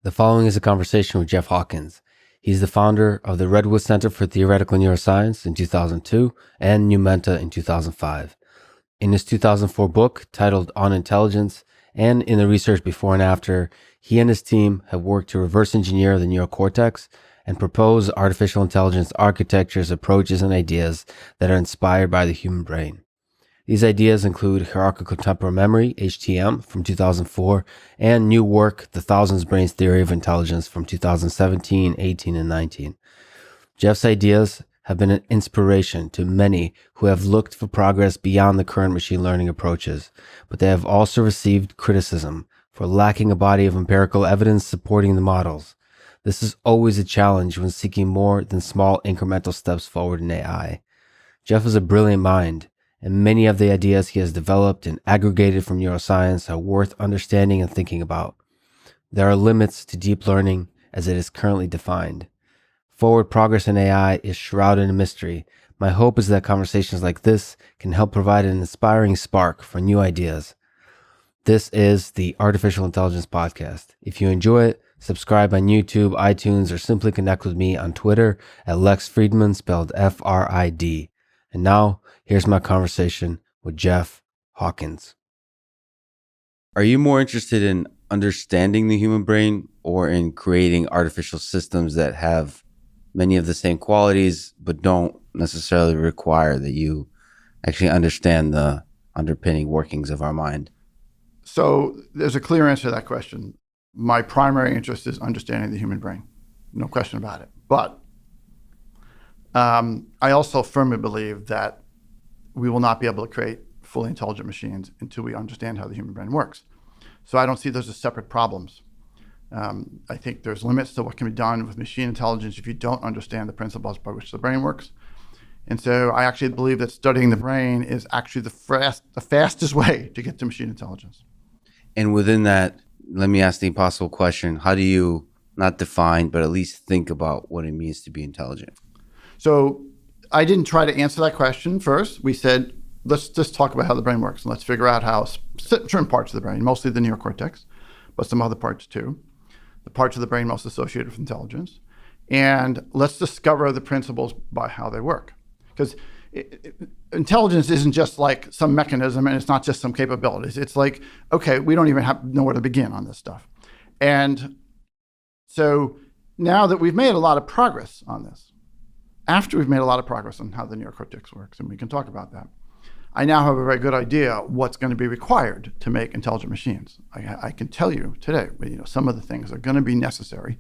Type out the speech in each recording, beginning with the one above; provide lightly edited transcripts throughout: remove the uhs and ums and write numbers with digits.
The following is a conversation with Jeff Hawkins. He's the founder of the Redwood Center for Theoretical Neuroscience in 2002 and Numenta in 2005. In his 2004 book titled On Intelligence and in the research before and after, he and his team have worked to reverse engineer the neocortex and propose artificial intelligence architectures, approaches, and ideas that are inspired by the human brain. These ideas include Hierarchical Temporal Memory, HTM, from 2004, and new work, The Thousands Brains Theory of Intelligence, from 2017, 18, and 19. Jeff's ideas have been an inspiration to many who have looked for progress beyond the current machine learning approaches, but they have also received criticism for lacking a body of empirical evidence supporting the models. This is always a challenge when seeking more than small incremental steps forward in AI. Jeff is a brilliant mind, and many of the ideas he has developed and aggregated from neuroscience are worth understanding and thinking about. There are limits to deep learning as it is currently defined. Forward progress in AI is shrouded in mystery. My hope is that conversations like this can help provide an inspiring spark for new ideas. This is the Artificial Intelligence Podcast. If you enjoy it, subscribe on YouTube, iTunes, or simply connect with me on Twitter at Lex Fridman, spelled F-R-I-D. And now, here's my conversation with Jeff Hawkins. Are you more interested in understanding the human brain or in creating artificial systems that have many of the same qualities but don't necessarily require that you actually understand the underpinning workings of our mind? So there's a clear answer to that question. My primary interest is understanding the human brain. No question about it. But I also firmly believe that we will not be able to create fully intelligent machines until we understand how the human brain works. So I don't see those as separate problems. I think there's limits to what can be done with machine intelligence if you don't understand the principles by which the brain works. And so I actually believe that studying the brain is actually the fastest way to get to machine intelligence. And within that, let me ask the impossible question. How do you not define, but at least think about what it means to be intelligent? So I didn't try to answer that question first. We said, let's just talk about how the brain works and let's figure out how certain parts of the brain, mostly the neocortex, but some other parts too, the parts of the brain most associated with intelligence, and let's discover the principles by how they work. Because intelligence isn't just like some mechanism and it's not just some capabilities. It's like, okay, we don't even know where to begin on this stuff. And so now that we've made a lot of progress on this, after we've made a lot of progress on how the neocortex works, and we can talk about that, I now have a very good idea what's going to be required to make intelligent machines. I can tell you today, some of the things are going to be necessary,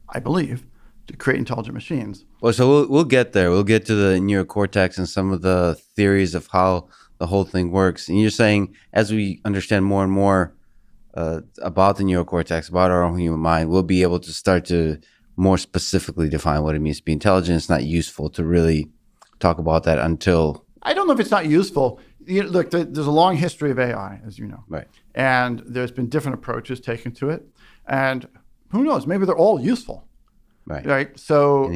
I believe, to create intelligent machines. Well, so we'll get there. We'll get to the neocortex and some of the theories of how the whole thing works. And you're saying as we understand more and more about the neocortex, about our own human mind, we'll be able to start to more specifically define what it means to be intelligent. It's not useful to really talk about that until... I don't know if it's not useful. Look, there's a long history of AI, as you know. Right. And there's been different approaches taken to it. And who knows, maybe they're all useful. Right. So,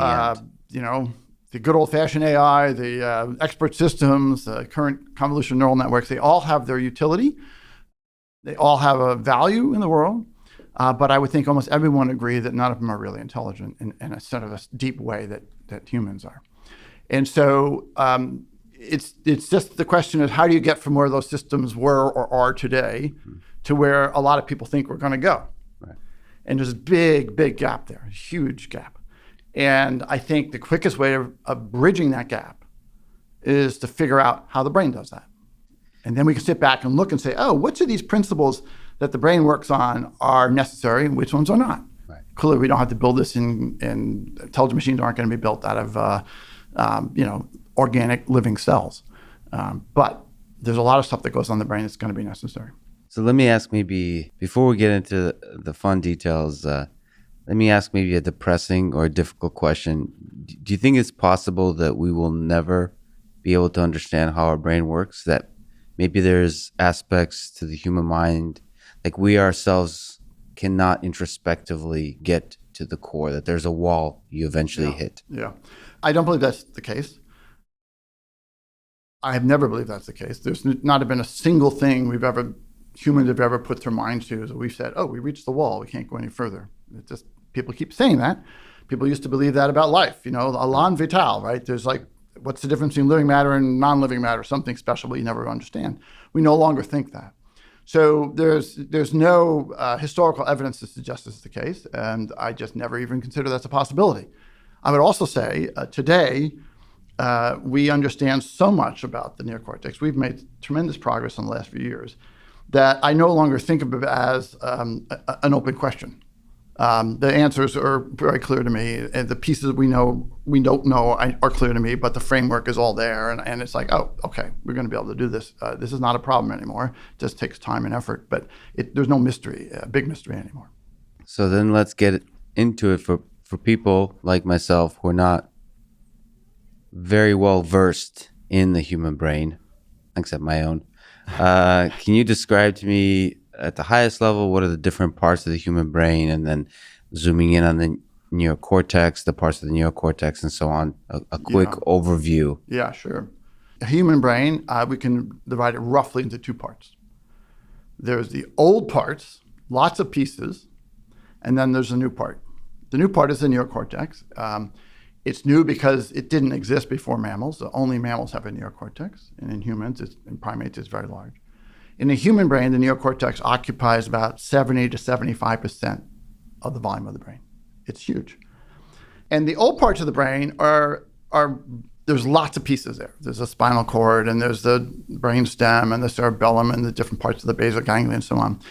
the good old-fashioned AI, the expert systems, the current convolutional neural networks, they all have their utility. They all have a value in the world. But I would think almost everyone agree that none of them are really intelligent in a sort of a deep way that humans are. And so it's just the question is, how do you get from where those systems were or are today to where a lot of people think we're going to go? Right. And there's a big, big gap there, a huge gap. And I think the quickest way of bridging that gap is to figure out how the brain does that. And then we can sit back and look and say, oh, which of these principles that the brain works on are necessary and which ones are not. Right. Clearly, we don't have to build this in intelligent machines aren't going to be built out of, organic living cells. But there's a lot of stuff that goes on in the brain that's going to be necessary. So let me ask maybe, before we get into the fun details, let me ask maybe a depressing or a difficult question. Do you think it's possible that we will never be able to understand how our brain works? That maybe there's aspects to the human mind, like we ourselves cannot introspectively get to the core, that there's a wall you eventually hit? Yeah. I don't believe that's the case. I have never believed that's the case. There's not been a single thing humans have ever put their minds to that we've said, oh, we reached the wall, we can't go any further. It just, people keep saying that. People used to believe that about life, elan vital, right? There's like, what's the difference between living matter and non-living matter? Something special, but you never understand. We no longer think that. So there's no historical evidence to suggest this is the case, and I just never even consider that's a possibility. I would also say today, we understand so much about the neocortex. We've made tremendous progress in the last few years that I no longer think of it as an open question. The answers are very clear to me, and the pieces we don't know are clear to me, but the framework is all there, and it's like, oh, okay, we're going to be able to do this. This is not a problem anymore. It just takes time and effort, but there's no mystery, big mystery anymore. So then let's get into it for people like myself who are not very well versed in the human brain, except my own. Can you describe to me at the highest level what are the different parts of the human brain, and then zooming in on the neocortex, the parts of the neocortex, and so on? A quick overview. Yeah, sure. A human brain, we can divide it roughly into two parts. There's the old parts, lots of pieces, and then there's the new part. The new part is the neocortex. It's new because it didn't exist before mammals. Only mammals have a neocortex, and in humans, in primates, it's very large. In the human brain, the neocortex occupies about 70 to 75% of the volume of the brain. It's huge. And the old parts of the brain there's lots of pieces there. There's a spinal cord, and there's the brainstem, and the cerebellum, and the different parts of the basal ganglia, and so on.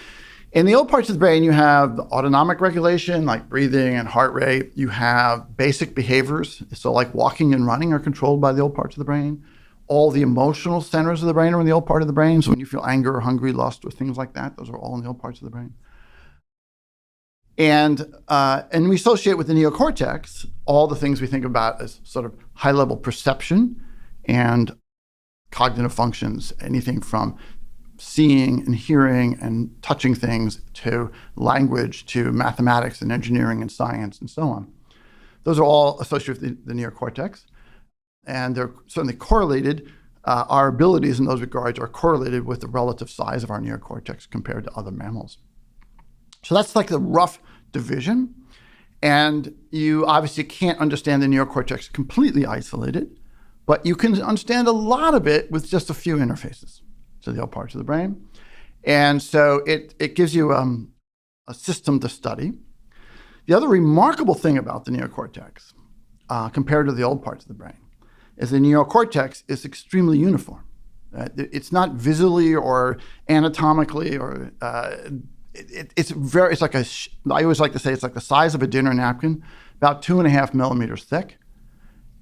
In the old parts of the brain, you have the autonomic regulation, like breathing and heart rate. You have basic behaviors. So like walking and running are controlled by the old parts of the brain. All the emotional centers of the brain are in the old part of the brain. So when you feel anger or hungry, lust, or things like that, those are all in the old parts of the brain. And we associate with the neocortex all the things we think about as sort of high-level perception and cognitive functions, anything from seeing and hearing and touching things to language to mathematics and engineering and science and so on. Those are all associated with the neocortex, and they're certainly correlated. Our abilities in those regards are correlated with the relative size of our neocortex compared to other mammals. So that's like the rough division. And you obviously can't understand the neocortex completely isolated, but you can understand a lot of it with just a few interfaces to the old parts of the brain. And so it gives you a system to study. The other remarkable thing about the neocortex, compared to the old parts of the brain, is the neocortex is extremely uniform. It's not visually or anatomically or it's like I always like to say it's like the size of a dinner napkin, about 2.5 millimeters thick.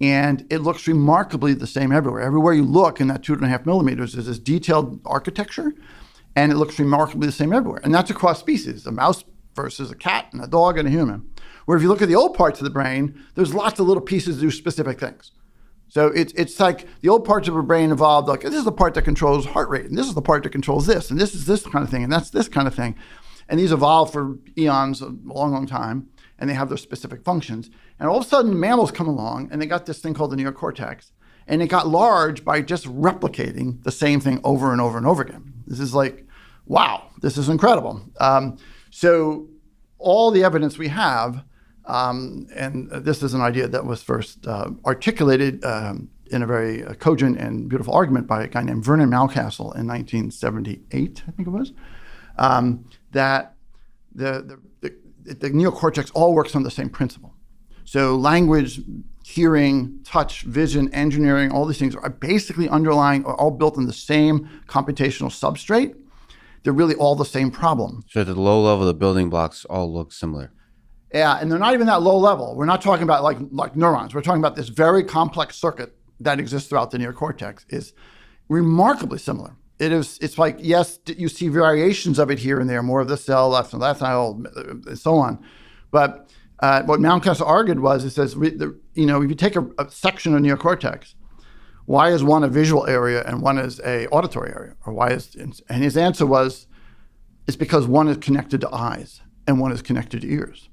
And it looks remarkably the same everywhere. Everywhere you look in that 2.5 millimeters, there's this detailed architecture, and it looks remarkably the same everywhere. And that's across species, a mouse versus a cat and a dog and a human. Where if you look at the old parts of the brain, there's lots of little pieces that do specific things. So it's like the old parts of our brain evolved, like this is the part that controls heart rate, and this is the part that controls this, and this is this kind of thing, and that's this kind of thing. And these evolved for eons, a long, long time, and they have their specific functions. And all of a sudden, mammals come along, and they got this thing called the neocortex, and it got large by just replicating the same thing over and over and over again. This is like, wow, this is incredible. So all the evidence we have, and this is an idea that was first articulated in a very cogent and beautiful argument by a guy named Vernon Mountcastle in 1978, I think it was, that the neocortex all works on the same principle. So language, hearing, touch, vision, engineering, all these things are basically underlying, are all built in the same computational substrate. They're really all the same problem. So at the low level, the building blocks all look similar. Yeah, and they're not even that low level. We're not talking about like neurons. We're talking about this very complex circuit that exists throughout the neocortex is remarkably similar. It's like, yes, you see variations of it here and there, more of the cell, less and less, and so on. But what Mountcastle argued was, it says, if you take a section of neocortex, why is one a visual area and one is a auditory area? And his answer was, it's because one is connected to eyes and one is connected to ears.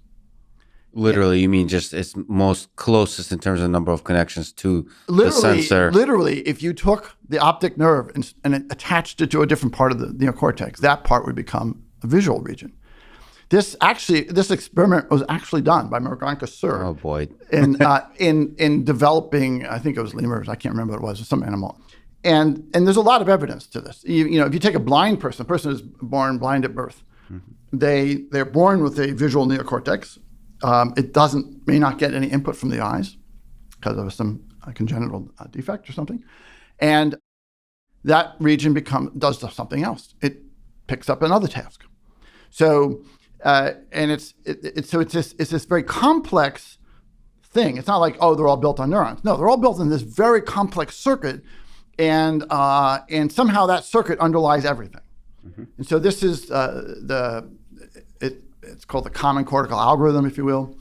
Literally, you mean just it's most closest in terms of number of connections to the sensor. Literally, if you took the optic nerve and attached it to a different part of the neocortex, that part would become a visual region. This experiment was actually done by Morganka Sur. Oh boy! in developing, I think it was lemurs. I can't remember what it was, some animal. And there's a lot of evidence to this. If you take a blind person, a person is born blind at birth, they're born with a visual neocortex. It may not get any input from the eyes because of some congenital defect or something, and that region does something else. It picks up another task. So, and it's this very complex thing. It's not like, oh, they're all built on neurons. No, they're all built in this very complex circuit, and somehow that circuit underlies everything. And so this is it's called the common cortical algorithm, if you will.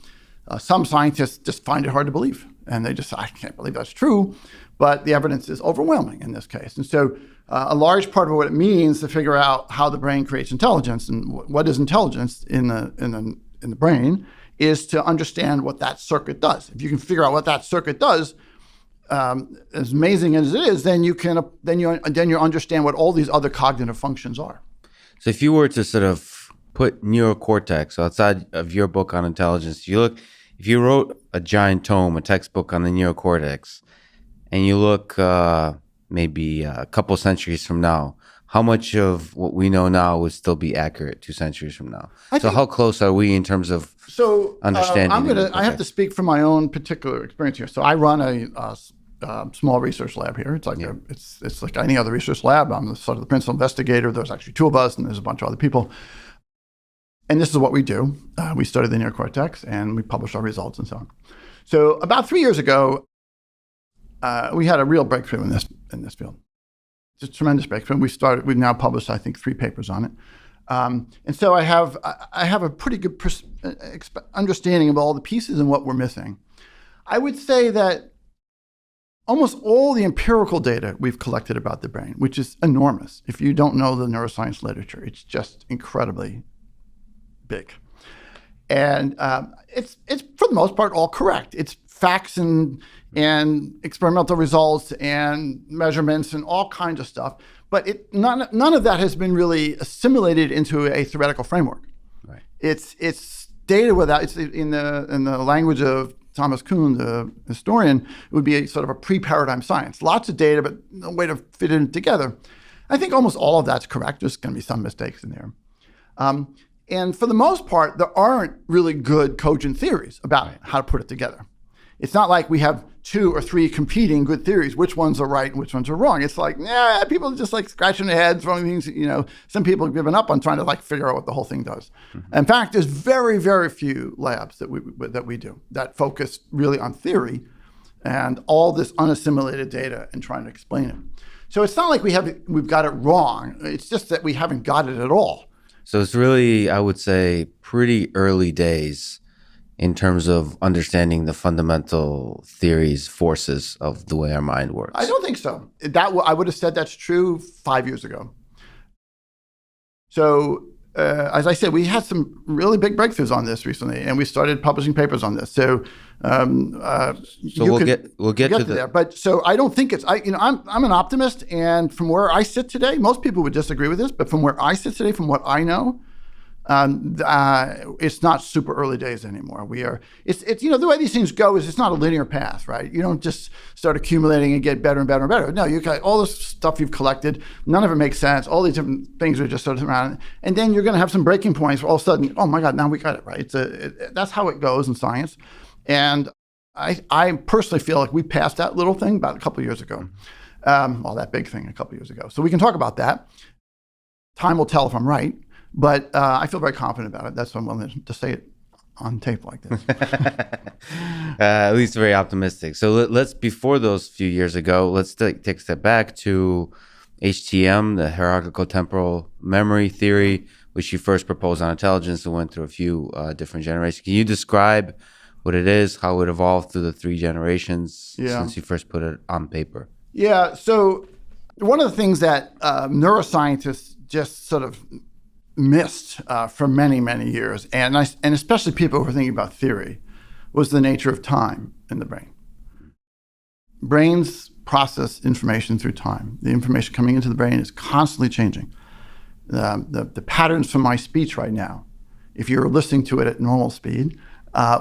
Some scientists just find it hard to believe, and they just say, I can't believe that's true, but the evidence is overwhelming in this case. And so a large part of what it means to figure out how the brain creates intelligence and what is intelligence in the brain is to understand what that circuit does. If you can figure out what that circuit does, as amazing as it is, then you understand what all these other cognitive functions are. So if you were to sort of put neocortex outside of your book on intelligence, if you wrote a giant tome, a textbook on the neocortex, and you look maybe a couple centuries from now, how much of what we know now would still be accurate 2 centuries from now? How close are we in terms of understanding? I have to speak from my own particular experience here. So I run a small research lab here. It's like it's like any other research lab. I'm sort of the principal investigator. There's actually 2 of us, and there's a bunch of other people. And this is what we do. We study the neocortex, and we publish our results and so on. So about 3 years ago, we had a real breakthrough in this field. It's a tremendous breakthrough. We've now published, I think, 3 papers on it. And so I have a pretty good understanding of all the pieces and what we're missing. I would say that almost all the empirical data we've collected about the brain, which is enormous. If you don't know the neuroscience literature, it's just incredibly big. And it's for the most part all correct. It's facts and experimental results and measurements and all kinds of stuff. But none of that has been really assimilated into a theoretical framework. Right. It's data without. It's in the language of Thomas Kuhn, the historian, it would be a sort of a pre-paradigm science. Lots of data, but no way to fit it together. I think almost all of that's correct. There's going to be some mistakes in there. And for the most part, there aren't really good cogent theories about how to put it together. It's not like we have 2 or 3 competing good theories. Which ones are right and which ones are wrong? It's like, people are just like scratching their heads, throwing things, some people have given up on trying to like figure out what the whole thing does. Mm-hmm. In fact, there's very, very few labs that we do that focus really on theory and all this unassimilated data and trying to explain it. So it's not like we've got it wrong. It's just that we haven't got it at all. So it's really, I would say, pretty early days in terms of understanding the fundamental theories, forces of the way our mind works. I don't think so. I would have said that's true 5 years ago. So as I said, we had some really big breakthroughs on this recently, and we started publishing papers on this. So we'll get to there. But so I don't think I'm an optimist, and from where I sit today, most people would disagree with this, but from where I sit today, from what I know, it's not super early days anymore. It's the way these things go is it's not a linear path, right? You don't just start accumulating and get better and better and better. No, you got all this stuff you've collected. None of it makes sense. All these different things are just sort of around. And then you're going to have some breaking points where all of a sudden, oh my God, now we got it right. That's how it goes in science. And I personally feel like we passed that little thing about a couple of years ago. That big thing a couple of years ago. So we can talk about that. Time will tell if I'm right. But I feel very confident about it. That's why I'm willing to say it on tape like this. At least very optimistic. So let's, before those few years ago, let's take a step back to HTM, the hierarchical temporal memory theory, which you first proposed on intelligence and went through a few different generations. Can you describe what it is, how it evolved through the 3 generations since you first put it on paper? Yeah. So one of the things that neuroscientists just sort of missed for many, many years, and especially people who were thinking about theory, was the nature of time in the brain. Brains process information through time. The information coming into the brain is constantly changing. The patterns from my speech right now if you're listening to it at normal speed,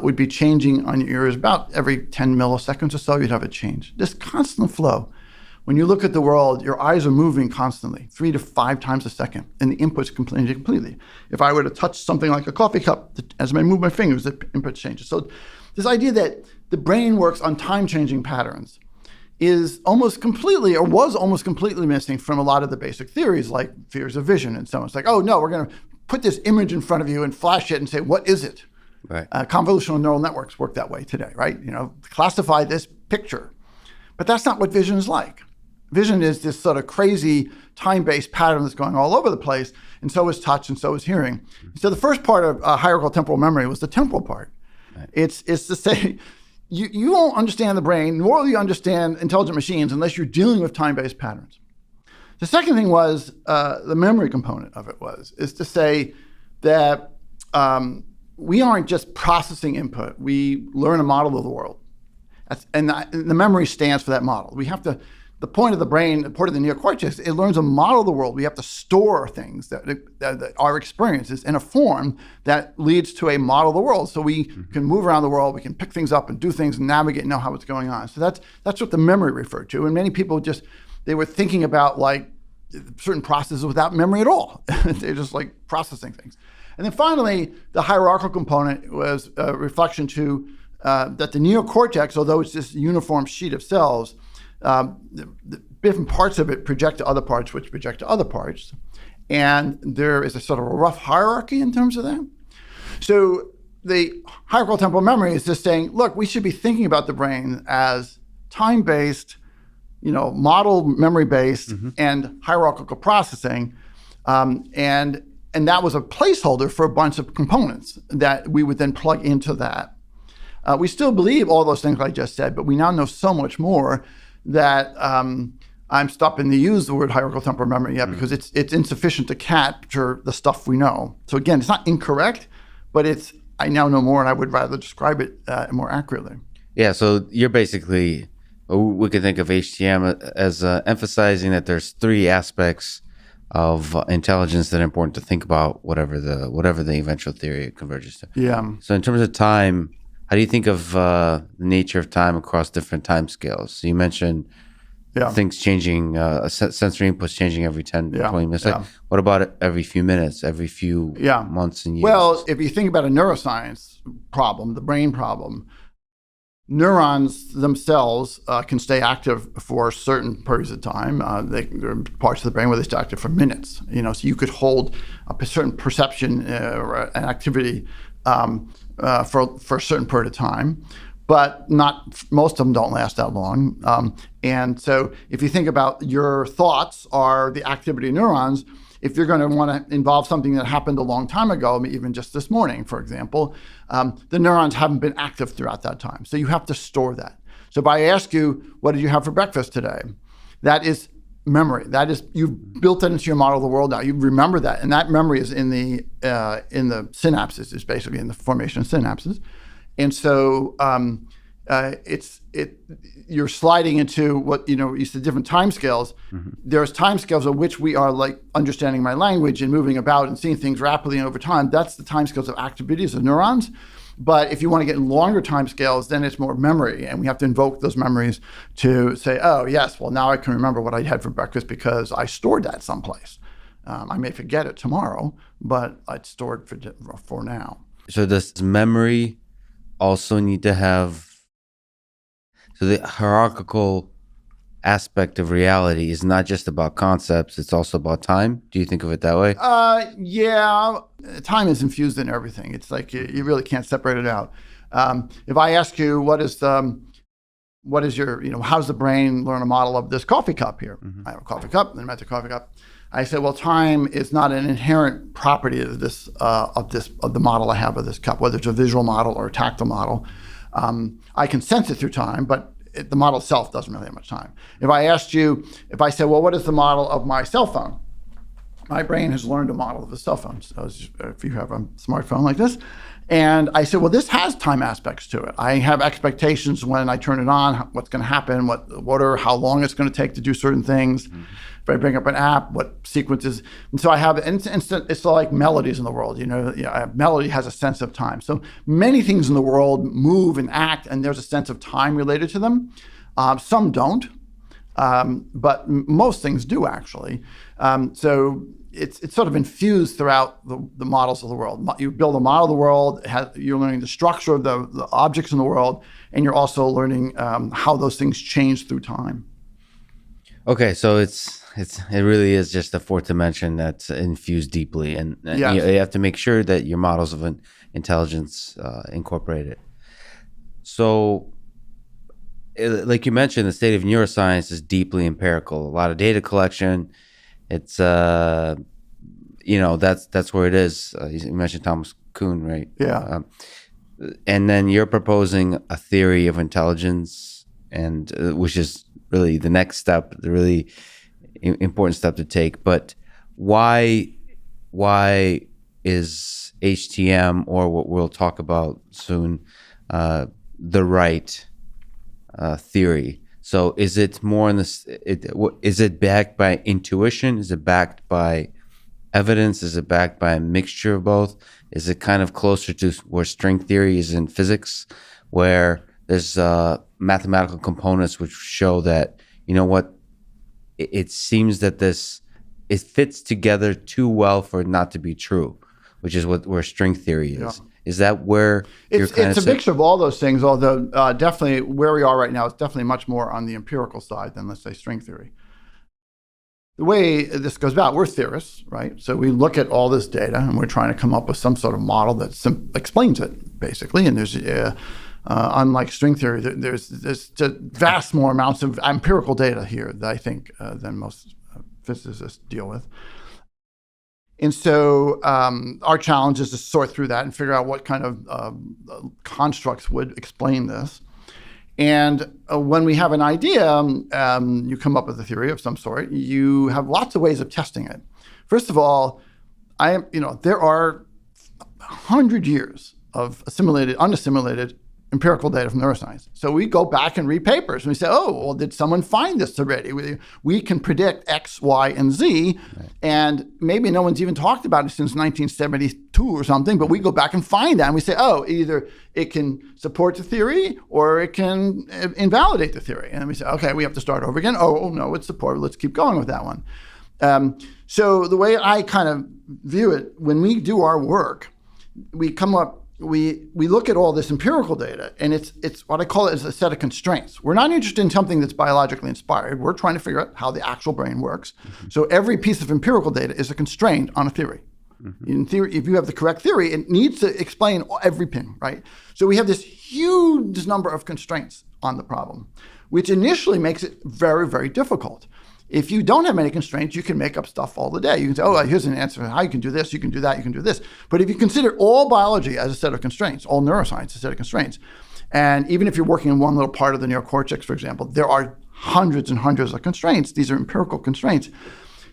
would be changing on your ears about every 10 milliseconds or so. You'd have a change. This constant flow. When you look at the world, your eyes are moving constantly, 3 to 5 times a second, and the input's completely. If I were to touch something like a coffee cup, as I move my fingers, the input changes. So this idea that the brain works on time-changing patterns is almost completely, or was almost completely missing from a lot of the basic theories, like theories of vision and so on. It's like, oh no, we're going to put this image in front of you and flash it and say, what is it? Right. Convolutional neural networks work that way today, right? Classify this picture. But that's not what vision is like. Vision is this sort of crazy time-based pattern that's going all over the place, and so is touch, and so is hearing. So the first part of hierarchical temporal memory was the temporal part. Right. It's to say, you won't understand the brain, nor will you understand intelligent machines unless you're dealing with time-based patterns. The second thing was, the memory component of it is to say that we aren't just processing input, we learn a model of the world. And the memory stands for that model. We have to, the point of the brain, the point of the neocortex, it learns a model of the world. We have to store things that our experiences in a form that leads to a model of the world. So we can move around the world, we can pick things up and do things and navigate and know how it's going on. So that's what the memory referred to. And many people they were thinking about like certain processes without memory at all. They're just like processing things. And then finally, the hierarchical component was a reflection to that the neocortex, although it's this uniform sheet of cells, the different parts of it project to other parts, which project to other parts. And there is a sort of a rough hierarchy in terms of that. So the hierarchical temporal memory is just saying, look, we should be thinking about the brain as time-based, model memory-based, and hierarchical processing. And that was a placeholder for a bunch of components that we would then plug into that. We still believe all those things I just said, but we now know so much more that I'm stopping to use the word hierarchical temporal memory yet because it's insufficient to capture the stuff we know. So again, it's not incorrect, but I now know more, and I would rather describe it more accurately. Yeah, so you're basically, we could think of HTM as emphasizing that there's 3 aspects of intelligence that are important to think about, whatever the eventual theory converges to. Yeah. So in terms of time, how do you think of the nature of time across different time scales? So you mentioned things changing, sensory inputs changing every 10, 20 minutes. Like, what about every few minutes, every few months and years? Well, if you think about a neuroscience problem, the brain problem, neurons themselves can stay active for certain periods of time. There are parts of the brain where they stay active for minutes. So you could hold a certain perception or an activity for a certain period of time, but most of them don't last that long. And so if you think about your thoughts are the activity of neurons, if you're going to want to involve something that happened a long time ago, even just this morning, for example, the neurons haven't been active throughout that time. So you have to store that. So if I ask you, what did you have for breakfast today? That is memory. That is, you've built it into your model of the world now. You remember that. And that memory is in the synapses, is basically in the formation of synapses. And so you're sliding into what, you said different time scales. There's time scales of which we are like understanding my language and moving about and seeing things rapidly and over time. That's the time scales of activities of neurons. But if you want to get longer time scales, then it's more memory. And we have to invoke those memories to say, oh, yes, well, now I can remember what I had for breakfast because I stored that someplace. I may forget it tomorrow, but it's stored for now. So does memory also need to have, so the hierarchical aspect of reality is not just about concepts, it's also about time? Do you think of it that way? Yeah, time is infused in everything. It's like you really can't separate it out. If I ask you, what is your, how does the brain learn a model of this coffee cup here? I have a coffee cup, then I met the coffee cup. I said, well, time is not an inherent property of the model I have of this cup, whether it's a visual model or a tactile model. I can sense it through time, but the model itself doesn't really have much time. If I said, well, what is the model of my cell phone? My brain has learned a model of a cell phone. So if you have a smartphone like this, And I said, well, this has time aspects to it. I have expectations when I turn it on, what's going to happen, how long it's going to take to do certain things. If I bring up an app, what sequences. And so I have it's like melodies in the world. Melody has a sense of time. So many things in the world move and act, and there's a sense of time related to them. Some don't, but most things do actually. So it's sort of infused throughout the models of the world. You build a model of the world, you're learning the structure of the objects in the world, and you're also learning how those things change through time. Okay, so it really is just a fourth dimension that's infused deeply, and yes. You have to make sure that your models of intelligence incorporate it. So, like you mentioned, the state of neuroscience is deeply empirical. A lot of data collection. It's that's where it is. You mentioned Thomas Kuhn, right? Yeah. And then you're proposing a theory of intelligence, and which is really the next step, the really important step to take. But why is HTM, or what we'll talk about soon, the right theory? So is it more in this? Is it backed by intuition? Is it backed by evidence? Is it backed by a mixture of both? Is it kind of closer to where string theory is in physics, where there's mathematical components which show that, it seems that it fits together too well for it not to be true, which is where string theory is. Yeah. Is that where it's a mixture of all those things, although definitely where we are right now is definitely much more on the empirical side than, let's say, string theory. The way this goes about, we're theorists, right? So we look at all this data and we're trying to come up with some sort of model that explains it, basically. And there's, unlike string theory, there's just vast more amounts of empirical data here that I think than most physicists deal with. And so our challenge is to sort through that and figure out what kind of constructs would explain this. And when we have an idea, you come up with a theory of some sort. You have lots of ways of testing it. First of all, there are 100 years of unassimilated empirical data from neuroscience. So we go back and read papers and we say, oh, well, did someone find this already? We can predict X, Y, and Z, right. And maybe no one's even talked about it since 1972 or something, but we go back and find that and we say, oh, either it can support the theory or it can invalidate the theory. And we say, okay, we have to start over again. Oh no, it's supported. Let's keep going with that one. So the way I kind of view it, when we do our work, we look at all this empirical data, and it's what I call it is a set of constraints. We're not interested in something that's biologically inspired. We're trying to figure out how the actual brain works. Mm-hmm. So every piece of empirical data is a constraint on a theory. Mm-hmm. In theory, if you have the correct theory, it needs to explain everything, right? So we have this huge number of constraints on the problem, which initially makes it very, very difficult. If you don't have many constraints, you can make up stuff all the day. You can say, oh, here's an answer. How you can do this, you can do that, you can do this. But if you consider all biology as a set of constraints, all neuroscience as a set of constraints, and even if you're working in one little part of the neocortex, for example, there are hundreds and hundreds of constraints. These are empirical constraints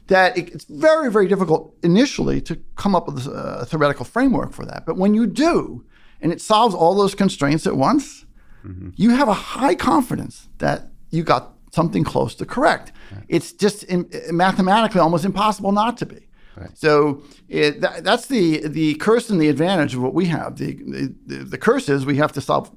that it's very, very difficult initially to come up with a theoretical framework for that. But when you do, and it solves all those constraints at once, mm-hmm. you have a high confidence that you got something close to correct. Right. It's just mathematically almost impossible not to be. Right. So that's the curse and the advantage of what we have. The curse is we have to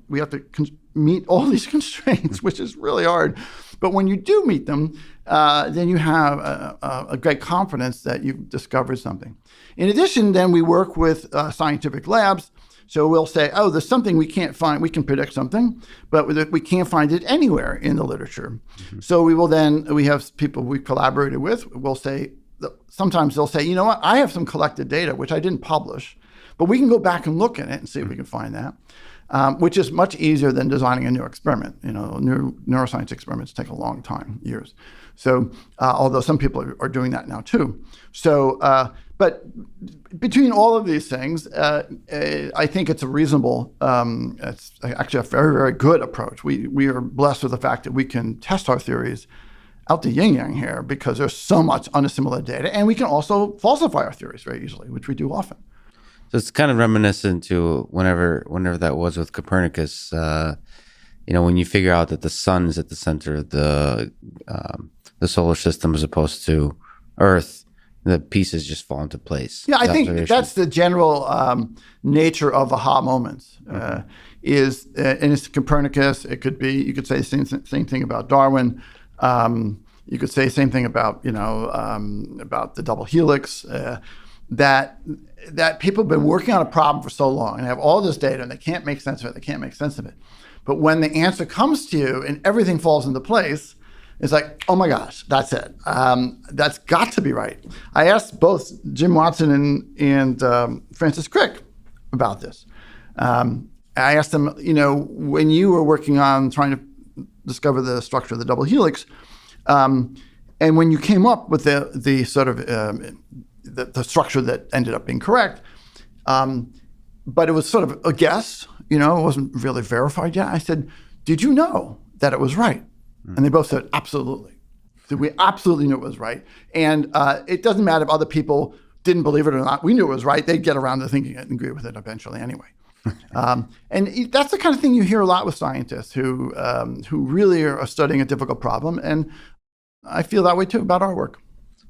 meet all these constraints, which is really hard. But when you do meet them, then you have a great confidence that you've discovered something. In addition, then we work with scientific labs. So we'll say, oh, there's something we can't find. We can predict something, but we can't find it anywhere in the literature. Mm-hmm. So we have people we collaborated with. We'll say, sometimes they'll say, you know what, I have some collected data, which I didn't publish, but we can go back and look at it and see if we can find that, which is much easier than designing a new experiment. Neuroscience experiments take a long time, years. So although some people are doing that now too. So, but between all of these things, I think it's a reasonable, it's actually a very, very good approach. We are blessed with the fact that we can test our theories out the yin-yang here because there's so much unassimilated data, and we can also falsify our theories very easily, which we do often. So it's kind of reminiscent to whenever that was with Copernicus. When you figure out that the sun is at the center of the solar system as opposed to Earth, the pieces just fall into place. Yeah, I think that's the general nature of aha moments. And it's Copernicus. It could be, you could say the same thing about Darwin. You could say the same thing about about the double helix. That people have been working on a problem for so long and have all this data and they can't make sense of it. But when the answer comes to you and everything falls into place, it's like, oh my gosh, that's it. That's got to be right. I asked both Jim Watson and Francis Crick about this. I asked them, when you were working on trying to discover the structure of the double helix, and when you came up with the sort of the structure that ended up being correct, but it was sort of a guess, it wasn't really verified yet. I said, did you know that it was right? And they both said, absolutely. So we absolutely knew it was right. And it doesn't matter if other people didn't believe it or not. We knew it was right. They'd get around to thinking it and agree with it eventually anyway. And that's the kind of thing you hear a lot with scientists who really are studying a difficult problem. And I feel that way too about our work.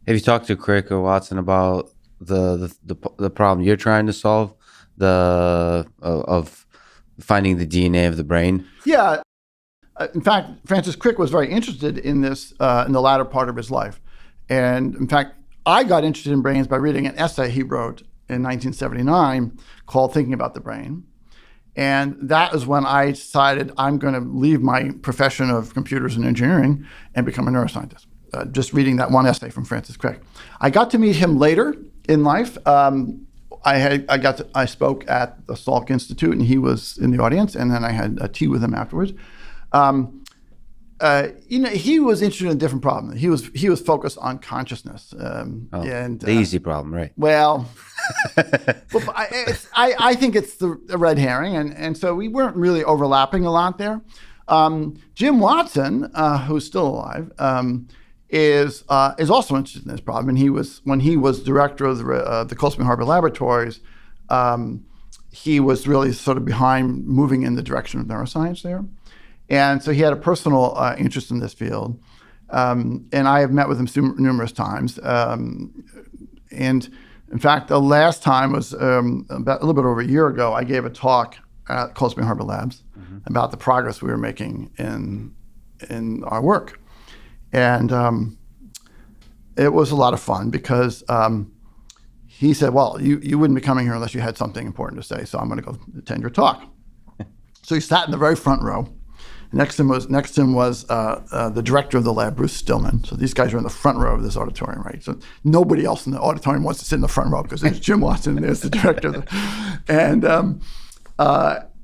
Have you talked to Crick or Watson about the problem you're trying to solve, of finding the DNA of the brain? Yeah. In fact, Francis Crick was very interested in this in the latter part of his life. And in fact, I got interested in brains by reading an essay he wrote in 1979 called Thinking About the Brain. And that is when I decided I'm going to leave my profession of computers and engineering and become a neuroscientist. Just reading that one essay from Francis Crick. I got to meet him later in life. I spoke at the Salk Institute and he was in the audience, and then I had a tea with him afterwards. He was interested in a different problem. He was focused on consciousness. The easy problem, right? Well, I think it's the red herring, and so we weren't really overlapping a lot there. Jim Watson, who's still alive, is also interested in this problem. And when he was director of the Cold Spring Harbor Laboratories, he was really sort of behind moving in the direction of neuroscience there. And so he had a personal interest in this field. And I have met with him numerous times. And in fact, the last time was about a little bit over a year ago. I gave a talk at Cold Spring Harbor Labs about the progress we were making in our work. And it was a lot of fun because he said, well, you wouldn't be coming here unless you had something important to say, so I'm going to go attend your talk. So he sat in the very front row. Next to him was the director of the lab, Bruce Stillman. So these guys are in the front row of this auditorium, right? So nobody else in the auditorium wants to sit in the front row because there's Jim Watson and there's the director. And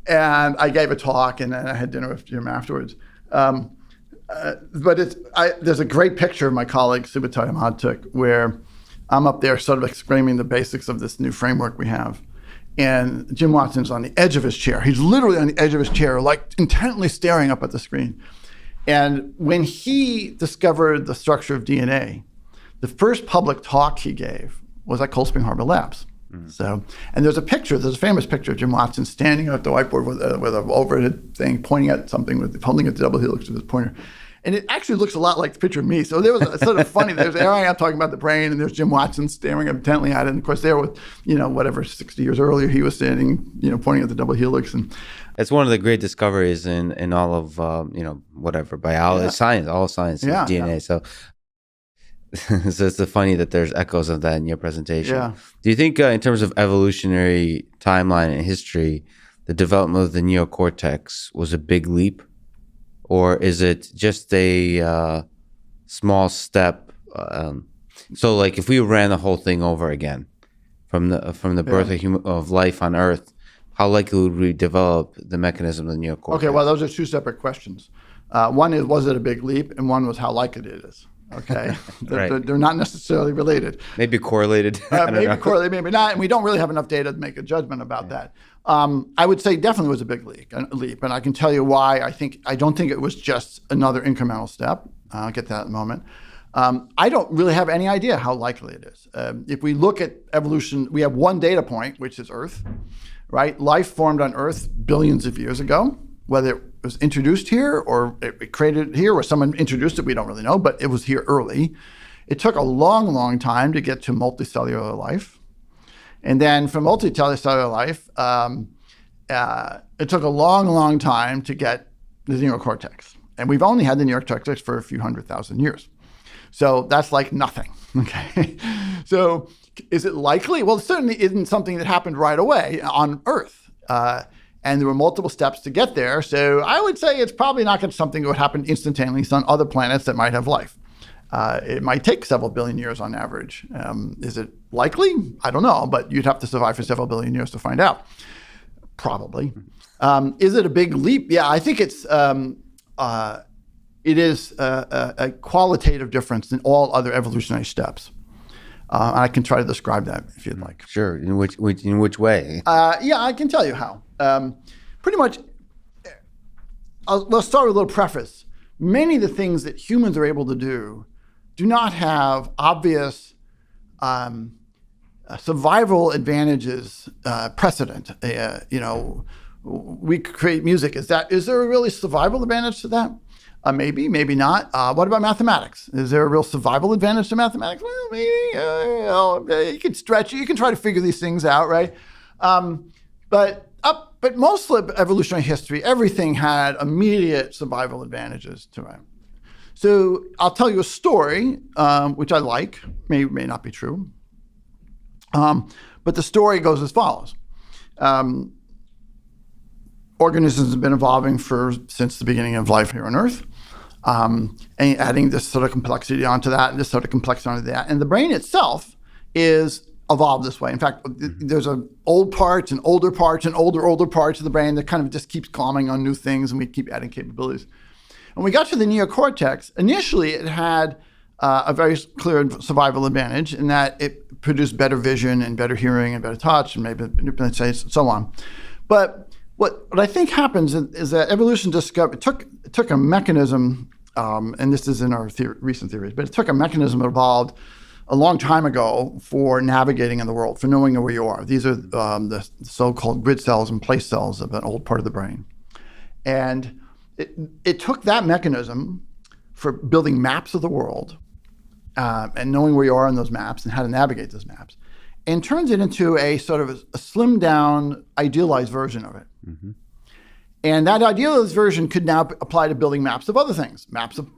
I gave a talk, and then I had dinner with Jim afterwards. But there's a great picture of my colleague Subutai Ahmad-Tuk where I'm up there sort of explaining the basics of this new framework we have. And Jim Watson's on the edge of his chair. He's literally on the edge of his chair, like intently staring up at the screen. And when he discovered the structure of DNA, the first public talk he gave was at Cold Spring Harbor Labs. So, and there's a famous picture of Jim Watson standing at the whiteboard with an overhead thing, pointing at something, holding at the double helix with his pointer. And it actually looks a lot like the picture of me. So there was sort of funny. There I am talking about the brain, and there's Jim Watson staring intently at it. And of course, there was, 60 years earlier, he was standing, pointing at the double helix. And it's one of the great discoveries in all of, biology, science, all science, is DNA. Yeah. So it's funny that there's echoes of that in your presentation. Yeah. Do you think in terms of evolutionary timeline and history, the development of the neocortex was a big leap? Or is it just a small step? So, like, if we ran the whole thing over again, from the birth of life on Earth, how likely would we develop the mechanism of the neocortex? Okay, well, those are two separate questions. One is, was it a big leap? And one was, how likely it is. Okay, Right. They're not necessarily related. Maybe correlated. Maybe correlated, maybe not. And we don't really have enough data to make a judgment about that. I would say definitely was a big leap, and I can tell you why. I don't think it was just another incremental step. I'll get to that in a moment. I don't really have any idea how likely it is. If we look at evolution, we have one data point, which is Earth, right? Life formed on Earth billions of years ago. Whether it was introduced here or it created here or someone introduced it, we don't really know, but it was here early. It took a long, long time to get to multicellular life. And then from multicellular life, it took a long, long time to get the neocortex. And we've only had the neocortex for a few 100,000 years. So that's like nothing, okay? So is it likely? Well, it certainly isn't something that happened right away on Earth. And there were multiple steps to get there. So I would say it's probably not going to be something that would happen instantaneously on other planets that might have life. It might take several billion years on average. Is it likely? I don't know, but you'd have to survive for several billion years to find out. Probably. Is it a big leap? Yeah, I think it is a qualitative difference in all other evolutionary steps. I can try to describe that if you'd like. Sure. In which way? Yeah, I can tell you how. Pretty much, let's start with a little preface. Many of the things that humans are able to do not have obvious survival advantages precedent. We create music. Is there a really survival advantage to that? Maybe, maybe not. What about mathematics? Is there a real survival advantage to mathematics? Well, maybe. You can stretch it. You can try to figure these things out, right? But most of evolutionary history, everything had immediate survival advantages to it. So I'll tell you a story, which I like, may not be true. But the story goes as follows. Organisms have been evolving since the beginning of life here on Earth, and adding this sort of complexity onto that and this sort of complexity onto that. And the brain itself is evolved this way. In fact, there's old parts and older parts and older parts of the brain that kind of just keeps glomming on new things, and we keep adding capabilities. When we got to the neocortex, initially it had a very clear survival advantage in that it produced better vision and better hearing and better touch and maybe so on. But what I think happens is that evolution took a mechanism, and this is in our recent theories, but it took a mechanism that evolved a long time ago for navigating in the world, for knowing where you are. These are the so-called grid cells and place cells of an old part of the brain. And it took that mechanism for building maps of the world and knowing where you are on those maps and how to navigate those maps, and turns it into a sort of a slimmed down, idealized version of it. Mm-hmm. And that idealized version could now apply to building maps of other things, maps of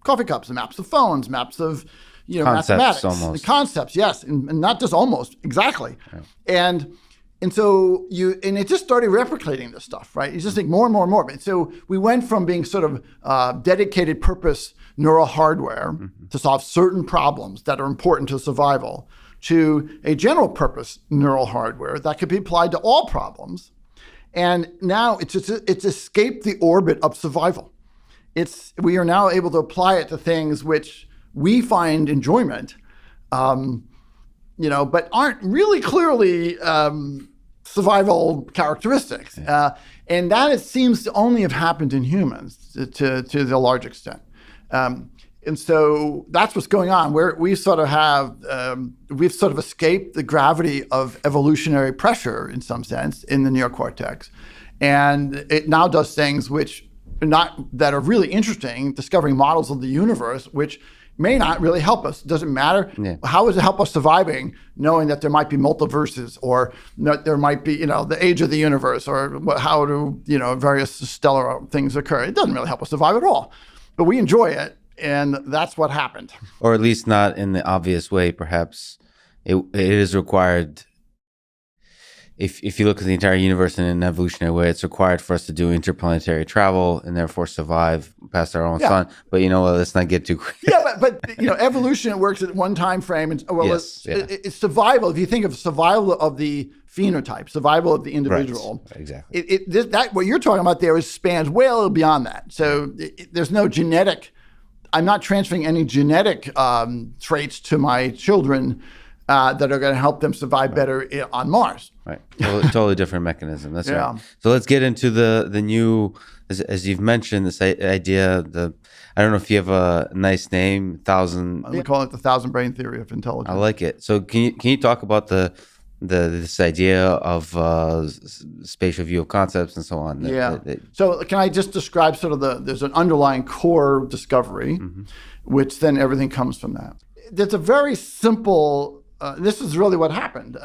coffee cups, and maps of phones, maps of concepts, mathematics, almost. Concepts, yes, and not just almost, exactly. Yeah. And so it just started replicating this stuff, right? You just think more and more and more. And so we went from being sort of dedicated purpose neural hardware to solve certain problems that are important to survival to a general purpose neural hardware that could be applied to all problems. And now it's escaped the orbit of survival. We are now able to apply it to things which we find enjoyment, but aren't really clearly survival characteristics. Yeah. And that it seems to only have happened in humans to the large extent. And so that's what's going on, where we've sort of escaped the gravity of evolutionary pressure in some sense in the neocortex. And it now does things that are really interesting, discovering models of the universe, which may not really help us. Does it matter? Yeah. How does it help us surviving, knowing that there might be multiverses, or that there might be, the age of the universe, or how do, various stellar things occur? It doesn't really help us survive at all, but we enjoy it, and that's what happened. Or at least not in the obvious way, perhaps. It is required. If you look at the entire universe in an evolutionary way, it's required for us to do interplanetary travel and therefore survive past our own sun. But let's not get too crazy. Yeah, but evolution works at one time frame. And it's survival. If you think of survival of the phenotype, survival of the individual, right. Exactly. What you're talking about there spans well beyond that. So there's no genetic. I'm not transferring any genetic traits to my children that are going to help them survive better on Mars. Right. Totally different mechanism. That's right. So let's get into the new, as you've mentioned, this idea, I don't know if you have a nice name, We call it the 1,000 brain theory of intelligence. I like it. So can you talk about this idea of spatial view of concepts and so on? So can I just describe sort of there's an underlying core discovery, which then everything comes from that. It's a very simple, this is really what happened.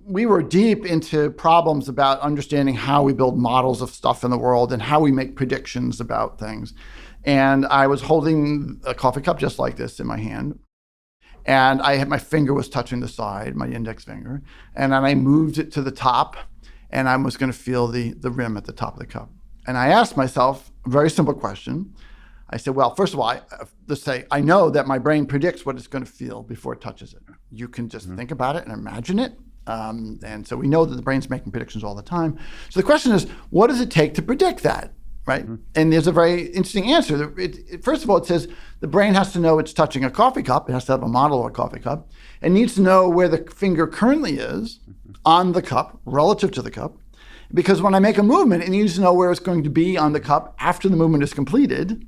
We were deep into problems about understanding how we build models of stuff in the world and how we make predictions about things. And I was holding a coffee cup just like this in my hand. And my finger was touching the side, my index finger. And then I moved it to the top, and I was going to feel the rim at the top of the cup. And I asked myself a very simple question. I said, well, first of all, let's say I know that my brain predicts what it's going to feel before it touches it. You can just think about it and imagine it. And so we know that the brain's making predictions all the time. So the question is, what does it take to predict that, right? And there's a very interesting answer. First of all, it says the brain has to know it's touching a coffee cup. It has to have a model of a coffee cup. It needs to know where the finger currently is on the cup relative to the cup. Because when I make a movement, it needs to know where it's going to be on the cup after the movement is completed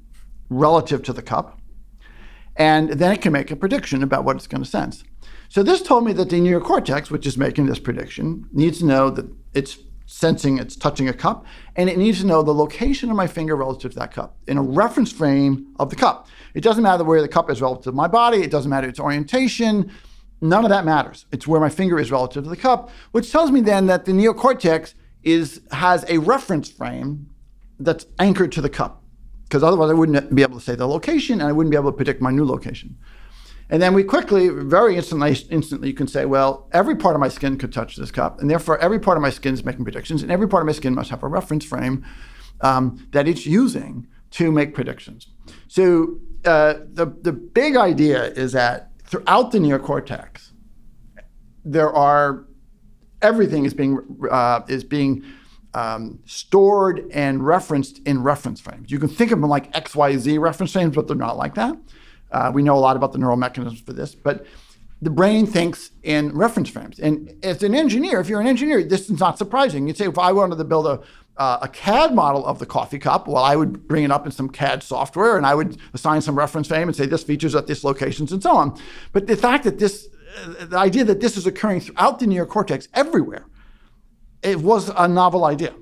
relative to the cup. And then it can make a prediction about what it's going to sense. So this told me that the neocortex, which is making this prediction, needs to know that it's sensing it's touching a cup, and it needs to know the location of my finger relative to that cup in a reference frame of the cup. It doesn't matter where the cup is relative to my body. It doesn't matter its orientation. None of that matters. It's where my finger is relative to the cup, which tells me then that the neocortex has a reference frame that's anchored to the cup, because otherwise I wouldn't be able to say the location, and I wouldn't be able to predict my new location. And then we quickly, very instantly, you can say, well, every part of my skin could touch this cup, and therefore every part of my skin is making predictions, and every part of my skin must have a reference frame that it's using to make predictions. So the big idea is that throughout the neocortex, everything is being stored and referenced in reference frames. You can think of them like XYZ reference frames, but they're not like that. We know a lot about the neural mechanisms for this, but the brain thinks in reference frames. And as an engineer, if you're an engineer, this is not surprising. You'd say, if I wanted to build a CAD model of the coffee cup, well, I would bring it up in some CAD software, and I would assign some reference frame and say this features at this locations and so on. But the fact that the idea that this is occurring throughout the neocortex everywhere, it was a novel idea.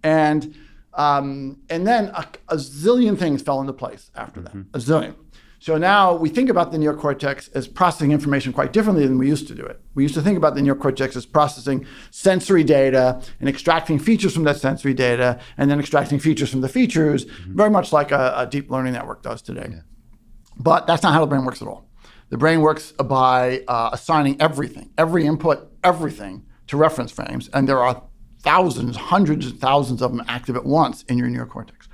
And then a zillion things fell into place after that, a zillion. So now we think about the neocortex as processing information quite differently than we used to do it. We used to think about the neocortex as processing sensory data and extracting features from that sensory data and then extracting features from the features, very much like a deep learning network does today. Yeah. But that's not how the brain works at all. The brain works by assigning everything, every input, everything to reference frames. And there are thousands, hundreds of thousands of them active at once in your neocortex.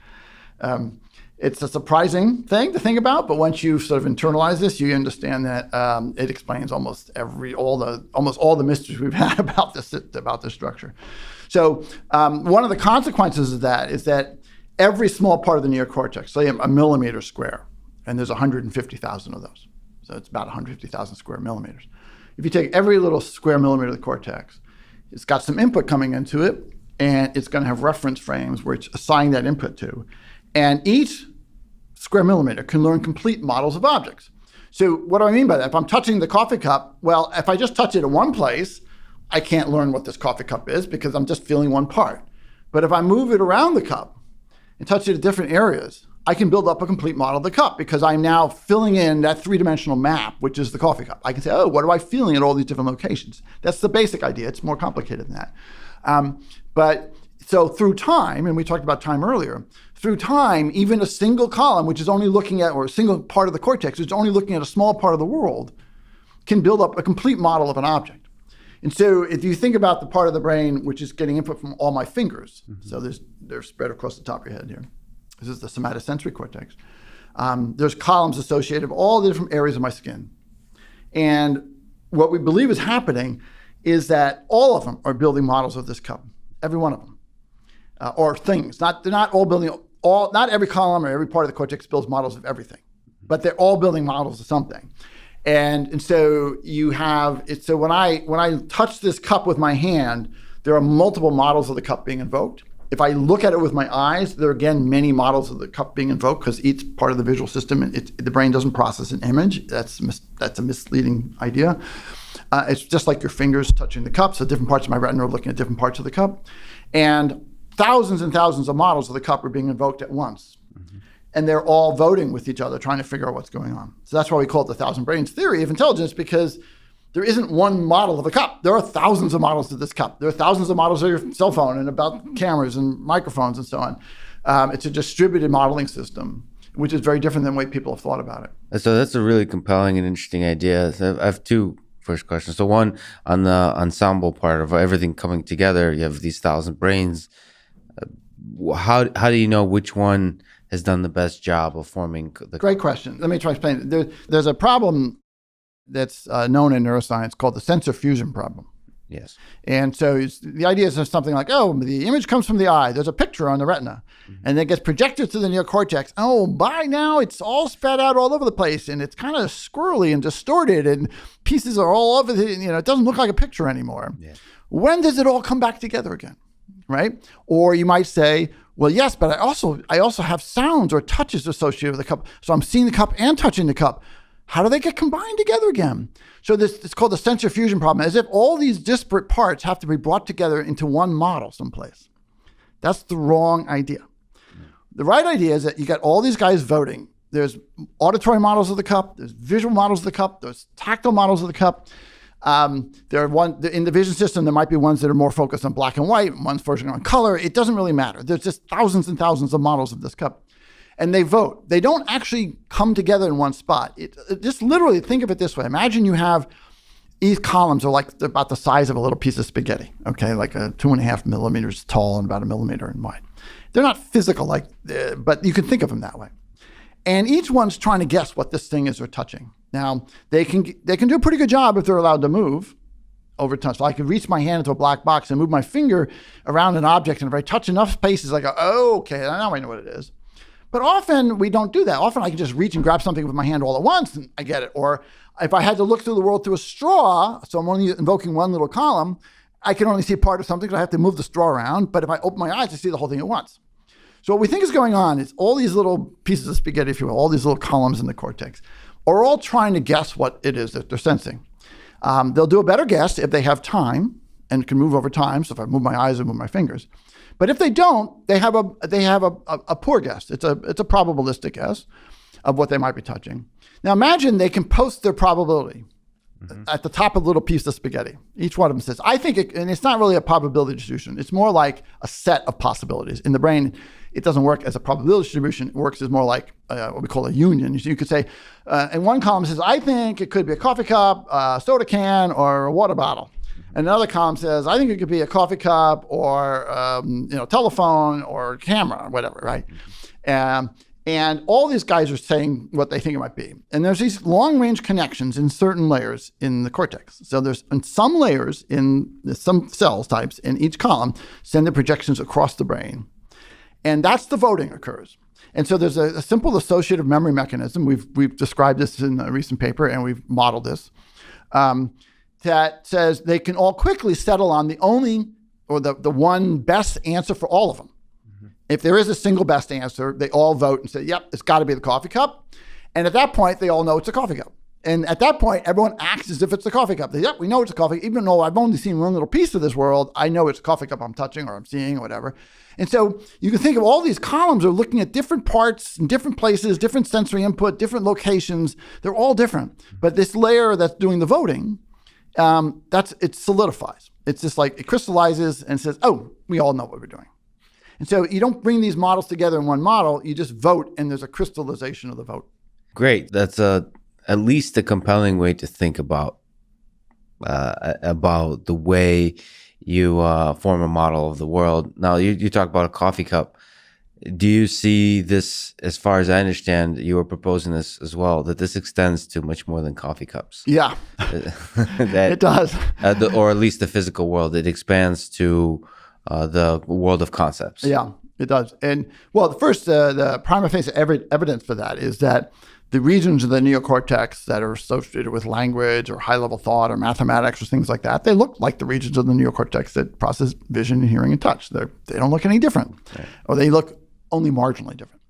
It's a surprising thing to think about, but once you sort of internalize this, you understand that it explains almost all the mysteries we've had about this structure. So one of the consequences of that is that every small part of the neocortex, say a millimeter square, and there's 150,000 of those, so it's about 150,000 square millimeters. If you take every little square millimeter of the cortex, it's got some input coming into it, and it's going to have reference frames where it's assigning that input to. And each square millimeter can learn complete models of objects. So what do I mean by that? If I'm touching the coffee cup, well, if I just touch it in one place, I can't learn what this coffee cup is because I'm just feeling one part. But if I move it around the cup and touch it at different areas, I can build up a complete model of the cup because I'm now filling in that three-dimensional map, which is the coffee cup. I can say, oh, what am I feeling at all these different locations? That's the basic idea. It's more complicated than that. But so through time, and we talked about time earlier, through time, even a single column, which is only looking at, or a single part of the cortex, which is only looking at a small part of the world, can build up a complete model of an object. And so if you think about the part of the brain which is getting input from all my fingers, so they're spread across the top of your head here. This is the somatosensory cortex. There's columns associated with all the different areas of my skin. And what we believe is happening is that all of them are building models of this cup, every one of them, or things. They're not all building, not every column or every part of the cortex builds models of everything, but they're all building models of something. And so you have it. So when I touch this cup with my hand, there are multiple models of the cup being invoked. If I look at it with my eyes, there are again many models of the cup being invoked because each part of the visual system, the brain doesn't process an image. That's a misleading idea. It's just like your fingers touching the cup. So different parts of my retina are looking at different parts of the cup. And thousands and thousands of models of the cup are being invoked at once. Mm-hmm. And they're all voting with each other, trying to figure out what's going on. So that's why we call it the thousand brains theory of intelligence, because there isn't one model of a cup. There are thousands of models of this cup. There are thousands of models of your cell phone and about cameras and microphones and so on. It's a distributed modeling system, which is very different than the way people have thought about it. So that's a really compelling and interesting idea. So I have two first questions. So one, on the ensemble part of everything coming together, you have these thousand brains. How do you know which one has done the best job of forming the... Great question. Let me try to explain it. There's a problem that's known in neuroscience called the sensor fusion problem. Yes. And so the idea is something like, oh, the image comes from the eye. There's a picture on the retina. Mm-hmm. And then gets projected to the neocortex. Oh, by now it's all spread out all over the place. And it's kind of squirrely and distorted. And pieces are all over it doesn't look like a picture anymore. Yeah. When does it all come back together again? Right? Or you might say, well, yes, but I also have sounds or touches associated with the cup. So I'm seeing the cup and touching the cup. How do they get combined together again? So it's called the sensor fusion problem, as if all these disparate parts have to be brought together into one model someplace. That's the wrong idea. The right idea is that you got all these guys voting. There's auditory models of the cup. There's visual models of the cup. There's tactile models of the cup. In the vision system, there might be ones that are more focused on black and white, ones focusing on color. It doesn't really matter. There's just thousands and thousands of models of this cup. And they vote. They don't actually come together in one spot. Just literally think of it this way. Imagine you have these columns are like about the size of a little piece of spaghetti, okay, like 2.5 millimeters tall and about 1 millimeter in wide. They're not physical, but you can think of them that way. And each one's trying to guess what this thing is they're touching. Now, they can do a pretty good job if they're allowed to move over time. So I could reach my hand into a black box and move my finger around an object, and if I touch enough spaces, I go, oh, okay, now I know what it is. But often we don't do that. Often I can just reach and grab something with my hand all at once and I get it. Or if I had to look through the world through a straw, so I'm only invoking one little column, I can only see part of something because I have to move the straw around. But if I open my eyes, I see the whole thing at once. So what we think is going on is all these little pieces of spaghetti, if you will, all these little columns in the cortex, are all trying to guess what it is that they're sensing. They'll do a better guess if they have time and can move over time. So if I move my eyes and move my fingers. But if they don't, they have a poor guess. It's a probabilistic guess of what they might be touching. Now imagine they can post their probability at the top of a little piece of spaghetti. Each one of them says, I think and it's not really a probability distribution. It's more like a set of possibilities. In the brain, it doesn't work as a probability distribution. It works as more like what we call a union. You could say, in one column says, I think it could be a coffee cup, a soda can, or a water bottle. And another column says, I think it could be a coffee cup or telephone or camera or whatever, right? And all these guys are saying what they think it might be. And there's these long-range connections in certain layers in the cortex. So there's in some layers in some cells types in each column send the projections across the brain. And that's the voting occurs. And so there's a simple associative memory mechanism. We've described this in a recent paper and we've modeled this. That says they can all quickly settle on the only or the one best answer for all of them. Mm-hmm. If there is a single best answer, they all vote and say, yep, it's got to be the coffee cup. And at that point, they all know it's a coffee cup. And at that point, everyone acts as if it's a coffee cup. They, yep, we know it's a coffee. Even though I've only seen one little piece of this world, I know it's a coffee cup I'm touching or I'm seeing or whatever. And so you can think of all these columns are looking at different parts in different places, different sensory input, different locations. They're all different. But this layer that's doing the voting, it solidifies. It's just like it crystallizes and says, oh, we all know what we're doing. And so you don't bring these models together in one model, you just vote and there's a crystallization of the vote. Great. That's at least a compelling way to think about the way you form a model of the world. Now you talk about a coffee cup. Do you see this, as far as I understand, you were proposing this as well, that this extends to much more than coffee cups? Yeah, it does. Or at least the physical world. It expands to the world of concepts. Yeah, It does. And well, the prima facie evidence for that is that the regions of the neocortex that are associated with language or high-level thought or mathematics or things like that, they look like the regions of the neocortex that process vision and hearing and touch. They don't look any different, right. Or they look only marginally different.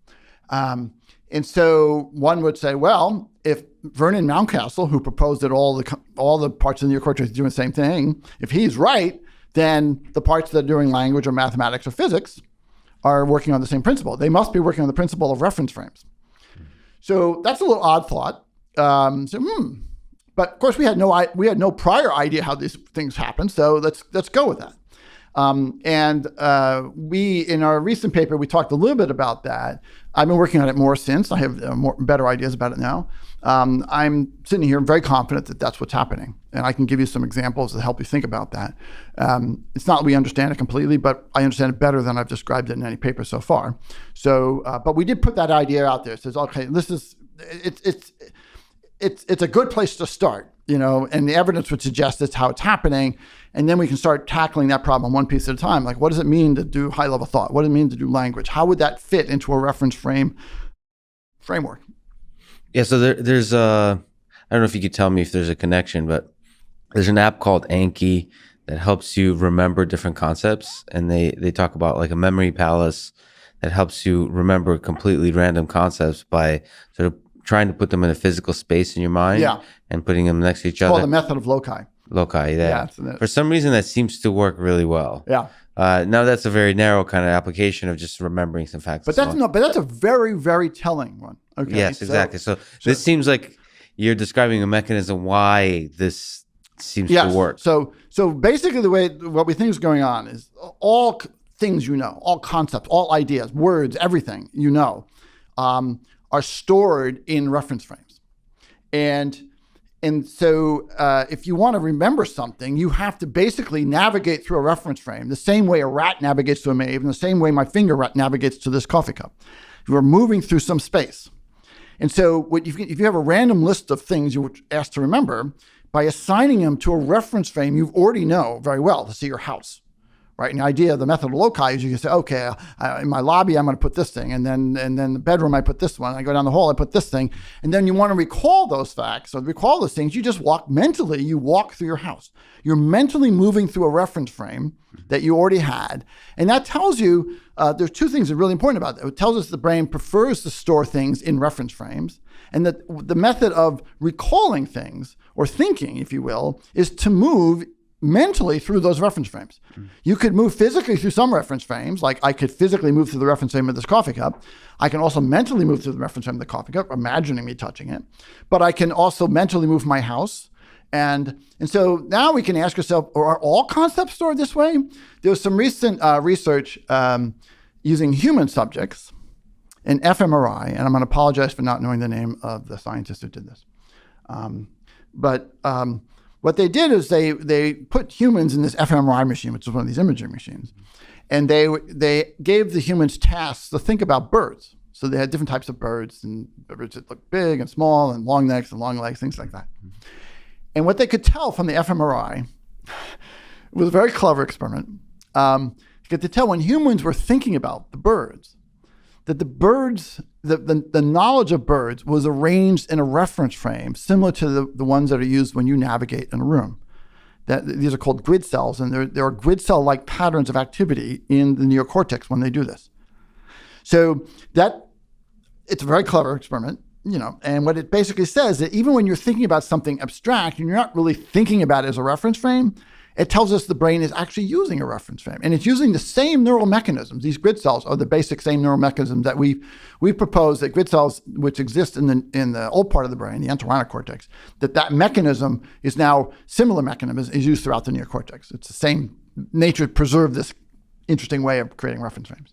And so one would say, well, if Vernon Mountcastle, who proposed that all the parts of the neocortex do the same thing, if he's right, then the parts that are doing language or mathematics or physics are working on the same principle. They must be working on the principle of reference frames. So that's a little odd thought. But of course we had no prior idea how these things happen. So let's go with that. We in our recent paper we talked a little bit about that. I've been working on it more since. I have better ideas about it now. I'm sitting here very confident that that's what's happening, and I can give you some examples to help you think about that. It's not that we understand it completely, but I understand it better than I've described it in any paper so far. So, but we did put that idea out there. It says, okay, it's a good place to start, and the evidence would suggest that's how it's happening. And then we can start tackling that problem one piece at a time. Like, what does it mean to do high-level thought? What does it mean to do language? How would that fit into a reference framework? Yeah, so there's I don't know if you could tell me if there's a connection, but there's an app called Anki that helps you remember different concepts. And they talk about like a memory palace that helps you remember completely random concepts by sort of trying to put them in a physical space in your mind and putting them next to each other. It's called the method of loci. Loci, yeah. For some reason, that seems to work really well. Yeah. Now that's a very narrow kind of application of just remembering some facts. But that's a very, very telling one. Okay. Yes, exactly. So this seems like you're describing a mechanism why this seems to work. So basically, what we think is going on is all things all concepts, all ideas, words, everything are stored in reference frames, And so if you want to remember something, you have to basically navigate through a reference frame the same way a rat navigates to a maze, and the same way my finger navigates to this coffee cup. You are moving through some space. And so if you have a random list of things you're asked to remember, by assigning them to a reference frame you already know very well, to see your house. Right, and the idea of the method of loci is you can say, okay, in my lobby I'm going to put this thing, and then the bedroom I put this one. I go down the hall, I put this thing, and then you want to recall those facts or recall those things. You just walk through your house. You're mentally moving through a reference frame that you already had, and that tells you there's two things that are really important about that. It tells us the brain prefers to store things in reference frames, and that the method of recalling things or thinking, if you will, is to move mentally through those reference frames. You could move physically through some reference frames, like I could physically move through the reference frame of this coffee cup. I can also mentally move through the reference frame of the coffee cup, imagining me touching it. But I can also mentally move my house. And so now we can ask ourselves, are all concepts stored this way? There was some recent research using human subjects in fMRI, and I'm going to apologize for not knowing the name of the scientist who did this. What they did is they put humans in this fMRI machine, which is one of these imaging machines, and they gave the humans tasks to think about birds. So they had different types of birds, and birds that look big and small, and long necks and long legs, things like that. And what they could tell from the fMRI, it was a very clever experiment, you could tell when humans were thinking about the birds, that the birds, the knowledge of birds was arranged in a reference frame similar to the ones that are used when you navigate in a room. These are called grid cells, and there are grid cell-like patterns of activity in the neocortex when they do this. So it's a very clever experiment, and what it basically says that even when you're thinking about something abstract and you're not really thinking about it as a reference frame, it tells us the brain is actually using a reference frame, and it's using the same neural mechanisms. These grid cells are the basic same neural mechanisms that we propose that grid cells, which exist in the old part of the brain, the entorhinal cortex, that mechanism is now similar mechanism is used throughout the neocortex. It's the same nature to preserve this interesting way of creating reference frames.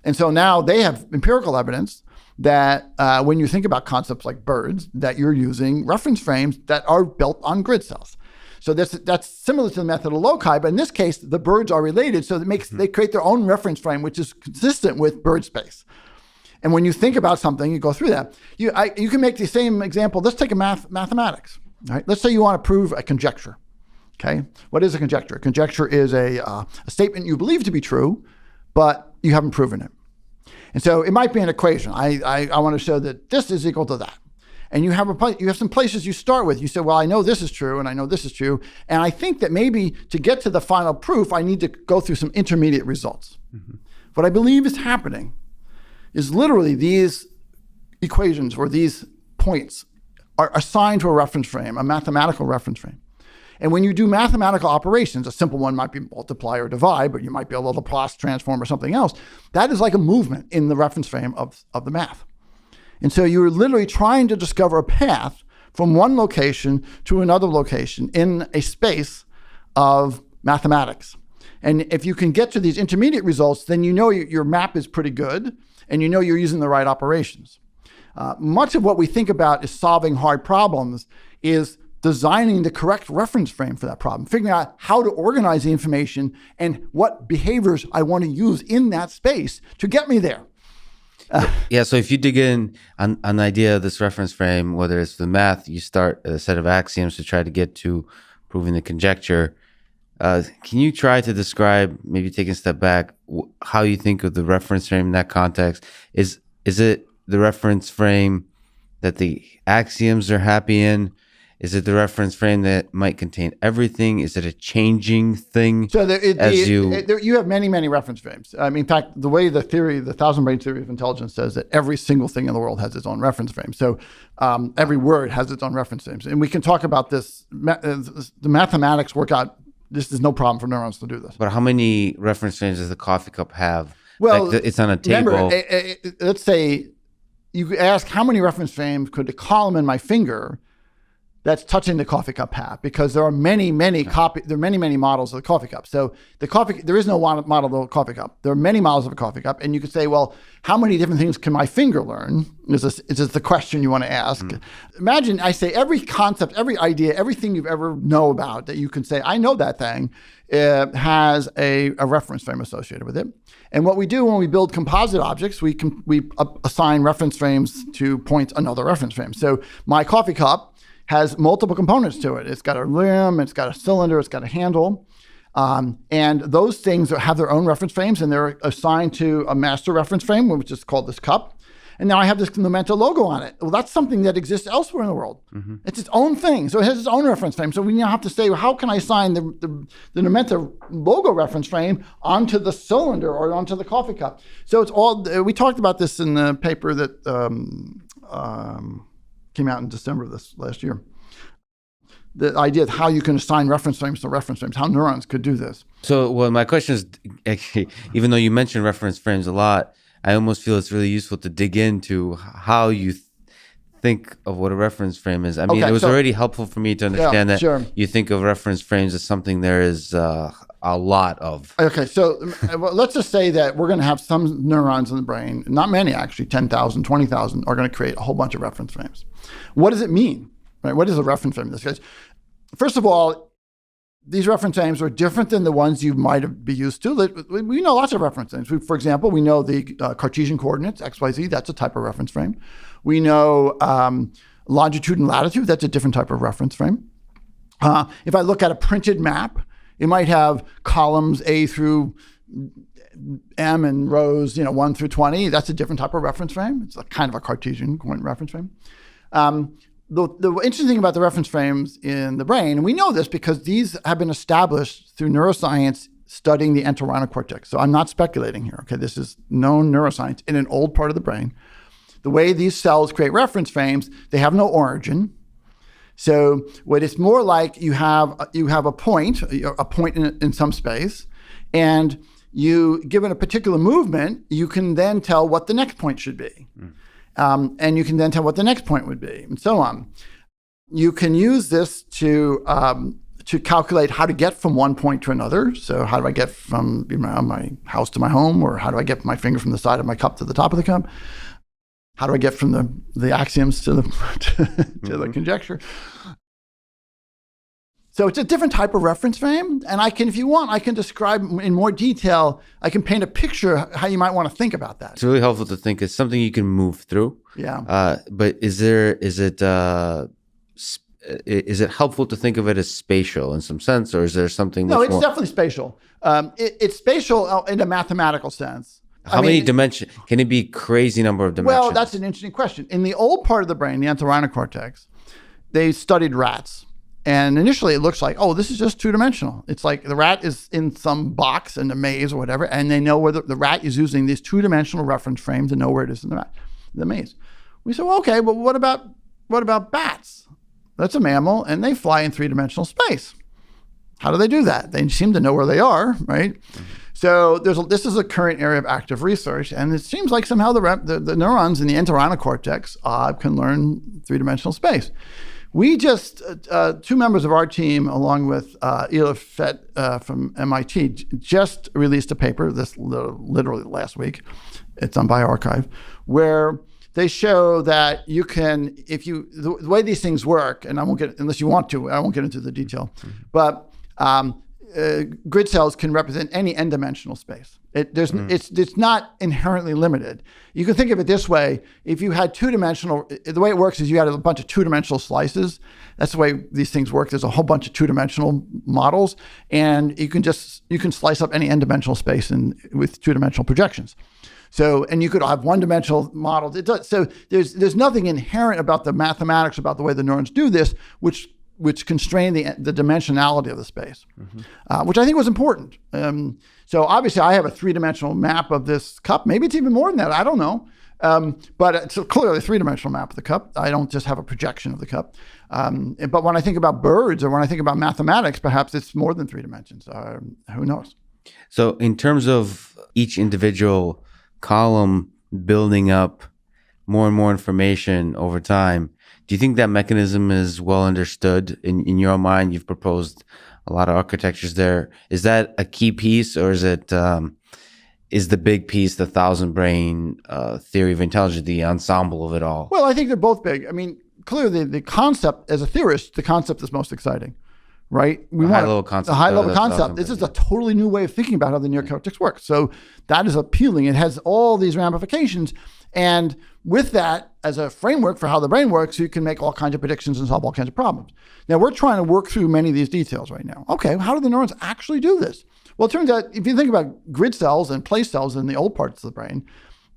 And so now they have empirical evidence that when you think about concepts like birds, that you're using reference frames that are built on grid cells. So that's similar to the method of loci, but in this case, the birds are related. So they create their own reference frame, which is consistent with bird space. And when you think about something, you go through that. You can make the same example. Let's take mathematics. Right? Let's say you want to prove a conjecture. Okay, what is a conjecture? A conjecture is a statement you believe to be true, but you haven't proven it. And so it might be an equation. I want to show that this is equal to that. And you have some places you start with. You say, well, I know this is true, and I know this is true. And I think that maybe to get to the final proof, I need to go through some intermediate results. Mm-hmm. What I believe is happening is literally these equations or these points are assigned to a reference frame, a mathematical reference frame. And when you do mathematical operations, a simple one might be multiply or divide, but you might be able to Laplace transform or something else. That is like a movement in the reference frame of the math. And so you're literally trying to discover a path from one location to another location in a space of mathematics. And if you can get to these intermediate results, then you know your map is pretty good, and you know you're using the right operations. Much of what we think about is solving hard problems is designing the correct reference frame for that problem, figuring out how to organize the information and what behaviors I want to use in that space to get me there. Yeah, so if you dig in on the idea of this reference frame, whether it's the math, you start a set of axioms to try to get to proving the conjecture. Can you try to describe, maybe taking a step back, how you think of the reference frame in that context? Is it the reference frame that the axioms are happy in? Is it the reference frame that might contain everything? Is it a changing thing? So you have many, many reference frames. I mean, in fact, the way the thousand brain theory of intelligence says that every single thing in the world has its own reference frame. So every word has its own reference frames. And we can talk about this. The mathematics work out. This is no problem for neurons to do this. But how many reference frames does the coffee cup have? Well, like it's on a table. Remember, let's say you ask how many reference frames could the column in my finger that's touching the coffee cup have, because there are many models of the coffee cup. So there is no model of the coffee cup. There are many models of a coffee cup. And you could say, well, how many different things can my finger learn? Is this the question you want to ask? Imagine I say every concept, every idea, everything you've ever know about that you can say, I know that thing, has a reference frame associated with it. And what we do when we build composite objects, we assign reference frames to point another reference frame. So my coffee cup has multiple components to it. It's got a rim, it's got a cylinder, it's got a handle. And those things have their own reference frames, and they're assigned to a master reference frame, which is called this cup. And now I have this Numenta logo on it. Well, that's something that exists elsewhere in the world. Mm-hmm. It's its own thing. So it has its own reference frame. So we now have to say, well, how can I assign the Numenta logo reference frame onto the cylinder or onto the coffee cup? So it's all, we talked about this in the paper that came out in December of this last year. The idea of how you can assign reference frames to reference frames, how neurons could do this. So, well, my question is, actually, even though you mentioned reference frames a lot, I almost feel it's really useful to dig into how you think of what a reference frame is. I mean, it was already helpful for me to understand that you think of reference frames as something there is a lot of. Okay, so well, let's just say that we're going to have some neurons in the brain, not many actually, 10,000, 20,000, are going to create a whole bunch of reference frames. What does it mean? Right? What is a reference frame in this case? First of all, these reference frames are different than the ones you might be used to. We know lots of reference frames. For example, we know the Cartesian coordinates, X, Y, Z, that's a type of reference frame. We know longitude and latitude, that's a different type of reference frame. If I look at a printed map, it might have columns A through M and rows 1 through 20. That's a different type of reference frame. It's a kind of a Cartesian coordinate reference frame. The interesting thing about the reference frames in the brain, and we know this because these have been established through neuroscience studying the entorhinal cortex. So I'm not speculating here. Okay, this is known neuroscience in an old part of the brain. The way these cells create reference frames, they have no origin. So what it's more like, you have a point in some space, and you, given a particular movement, you can then tell what the next point should be. And you can then tell what the next point would be, and so on. You can use this to calculate how to get from one point to another. So how do I get from my house to my home, or how do I get my finger from the side of my cup to the top of the cup? How do I get from the axioms to the conjecture? So it's a different type of reference frame, and if you want, I can describe in more detail. I can paint a picture how you might want to think about that. It's really helpful to think it's something you can move through. Yeah. But is it helpful to think of it as spatial in some sense, or is there something? No, it's definitely spatial. It's spatial in a mathematical sense, How many dimensions? Can it be crazy number of dimensions? Well, that's an interesting question. In the old part of the brain, the entorhinal cortex, they studied rats. And initially it looks like, oh, this is just two-dimensional. It's like the rat is in some box in a maze or whatever, and they know where the rat is using these two-dimensional reference frames to know where it is in the maze. We said, well, okay, but what about bats? That's a mammal, and they fly in three-dimensional space. How do they do that? They seem to know where they are, right? Mm-hmm. So this is a current area of active research, and it seems like somehow the neurons in the entorhinal cortex can learn three-dimensional space. We just, two members of our team, along with Ela Fett from MIT, just released a paper literally last week. It's on bioRxiv, where they show that you can, the way these things work, and I won't get, unless you want to, I won't get into the detail, but grid cells can represent any n-dimensional space. It's not inherently limited. You can think of it this way: if you had two-dimensional, the way it works is you had a bunch of two-dimensional slices. That's the way these things work. There's a whole bunch of two-dimensional models, and you can slice up any n-dimensional space with two-dimensional projections. So, and you could have one-dimensional models. So there's nothing inherent about the mathematics about the way the neurons do this, which constrain the dimensionality of the space, which I think was important. So obviously I have a three-dimensional map of this cup. Maybe it's even more than that, I don't know. But it's clearly a three-dimensional map of the cup. I don't just have a projection of the cup. But when I think about birds or when I think about mathematics, perhaps it's more than 3 dimensions. Who knows? So in terms of each individual column building up more and more information over time, do you think that mechanism is well understood in your mind? You've proposed a lot of architectures there. Is that a key piece, or is it is the big piece the thousand brain theory of intelligence, the ensemble of it all? Well, I think they're both big. I mean, clearly the concept, as a theorist, the concept is most exciting, right? We want high-level concept. A high-level concept. This is a totally new way of thinking about how the neocortex works. So that is appealing. It has all these ramifications. And with that, as a framework for how the brain works, you can make all kinds of predictions and solve all kinds of problems. Now, we're trying to work through many of these details right now. Okay, how do the neurons actually do this? Well, it turns out, if you think about grid cells and place cells in the old parts of the brain,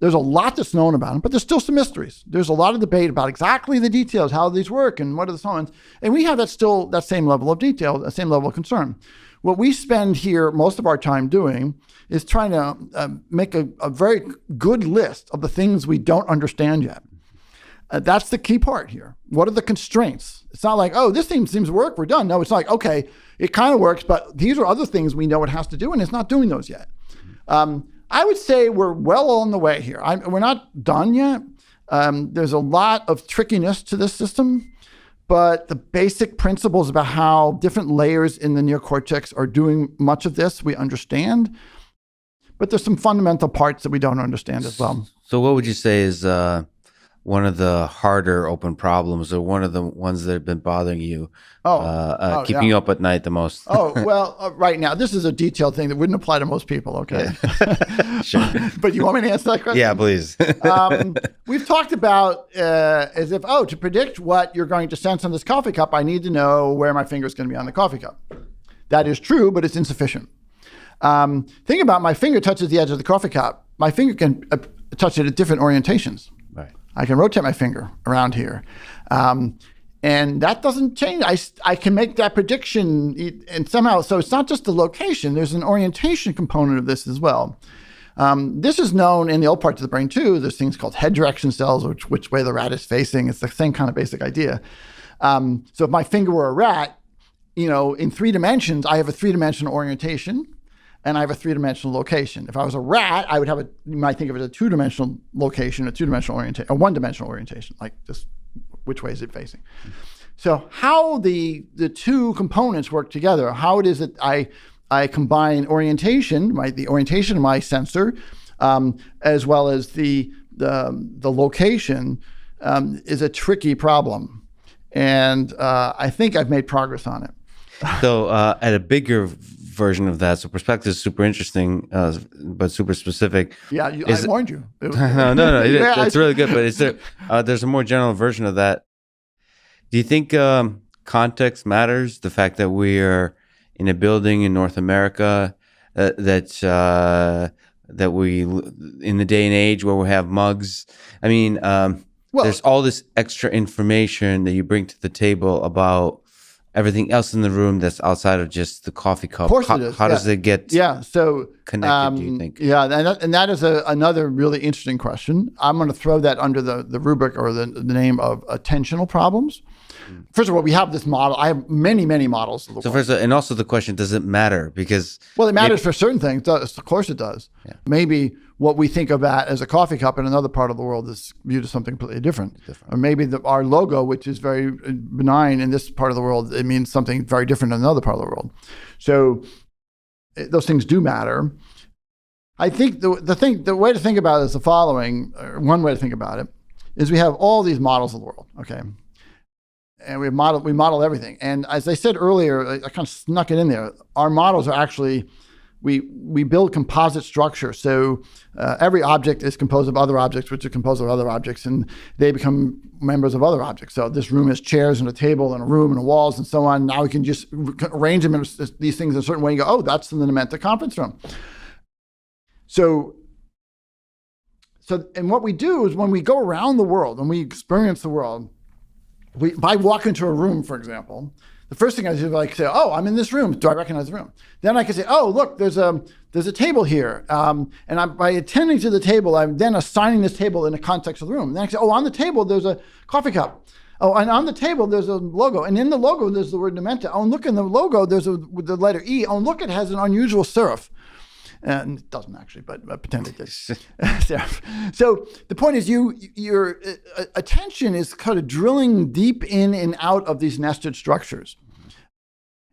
there's a lot that's known about them, but there's still some mysteries. There's a lot of debate about exactly the details, how these work and what are the signs. And we have that same level of detail, that same level of concern. What we spend here most of our time doing is trying to make a very good list of the things we don't understand yet. That's the key part here. What are the constraints? It's not like, oh, this thing seems to work, we're done. No, it's like, okay, it kind of works, but these are other things we know it has to do, and it's not doing those yet. I would say we're well on the way here. We're not done yet. There's a lot of trickiness to this system, but the basic principles about how different layers in the neocortex are doing much of this, we understand. But there's some fundamental parts that we don't understand as well. So what would you say is one of the harder open problems, or one of the ones that have been bothering you, keeping you up at night the most? Right now, this is a detailed thing that wouldn't apply to most people, okay? Sure. But you want me to answer that question? Yeah, please. We've talked about as if, to predict what you're going to sense on this coffee cup, I need to know where my finger is going to be on the coffee cup. That is true, but it's insufficient. Think about my finger touches the edge of the coffee cup. My finger can touch it at different orientations. Right. I can rotate my finger around here. And that doesn't change. I can make that prediction and somehow, so it's not just the location, there's an orientation component of this as well. This is known in the old parts of the brain too. There's things called head direction cells, which way the rat is facing. It's the same kind of basic idea. So if my finger were a rat, in 3 dimensions, I have a 3-dimensional orientation and I have a 3-dimensional location. If I was a rat, I would have you might think of it as a 2-dimensional location, a 2-dimensional orientation, a 1-dimensional orientation, like just which way is it facing. So how the two components work together, how it is that I combine orientation, the orientation of my sensor, as well as the location, is a tricky problem. And I think I've made progress on it. So at a bigger version of that, so perspective is super interesting, but super specific. Yeah, I warned you. No, it's really good, but there's a more general version of that. Do you think context matters? The fact that we are in a building in North America, that that we, in the day and age where we have mugs. I mean, there's all this extra information that you bring to the table about everything else in the room that's outside of just the coffee cup. Of course it is. How does it get connected, do you think? Yeah, and that is another really interesting question. I'm going to throw that under the rubric or the name of attentional problems. First of all, we have this model. I have many, many models of the world. And also the question, does it matter? Because it matters for certain things. Of course it does. Yeah. Maybe what we think of that as a coffee cup in another part of the world is viewed as something completely different. Or maybe our logo, which is very benign in this part of the world, it means something very different in another part of the world. So those things do matter. I think the way to think about it is the following. One way to think about it is we have all these models of the world. Okay. And we model everything. And as I said earlier, I kind of snuck it in there. Our models are actually, we build composite structure. So every object is composed of other objects, which are composed of other objects, and they become members of other objects. So this room has chairs and a table and a room and walls and so on. Now we can just arrange them in these things in a certain way and go, oh, that's the Nementa conference room. So and what we do is when we go around the world, when we experience the world, if I walk into a room, for example, the first thing I do is say, oh, I'm in this room. Do I recognize the room? Then I can say, oh, look, there's a table here. And by attending to the table, I'm then assigning this table in the context of the room. Then I say, oh, on the table, there's a coffee cup. Oh, and on the table, there's a logo. And in the logo, there's the word Nementa. Oh, and look, in the logo, there's with the letter E. Oh, and look, it has an unusual serif. And it doesn't actually, but pretend it does. So the point is, your attention is kind of drilling deep in and out of these nested structures.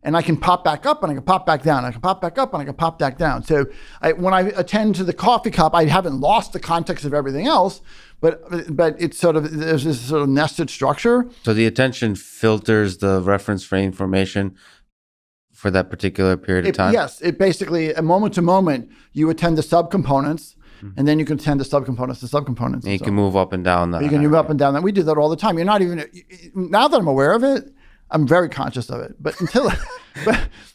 And I can pop back up and I can pop back down. I can pop back up and I can pop back down. So when I attend to the coffee cup, I haven't lost the context of everything else, but it's there's this sort of nested structure. So the attention filters the reference frame information for that particular period of time? Yes. It basically, moment to moment, you attend the subcomponents, and then you can attend the subcomponents to subcomponents. And you can move up and down that. You can move up and down that. We do that all the time. You're not even, now that I'm aware of it, I'm very conscious of it. But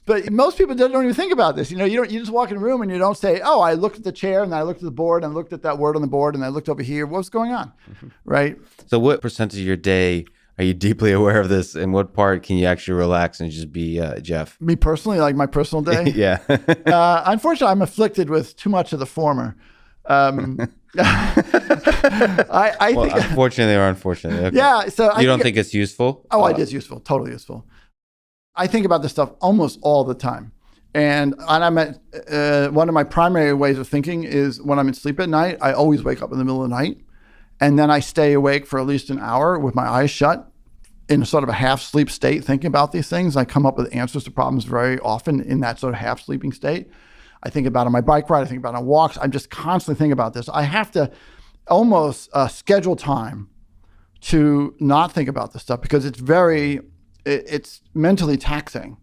but most people don't even think about this. You just walk in a room and you don't say, oh, I looked at the chair and I looked at the board and I looked at that word on the board and I looked over here. What's going on? Right? So what percentage of your day are you deeply aware of this? And what part can you actually relax and just be Jeff? Me personally, like my personal day? Yeah. Unfortunately, I'm afflicted with too much of the former. I think, unfortunately or unfortunately. Okay. Yeah. So you don't think it's useful? Oh, it is useful. Totally useful. I think about this stuff almost all the time. And I'm at, one of my primary ways of thinking is when I'm in sleep at night, I always wake up in the middle of the night. And then I stay awake for at least an hour with my eyes shut in sort of a half sleep state, thinking about these things. I come up with answers to problems very often in that sort of half sleeping state. I think about it on my bike ride. I think about it on walks. I'm just constantly thinking about this. I have to almost schedule time to not think about this stuff because it's mentally taxing.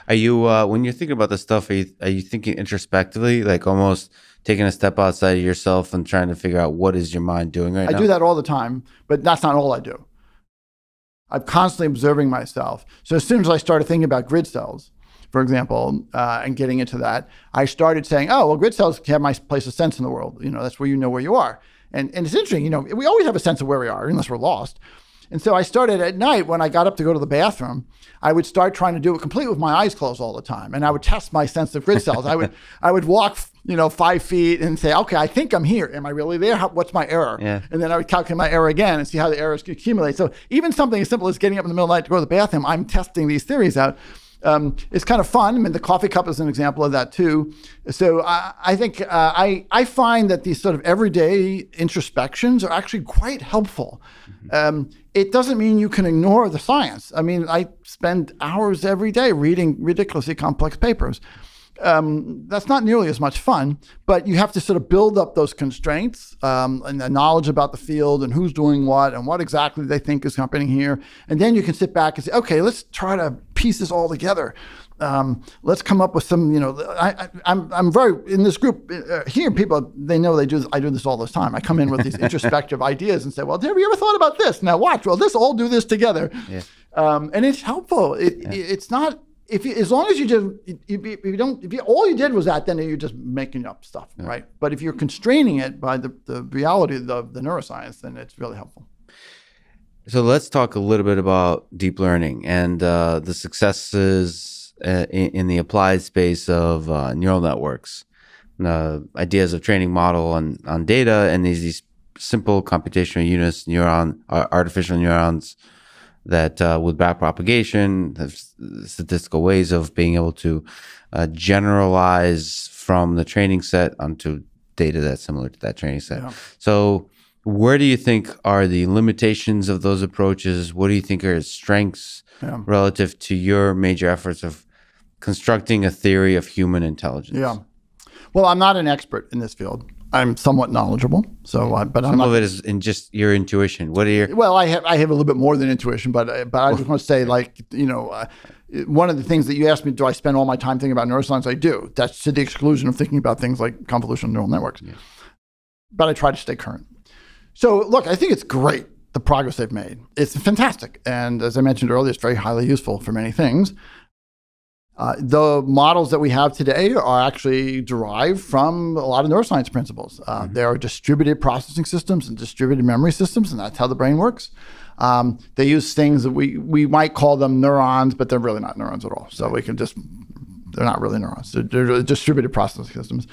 Are you, when you're thinking about this stuff, are you thinking introspectively, like almost taking a step outside of yourself and trying to figure out what is your mind doing right now? I do that all the time, but that's not all I do. I'm constantly observing myself. So as soon as I started thinking about grid cells, for example, and getting into that, I started saying, oh, well, grid cells have my place of sense in the world. That's where you know where you are. And it's interesting, we always have a sense of where we are, unless we're lost. And so I started at night when I got up to go to the bathroom, I would start trying to do it completely with my eyes closed all the time. And I would test my sense of grid cells. I would walk, 5 feet and say, okay, I think I'm here. Am I really there? What's my error? Yeah. And then I would calculate my error again and see how the errors accumulate. So even something as simple as getting up in the middle of the night to go to the bathroom, I'm testing these theories out. It's kind of fun. I mean, the coffee cup is an example of that too. So I think I find that these sort of everyday introspections are actually quite helpful. It doesn't mean you can ignore the science. I mean, I spend hours every day reading ridiculously complex papers. That's not nearly as much fun, but you have to sort of build up those constraints and the knowledge about the field and who's doing what and what exactly they think is happening here. And then you can sit back and say, okay, let's try to piece this all together. Let's come up with some, I'm very, in this group here, people, they know I do this all the time. I come in with these introspective ideas and say, well, have you ever thought about this? Now watch, well, let's all do this together. Yeah. And it's helpful. It's not as long as you just, if you don't, if you, all you did was that, then you're just making up stuff, right? But if you're constraining it by the reality of the neuroscience, then it's really helpful. So let's talk a little bit about deep learning and the successes in the applied space of neural networks, ideas of training model on data, and these simple computational units, artificial neurons that with backpropagation have statistical ways of being able to generalize from the training set onto data that's similar to that training set. Yeah. So where do you think are the limitations of those approaches? What do you think are its strengths relative to your major efforts of constructing a theory of human intelligence? Yeah. Well, I'm not an expert in this field. I'm somewhat knowledgeable, but some of it is in just your intuition. What are your? Well, I have a little bit more than intuition, but I just want to say, one of the things that you asked me, do I spend all my time thinking about neuroscience? I do. That's to the exclusion of thinking about things like convolutional neural networks. Yeah. But I try to stay current. So, look, I think it's great, the progress they've made. It's fantastic, and as I mentioned earlier, it's very highly useful for many things. The models that we have today are actually derived from a lot of neuroscience principles. They are distributed processing systems and distributed memory systems, and that's how the brain works. They use things that we might call them neurons, but they're really not neurons at all. So they're not really neurons. They're distributed processing systems.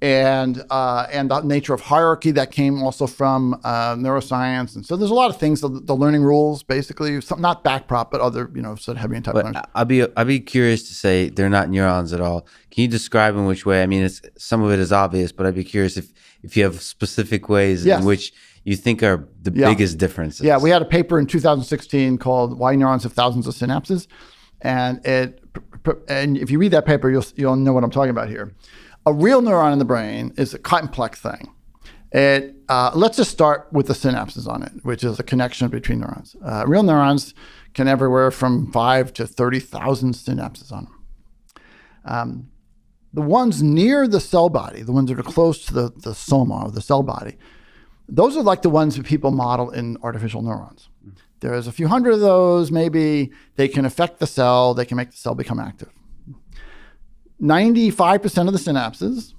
And the nature of hierarchy that came also from neuroscience. And so there's a lot of things, the learning rules, basically, not backprop, but other, sort of Hebbian type learning. I'd be curious to say they're not neurons at all. Can you describe in which way? I mean, some of it is obvious, but I'd be curious if you have specific ways in which you think are the biggest differences. Yeah, we had a paper in 2016 called Why Neurons Have Thousands of Synapses. And if you read that paper, you'll know what I'm talking about here. A real neuron in the brain is a complex thing. Let's just start with the synapses on it, which is a connection between neurons. Real neurons can have everywhere from 5 to 30,000 synapses on them. The ones near the cell body, the ones that are close to the soma, or the cell body, those are like the ones that people model in artificial neurons. There's a few hundred of those, maybe. They can affect the cell. They can make the cell become active. 95% of the synapses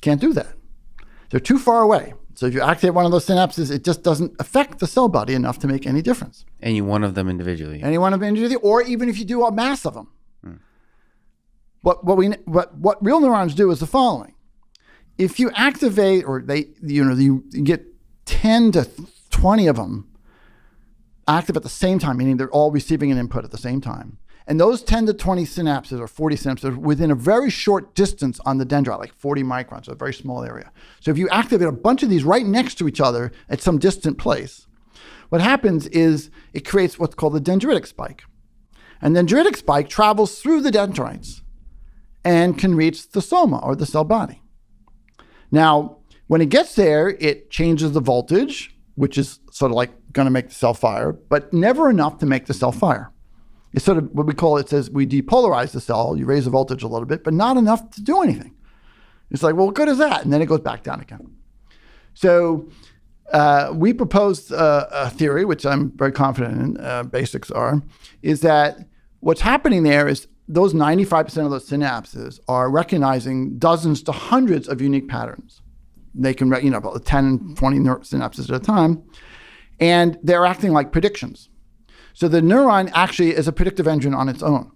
can't do that. They're too far away. So if you activate one of those synapses, it just doesn't affect the cell body enough to make any difference. Any one of them individually. Or even if you do a mass of them. What real neurons do is the following. If you activate, or you get 10 to 20 of them active at the same time, meaning they're all receiving an input at the same time. And those 10 to 20 synapses or 40 synapses are within a very short distance on the dendrite, like 40 microns, so a very small area. So if you activate a bunch of these right next to each other at some distant place, what happens is it creates what's called a dendritic spike. And the dendritic spike travels through the dendrites and can reach the soma, or the cell body. Now, when it gets there, it changes the voltage, which is sort of like going to make the cell fire, but never enough to make the cell fire. It's sort of what we call, it says we depolarize the cell, you raise the voltage a little bit, but not enough to do anything. It's like, well, what good is that? And then it goes back down again. So we proposed a theory, which I'm very confident in, basics are, is that what's happening there is those 95% of those synapses are recognizing dozens to hundreds of unique patterns. They can, about 10, 20 synapses at a time, and they're acting like predictions. So the neuron actually is a predictive engine on its own.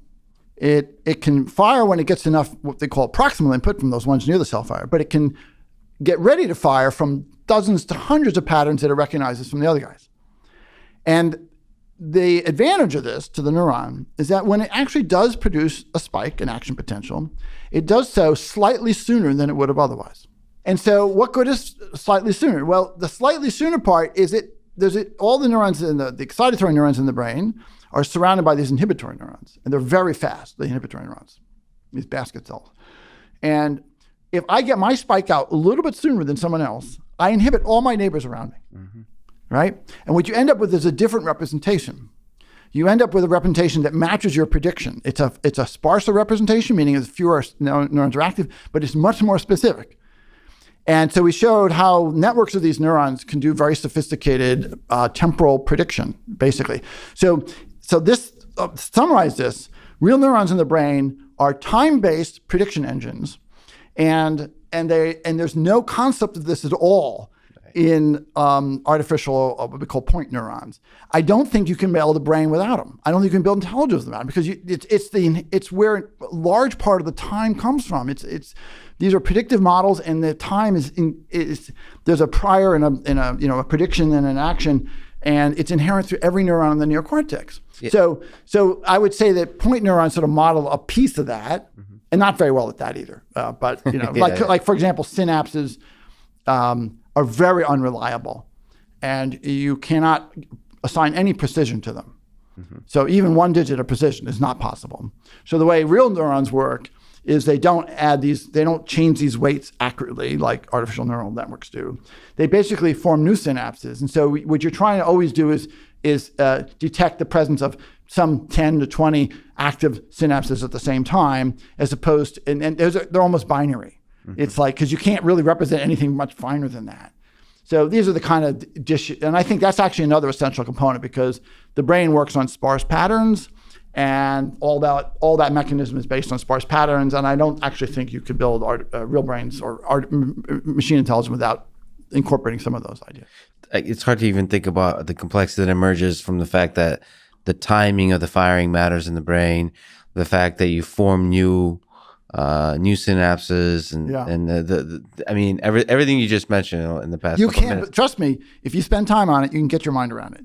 It can fire when it gets enough, what they call proximal input from those ones near the cell fire, but it can get ready to fire from dozens to hundreds of patterns that it recognizes from the other guys. And the advantage of this to the neuron is that when it actually does produce a spike, an action potential, it does so slightly sooner than it would have otherwise. And so what good is slightly sooner? Well, the slightly sooner part is all the neurons in the excitatory neurons in the brain are surrounded by these inhibitory neurons, and they're very fast, the inhibitory neurons, these basket cells. And if I get my spike out a little bit sooner than someone else, I inhibit all my neighbors around me, right? And what you end up with is a different representation. You end up with a representation that matches your prediction. It's a sparser representation, meaning as fewer neurons are active, but it's much more specific. And so we showed how networks of these neurons can do very sophisticated temporal prediction, basically. So this, to summarize this, Real neurons in the brain are time-based prediction engines, and there's no concept of this at all in artificial, what we call point neurons. I don't think you can build a brain without them. I don't think you can build intelligence without them, because it's where a large part of the time comes from. These are predictive models, and the time is there's a prior and a prediction and an action, and it's inherent through every neuron in the neocortex. Yeah. So I would say that point neurons sort of model a piece of that, and not very well at that either. But like for example, synapses are very unreliable, and you cannot assign any precision to them. So even 1 digit of precision is not possible. So the way real neurons work is they don't change these weights accurately like artificial neural networks do. They basically form new synapses. And so what you're trying to always do is detect the presence of some 10 to 20 active synapses at the same time, as opposed to, and they're almost binary. It's like, because you can't really represent anything much finer than that. So these are the kind of and I think that's actually another essential component, because the brain works on sparse patterns, and all that mechanism is based on sparse patterns. And I don't actually think you could build real brains or machine intelligence without incorporating some of those ideas. It's hard to even think about the complexity that emerges from the fact that the timing of the firing matters in the brain, the fact that you form new synapses, and I mean everything you just mentioned in the past. You can, but trust me, if you spend time on it, you can get your mind around it.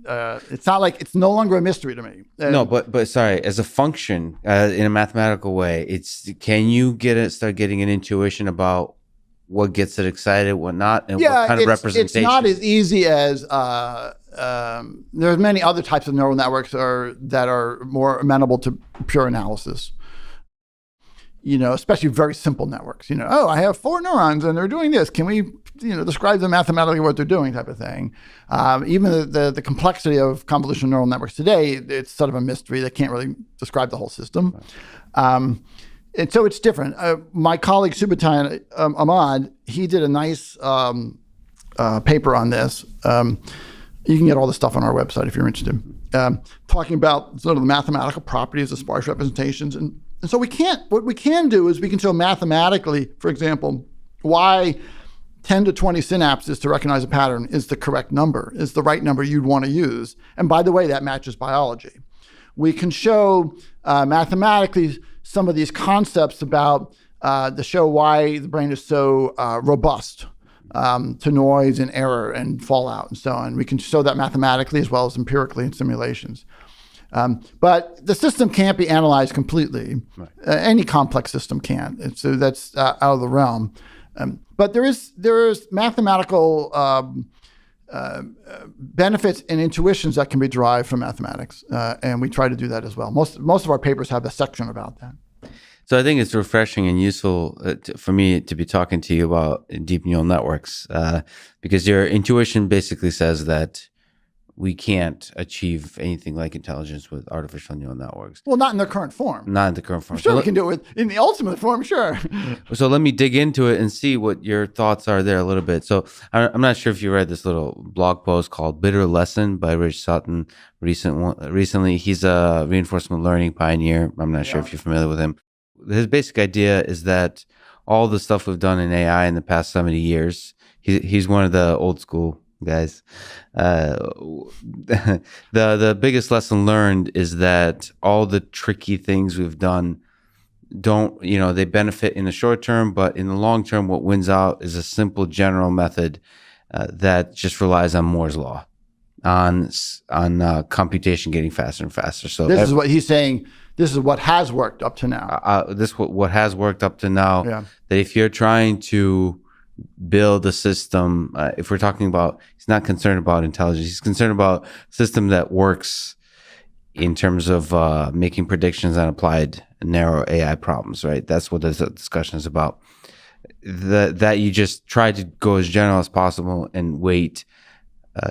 It's not like, it's no longer a mystery to me. No, but sorry, as a function, in a mathematical way, can you start getting an intuition about what gets it excited, what not, and what kind of representation? It's not as easy as there's many other types of neural networks that are more amenable to pure analysis. Especially very simple networks. I have 4 neurons and they're doing this. Can we, describe them mathematically what they're doing, type of thing. Even the complexity of convolutional neural networks today, it's sort of a mystery. They can't really describe the whole system. And so it's different. My colleague Subhatai Ahmad, he did a nice paper on this. You can get all the stuff on our website if you're interested. Talking about sort of the mathematical properties of sparse representations. And so what we can do is we can show mathematically, for example, why 10 to 20 synapses to recognize a pattern is the correct number, is the right number you'd want to use. And by the way, that matches biology. We can show mathematically some of these concepts about to show why the brain is so robust to noise and error and fallout and so on. We can show that mathematically as well as empirically in simulations. But the system can't be analyzed completely. Right. Any complex system can't. So that's out of the realm. But there is mathematical benefits and intuitions that can be derived from mathematics, and we try to do that as well. Most of our papers have a section about that. So I think it's refreshing and useful for me to be talking to you about deep neural networks, because your intuition basically says that we can't achieve anything like intelligence with artificial neural networks. Well, not in their current form. Not in the current form. Sure, we can do it in the ultimate form, sure. So let me dig into it and see what your thoughts are there a little bit. So I'm not sure if you read this little blog post called Bitter Lesson by Rich Sutton recently. He's a reinforcement learning pioneer. I'm not sure if you're familiar with him. His basic idea is that all the stuff we've done in AI in the past 70 years, he's one of the old school guys. The biggest lesson learned is that all the tricky things we've done they benefit in the short term, but in the long term, what wins out is a simple general method that just relies on Moore's law, on computation getting faster and faster. So this is what he's saying. This is what has worked up to now. What has worked up to now. Yeah. That if you're trying to build a system, if we're talking about, he's not concerned about intelligence. He's concerned about a system that works in terms of making predictions on applied narrow AI problems, right? That's what this discussion is about. That you just try to go as general as possible and wait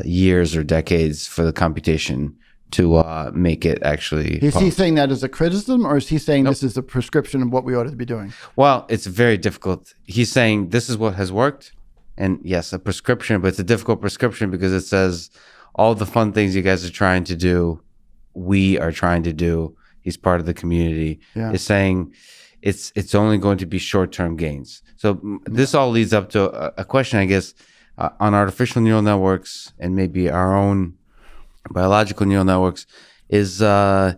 years or decades for the computation to make it actually. Is he saying that as a criticism, or is he saying this is a prescription of what we ought to be doing? Well, it's very difficult. He's saying this is what has worked, and yes, a prescription, but it's a difficult prescription because it says all the fun things you guys are trying to do, we are trying to do. he's part of the community, is saying it's only going to be short-term gains. So this all leads up to a question, I guess, on artificial neural networks and maybe our own biological neural networks is, do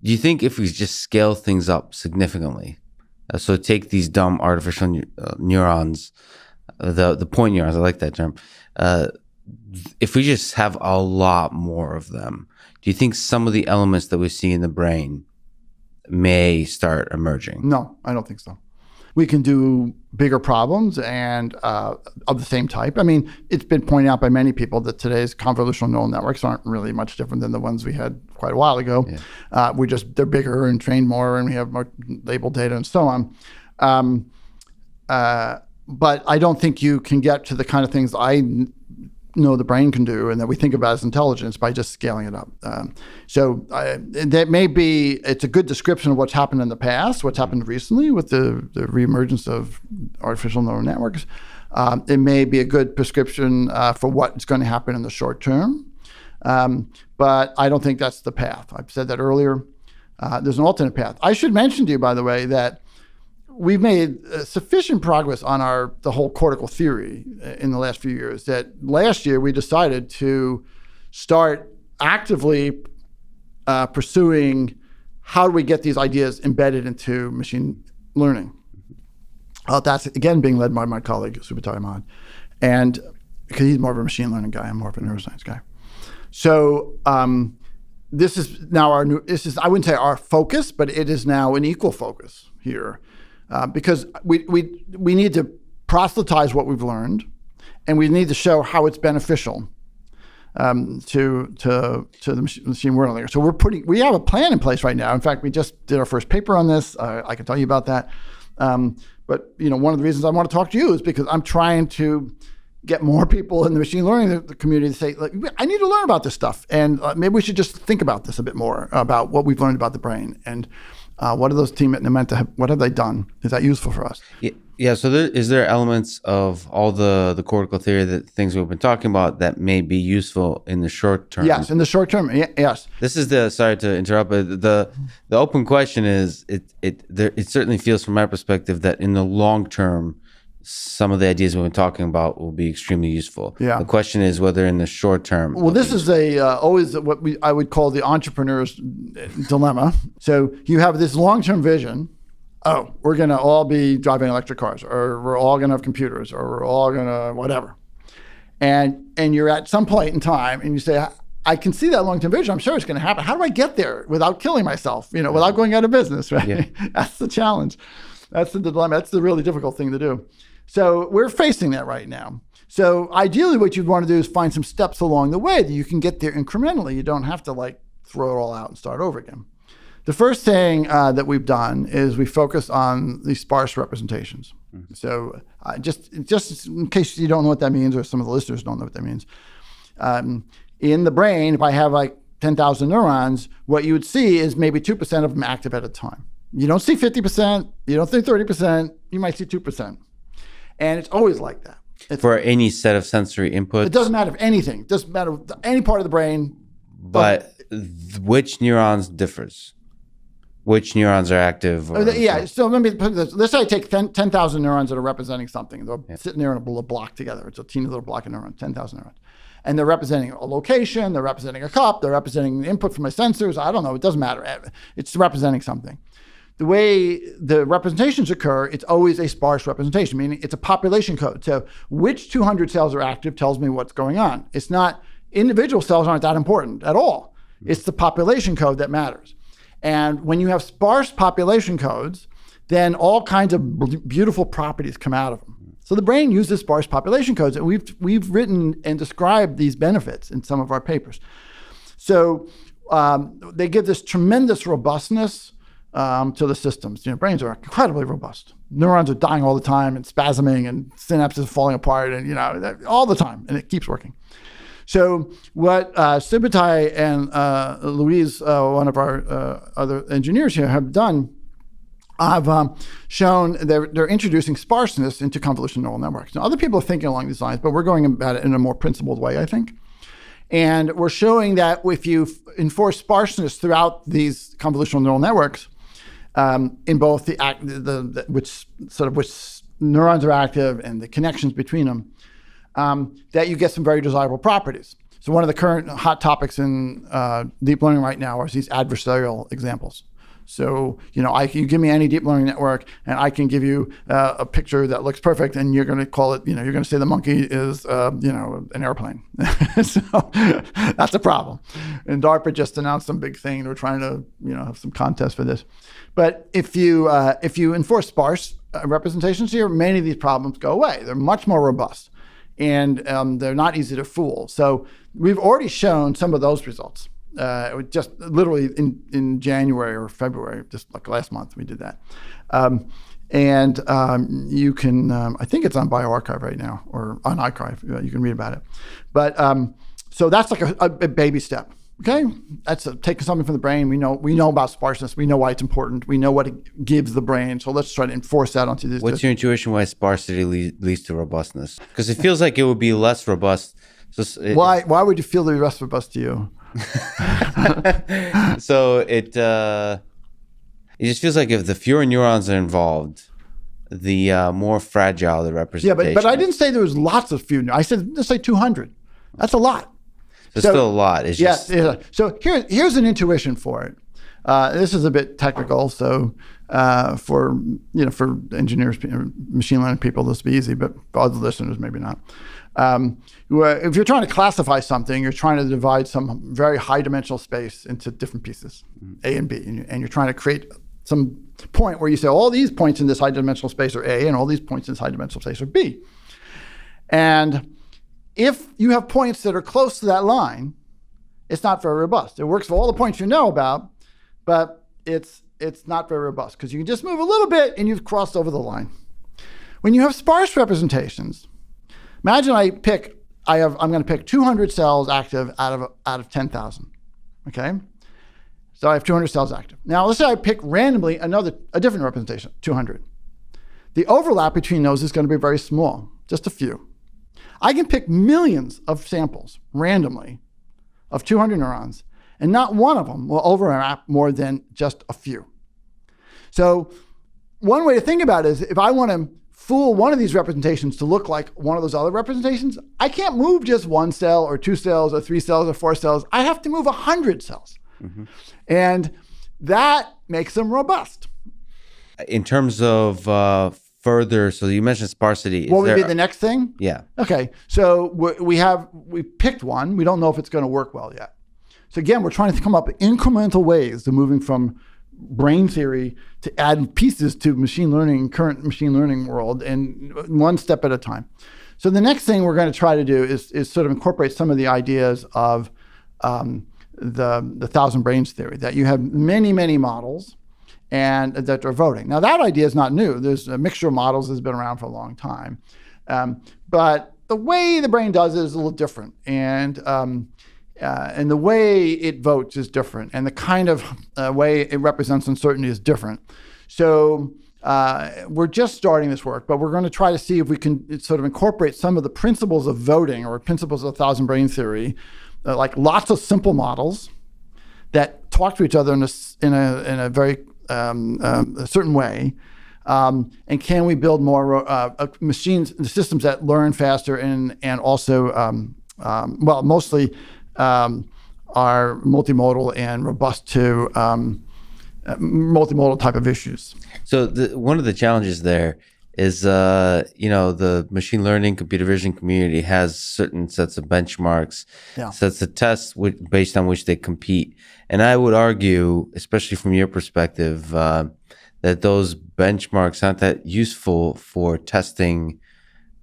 you think if we just scale things up significantly, so take these dumb artificial neurons, the point neurons, I like that term, if we just have a lot more of them, do you think some of the elements that we see in the brain may start emerging? No, I don't think so. We can do bigger problems and of the same type. I mean, it's been pointed out by many people that today's convolutional neural networks aren't really much different than the ones we had quite a while ago. Yeah. They're bigger and trained more, and we have more labeled data and so on. But I don't think you can get to the kind of things I know the brain can do and that we think about as intelligence by just scaling it up. So that may be, it's a good description of what's happened in the past, what's happened recently with the reemergence of artificial neural networks. It may be a good prescription for what's going to happen in the short term. But I don't think that's the path. I've said that earlier. There's an alternate path. I should mention to you, by the way, that we've made sufficient progress on the whole cortical theory in the last few years that last year we decided to start actively pursuing how do we get these ideas embedded into machine learning. That's, again, being led by my colleague, Subhatai Ahmad. And because he's more of a machine learning guy, I'm more of a neuroscience guy. So this is now I wouldn't say our focus, but it is now an equal focus here. Because we need to proselytize what we've learned, and we need to show how it's beneficial to the machine learning. So we have a plan in place right now. In fact, we just did our first paper on this. I can tell you about that. But one of the reasons I want to talk to you is because I'm trying to get more people in the machine learning community to say, like, I need to learn about this stuff, and maybe we should just think about this a bit more about what we've learned about the brain and. What are those team at Numenta? What have they done? Is that useful for us? Yeah. So is there elements of all the cortical theory, that things we've been talking about, that may be useful in the short term? Yes, in the short term. Yes. This is sorry to interrupt, but the open question is it certainly feels from my perspective that in the long term, some of the ideas we've been talking about will be extremely useful. Yeah. The question is whether in the short term. Well, this is always what I would call the entrepreneur's dilemma. So you have this long-term vision. Oh, we're going to all be driving electric cars, or we're all going to have computers, or we're all going to whatever. And you're at some point in time, and you say, I can see that long-term vision. I'm sure it's going to happen. How do I get there without killing myself? Without going out of business, right? Yeah. That's the challenge. That's the dilemma. That's the really difficult thing to do. So we're facing that right now. So ideally what you'd want to do is find some steps along the way that you can get there incrementally. You don't have to throw it all out and start over again. The first thing that we've done is we focus on these sparse representations. Mm-hmm. So just in case you don't know what that means, or some of the listeners don't know what that means, in the brain, if I have 10,000 neurons, what you would see is maybe 2% of them active at a time. You don't see 50%, you don't see 30%, you might see 2%. And it's always like that. For any set of sensory inputs? It doesn't matter if anything. It doesn't matter any part of the brain. But which neurons differs? Which neurons are active? So let me put this. Let's say I take 10,000 neurons that are representing something. They're sitting there in a block together. It's a teeny little block of neurons, 10,000 neurons. And they're representing a location, they're representing a cup, they're representing the input from my sensors. I don't know. It doesn't matter. It's representing something. The way the representations occur, it's always a sparse representation, meaning it's a population code. So which 200 cells are active tells me what's going on. It's not, individual cells aren't that important at all. It's the population code that matters. And when you have sparse population codes, then all kinds of beautiful properties come out of them. So the brain uses sparse population codes, and we've written and described these benefits in some of our papers. So they give this tremendous robustness to the systems. Brains are incredibly robust. Neurons are dying all the time and spasming, and synapses falling apart, and all the time, and it keeps working. So what Subhatai and Louise, one of our other engineers here, have done, have shown they're introducing sparseness into convolutional neural networks. Now, other people are thinking along these lines, but we're going about it in a more principled way, I think. And we're showing that if you enforce sparseness throughout these convolutional neural networks, in both which neurons are active and the connections between them, that you get some very desirable properties. So one of the current hot topics in deep learning right now are these adversarial examples. So, you give me any deep learning network and I can give you a picture that looks perfect, and you're going to call it, you're going to say the monkey is, an airplane. So that's a problem. And DARPA just announced some big thing. They're trying to, have some contest for this. But if you enforce sparse representations here, many of these problems go away. They're much more robust, and they're not easy to fool. So we've already shown some of those results. Just literally in January or February, just like last month, we did that. You can, I think it's on bioRxiv right now, or on iArchive. You can read about it. But so that's like a baby step. Okay, that's taking something from the brain. We know about sparseness. We know why it's important. We know what it gives the brain. So let's try to enforce that onto this. What's your intuition why sparsity leads to robustness? Because it feels like it would be less robust. So why would you feel the less robust to you? So it just feels like if the fewer neurons are involved, the more fragile the representation. Yeah, but I didn't say there was lots of few. I said, let's say 200. That's a lot. It's still a lot. It's just... Yeah. So here's an intuition for it. This is a bit technical, so for engineers, machine learning people, this will be easy, but for other listeners, maybe not. If you're trying to classify something, you're trying to divide some very high dimensional space into different pieces, A and B, and you're trying to create some point where you say all these points in this high dimensional space are A and all these points in this high dimensional space are B. And if you have points that are close to that line, it's not very robust. It works for all the points you know about, but it's not very robust because you can just move a little bit and you've crossed over the line. When you have sparse representations, imagine I'm going to pick 200 cells active out of 10,000. Okay, so I have 200 cells active. Now let's say I pick randomly a different representation, 200. The overlap between those is going to be very small, just a few. I can pick millions of samples randomly of 200 neurons, and not one of them will overlap more than just a few. So one way to think about it is if I want to fool one of these representations to look like one of those other representations, I can't move just one cell or two cells or three cells or four cells. I have to move 100 cells. Mm-hmm. And that makes them robust. In terms of further, so you mentioned sparsity. What would be the next thing? Yeah. Okay. So we picked one. We don't know if it's going to work well yet. So again, we're trying to come up with incremental ways to moving from brain theory to add pieces to current machine learning world, and one step at a time. So the next thing we're going to try to do is sort of incorporate some of the ideas of the thousand brains theory, that you have many, many models and that are voting. Now that idea is not new. There's a mixture of models that's been around for a long time. But the way the brain does it is a little different. And the way it votes is different. And the kind of way it represents uncertainty is different. So we're just starting this work, but we're going to try to see if we can sort of incorporate some of the principles of voting or principles of thousand brain theory, like lots of simple models that talk to each other in a very a certain way, and can we build more systems that learn faster and also mostly are multimodal and robust to multimodal type of issues. So one of the challenges there is the machine learning, computer vision community has certain sets of benchmarks, sets of tests based on which they compete. And I would argue, especially from your perspective, that those benchmarks aren't that useful for testing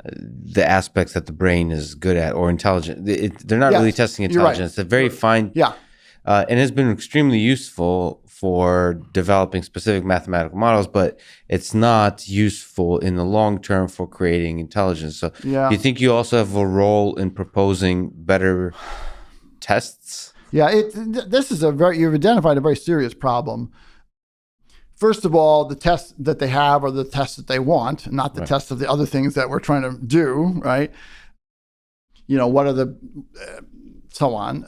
the aspects that the brain is good at or intelligent. They're not really testing intelligence. They're very fine. Yeah. And it's been extremely useful for developing specific mathematical models, but it's not useful in the long term for creating intelligence. So do you think you also have a role in proposing better tests? Yeah, you've identified a very serious problem. First of all, the tests that they have are the tests that they want, not the tests of the other things that we're trying to do, right? What are the so on.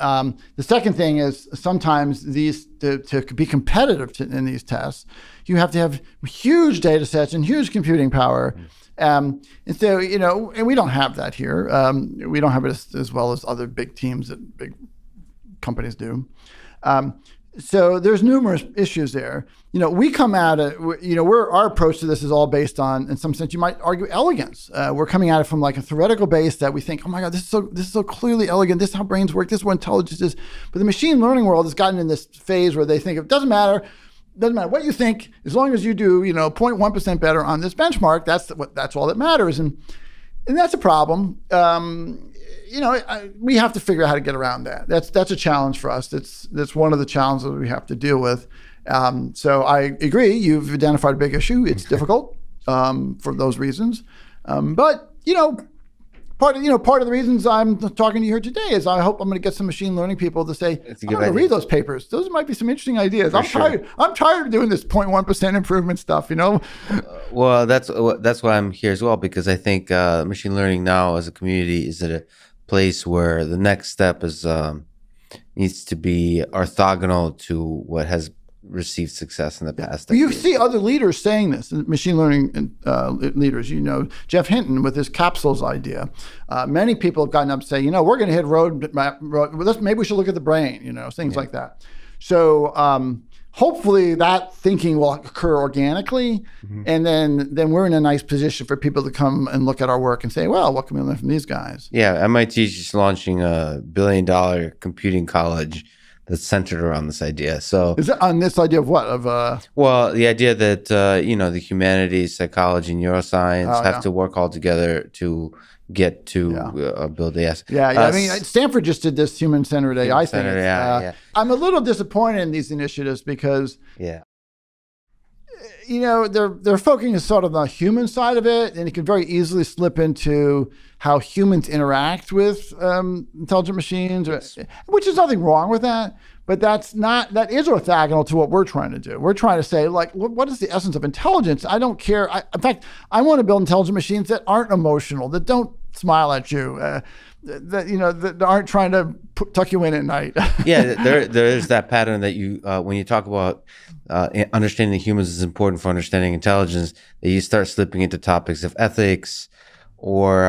The second thing is sometimes these to be competitive in these tests, you have to have huge data sets and huge computing power. And so, and we don't have that here. We don't have it as well as other big teams that big companies do. So there's numerous issues there. We come at it, our approach to this is all based on, in some sense, you might argue elegance. We're coming at it from like a theoretical base that we think, oh my God, this is so clearly elegant. This is how brains work. This is what intelligence is. But the machine learning world has gotten in this phase where they think it doesn't matter what you think, as long as you do, 0.1% better on this benchmark, that's all that matters. And that's a problem. We have to figure out how to get around that. That's a challenge for us. That's one of the challenges we have to deal with. So I agree. You've identified a big issue. It's difficult for those reasons. But part of the reasons I'm talking to you here today is I hope I'm going to get some machine learning people to say, I'm going to read those papers. Those might be some interesting ideas. I'm tired of doing this 0.1% improvement stuff. Well, that's why I'm here as well, because I think machine learning now as a community is at a place where the next step is needs to be orthogonal to what has received success in the past. You see other leaders saying this, machine learning leaders, Jeff Hinton with his capsules idea. Many people have gotten up saying, we're going to hit road, maybe we should look at the brain, things like that. So hopefully that thinking will occur organically. Mm-hmm. And then we're in a nice position for people to come and look at our work and say, well, what can we learn from these guys? Yeah, MIT is just launching a $1 billion computing college that's centered around this idea. So is it on this idea of what? Well, the idea that the humanities, psychology, and neuroscience have to work all together to get to build the S. I mean, Stanford just did this human-centered AI thing. I'm a little disappointed in these initiatives because they're focusing sort of on the human side of it, and it can very easily slip into how humans interact with intelligent machines, which is nothing wrong with that. But that is orthogonal to what we're trying to do. We're trying to say, like, what is the essence of intelligence? I don't care. In fact, I want to build intelligent machines that aren't emotional, that don't smile at you, that aren't trying to tuck you in at night. There is that pattern that you, when you talk about understanding humans is important for understanding intelligence, that you start slipping into topics of ethics or,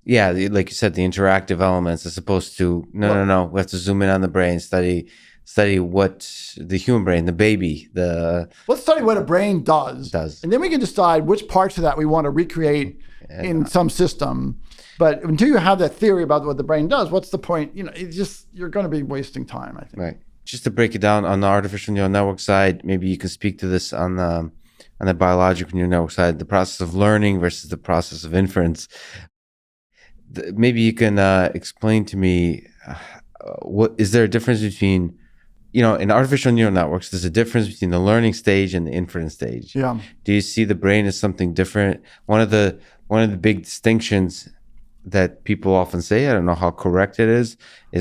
like you said, the interactive elements as opposed to, no, we have to zoom in on the brain, study what the human brain, the baby, let's study what a brain does. And then we can decide which parts of that we want to recreate in some system. But until you have that theory about what the brain does, what's the point? You're going to be wasting time, I think. Right. Just to break it down on the artificial neural network side, maybe you can speak to this on the biological neural network side, the process of learning versus the process of inference. Maybe you can explain to me, what is there a difference between, in artificial neural networks, there's a difference between the learning stage and the inference stage. Yeah. Do you see the brain as something different? One of the big distinctions that people often say, I don't know how correct it is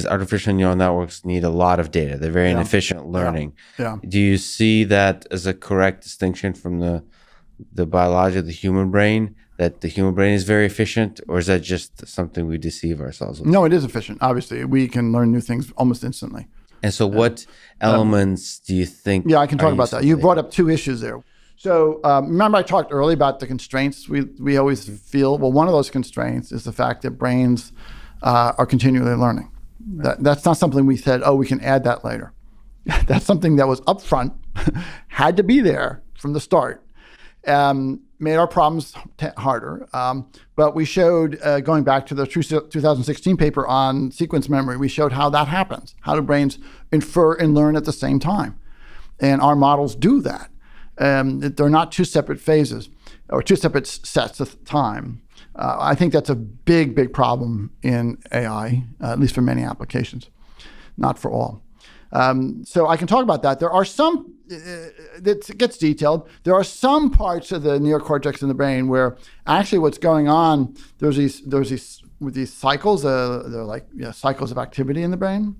artificial neural networks need a lot of data. They're very inefficient learning. Yeah. Do you see that as a correct distinction from the biology of the human brain, that the human brain is very efficient, or is that just something we deceive ourselves with? No, it is efficient. Obviously, we can learn new things almost instantly. And so what elements do you think? Yeah, I can talk about that. You brought up two issues there. So remember I talked earlier about the constraints we always feel? Well, one of those constraints is the fact that brains are continually learning. That's not something we said, we can add that later. That's something that was upfront, had to be there from the start. Made our problems harder. But we showed, going back to the 2016 paper on sequence memory, we showed how that happens. How do brains infer and learn at the same time? And our models do that. They're not two separate phases or two separate sets of time. I think that's a big, big problem in AI, at least for many applications, not for all. So I can talk about that. There are some, that gets detailed, there are some parts of the neocortex in the brain where actually what's going on, there's these cycles, they're like cycles of activity in the brain.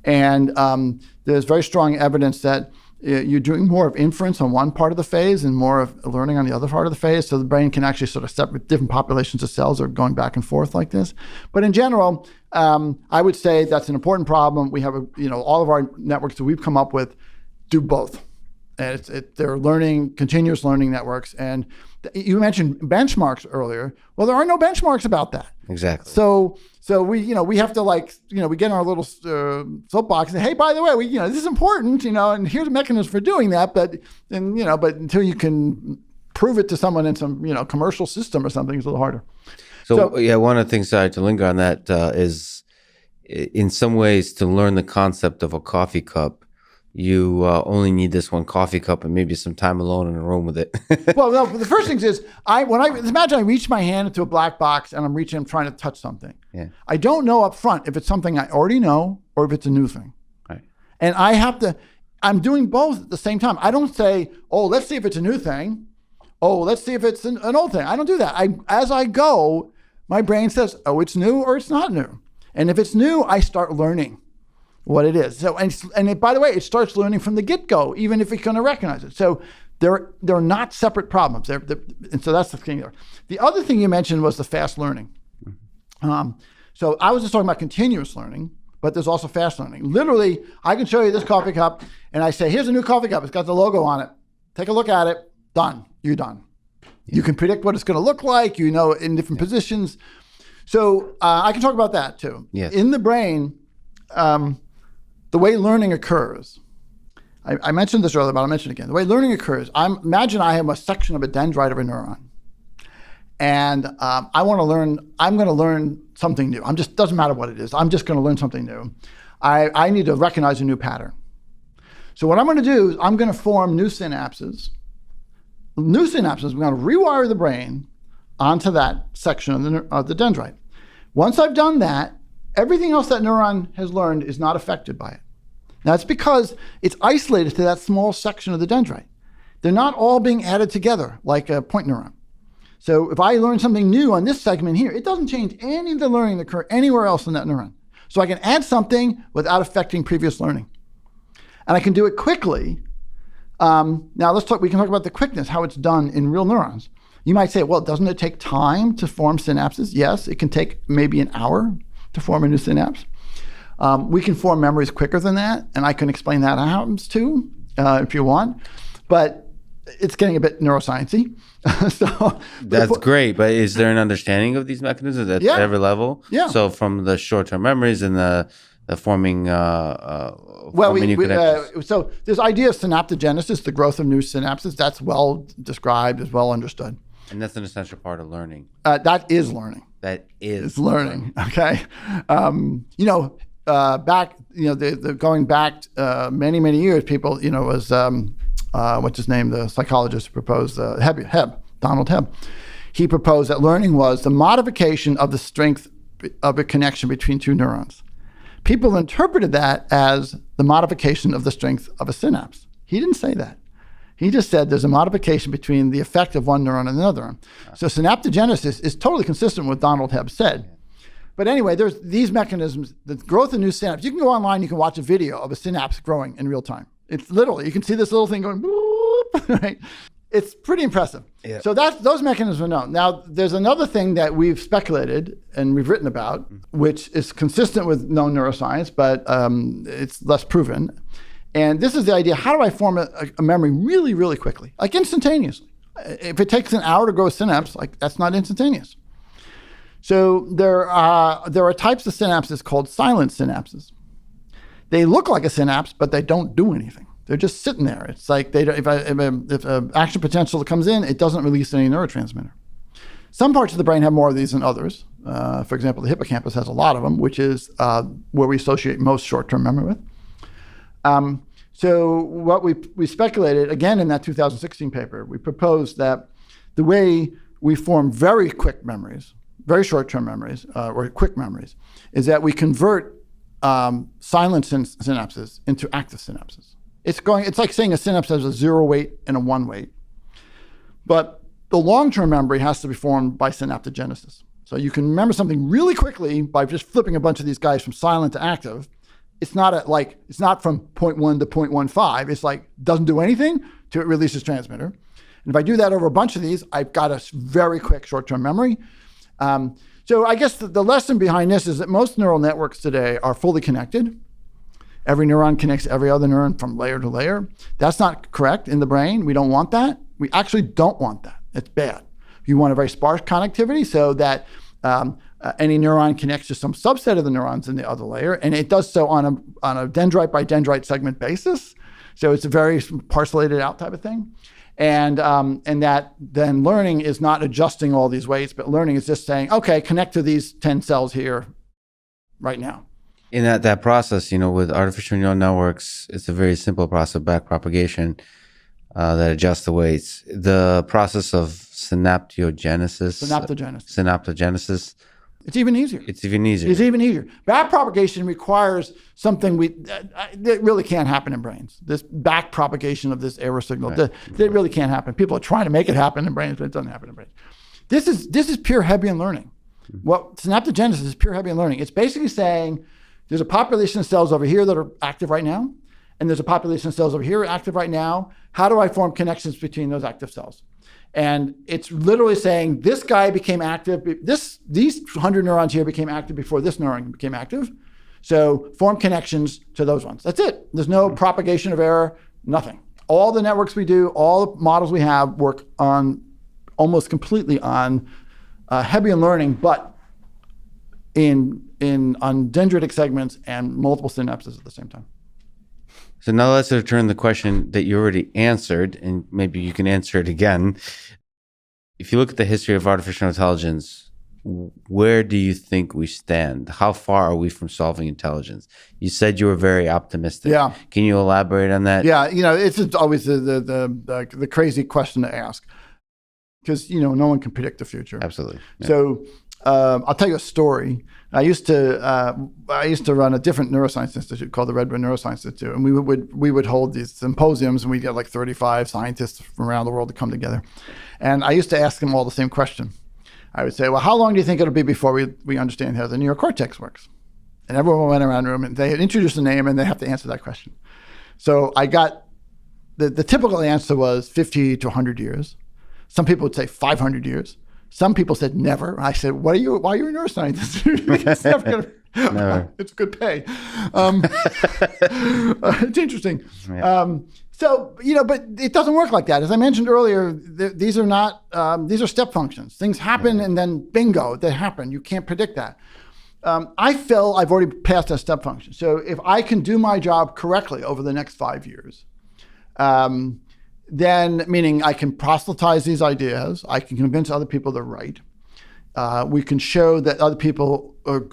And there's very strong evidence that you're doing more of inference on one part of the phase and more of learning on the other part of the phase. So the brain can actually sort of separate different populations of cells are going back and forth like this. But in general, I would say that's an important problem. We have, all of our networks that we've come up with do both. And they're continuous learning networks. And you mentioned benchmarks earlier. Well, there are no benchmarks about that. Exactly. So we have to we get in our little soapbox and say, hey, by the way, this is important, and here's a mechanism for doing that. But until you can prove it to someone in some, commercial system or something, it's a little harder. So one of the things, sorry to linger on that, is in some ways to learn the concept of a coffee cup, you only need this one coffee cup and maybe some time alone in a room with it. Well, no, the first thing is, imagine I reach my hand into a black box and I'm trying to touch something. Yeah. I don't know up front if it's something I already know or if it's a new thing. Right. And I'm doing both at the same time. I don't say, oh, let's see if it's a new thing. Oh, let's see if it's an old thing. I don't do that. As I go, my brain says, oh, it's new or it's not new. And if it's new, I start learning what it is. So, by the way, it starts learning from the get-go, even if it's going to recognize it. So they're not separate problems. And so that's the thing there. The other thing you mentioned was the fast learning. So I was just talking about continuous learning, but there's also fast learning. Literally, I can show you this coffee cup, and I say, here's a new coffee cup. It's got the logo on it. Take a look at it. Done. You're done. Yeah. You can predict what it's going to look like, in different positions. So I can talk about that too. Yes. In the brain, the way learning occurs, I mentioned this earlier, but I'll mention it again. The way learning occurs, imagine I have a section of a dendrite of a neuron. And I'm going to learn something new. Doesn't matter what it is. I'm just going to learn something new. I need to recognize a new pattern. So what I'm going to do is I'm going to form new synapses. New synapses, we're going to rewire the brain onto that section of the dendrite. Once I've done that, everything else that neuron has learned is not affected by it. Now, it's because it's isolated to that small section of the dendrite. They're not all being added together like a point neuron. So if I learn something new on this segment here, it doesn't change any of the learning that occur anywhere else in that neuron. So I can add something without affecting previous learning. And I can do it quickly. Now we can talk about the quickness, how it's done in real neurons. You might say, well, doesn't it take time to form synapses? Yes, it can take maybe an hour to form a new synapse. We can form memories quicker than that, and I can explain that how it happens too, if you want. But it's getting a bit neuroscience-y. That's great, but is there an understanding of these mechanisms at every level? Yeah. So from the short-term memories and the forming new connections. So this idea of synaptogenesis, the growth of new synapses, that's well described, is well understood. And that's an essential part of learning. That is learning. That is learning. Okay. Going back many, many years, people, was, what's his name? The psychologist who proposed, Donald Hebb. He proposed that learning was the modification of the strength of a connection between two neurons. People interpreted that as the modification of the strength of a synapse. He didn't say that. He just said there's a modification between the effect of one neuron and another neuron. So synaptogenesis is totally consistent with what Donald Hebb said. But anyway, there's these mechanisms, the growth of new synapses. You can go online, you can watch a video of a synapse growing in real time. It's literally, you can see this little thing going, boop, right? It's pretty impressive. Yeah. So those mechanisms are known. Now, there's another thing that we've speculated and we've written about, which is consistent with known neuroscience, but it's less proven. And this is the idea, how do I form a memory really, really quickly, like instantaneously? If it takes an hour to grow a synapse, that's not instantaneous. So there are types of synapses called silent synapses. They look like a synapse, but they don't do anything. They're just sitting there. It's like if an action potential comes in, it doesn't release any neurotransmitter. Some parts of the brain have more of these than others. For example, the hippocampus has a lot of them, which is where we associate most short-term memory with. So what we speculated, again in that 2016 paper, we proposed that the way we form very quick memories, very short-term memories, or quick memories, is that we convert silent synapses into active synapses. It's like saying a synapse has a 0 weight and a 1 weight. But the long-term memory has to be formed by synaptogenesis. So you can remember something really quickly by just flipping a bunch of these guys from silent to active. it's not from 0.1 to 0.15. It's like doesn't do anything till it releases transmitter. And if I do that over a bunch of these, I've got a very quick short-term memory. So I guess the lesson behind this is that most neural networks today are fully connected. Every neuron connects every other neuron from layer to layer. That's not correct in the brain. We don't want that. We actually don't want that. It's bad. You want a very sparse connectivity so that any neuron connects to some subset of the neurons in the other layer, and it does so on a dendrite by dendrite segment basis. So it's a very parcellated out type of thing. And that then learning is not adjusting all these weights, but learning is just saying, okay, connect to these 10 cells here right now. In that process, with artificial neural networks, it's a very simple process of backpropagation that adjusts the weights. The process of synaptogenesis. It's even easier. It's even easier. Backpropagation requires something that really can't happen in brains. This backpropagation of this error signal, that really can't happen. People are trying to make it happen in brains, but it doesn't happen in brains. This is pure Hebbian learning. What synaptogenesis is pure Hebbian learning. It's basically saying there's a population of cells over here that are active right now, and there's a population of cells over here active right now. How do I form connections between those active cells? And it's literally saying this guy became active. These 100 neurons here became active before this neuron became active. So form connections to those ones. That's it. There's no propagation of error, nothing. All the networks we do, all the models we have work on almost completely on Hebbian learning, but on dendritic segments and multiple synapses at the same time. So now let's return the question that you already answered, and maybe you can answer it again. If you look at the history of artificial intelligence, where do you think we stand? How far are we from solving intelligence? You said you were very optimistic. Yeah. Can you elaborate on that? Yeah, it's always the crazy question to ask, because no one can predict the future. Absolutely. Yeah. So I'll tell you a story. I used to run a different neuroscience institute called the Redwood Neuroscience Institute, and we would hold these symposiums, and we'd get like 35 scientists from around the world to come together. And I used to ask them all the same question. I would say, well, how long do you think it'll be before we understand how the neocortex works? And everyone went around the room, and they had introduced a name, and they have to answer that question. So I got the typical answer was 50 to 100 years. Some people would say 500 years. Some people said never. I said, why are you a neuroscientist? It's never gonna, Never. It's good pay. It's interesting. Yeah. But it doesn't work like that. As I mentioned earlier, these are step functions. Things happen and then bingo, they happen. You can't predict that. I feel I've already passed that step function. So if I can do my job correctly over the next 5 years, then meaning I can proselytize these ideas, I can convince other people they're right. We can show that other people or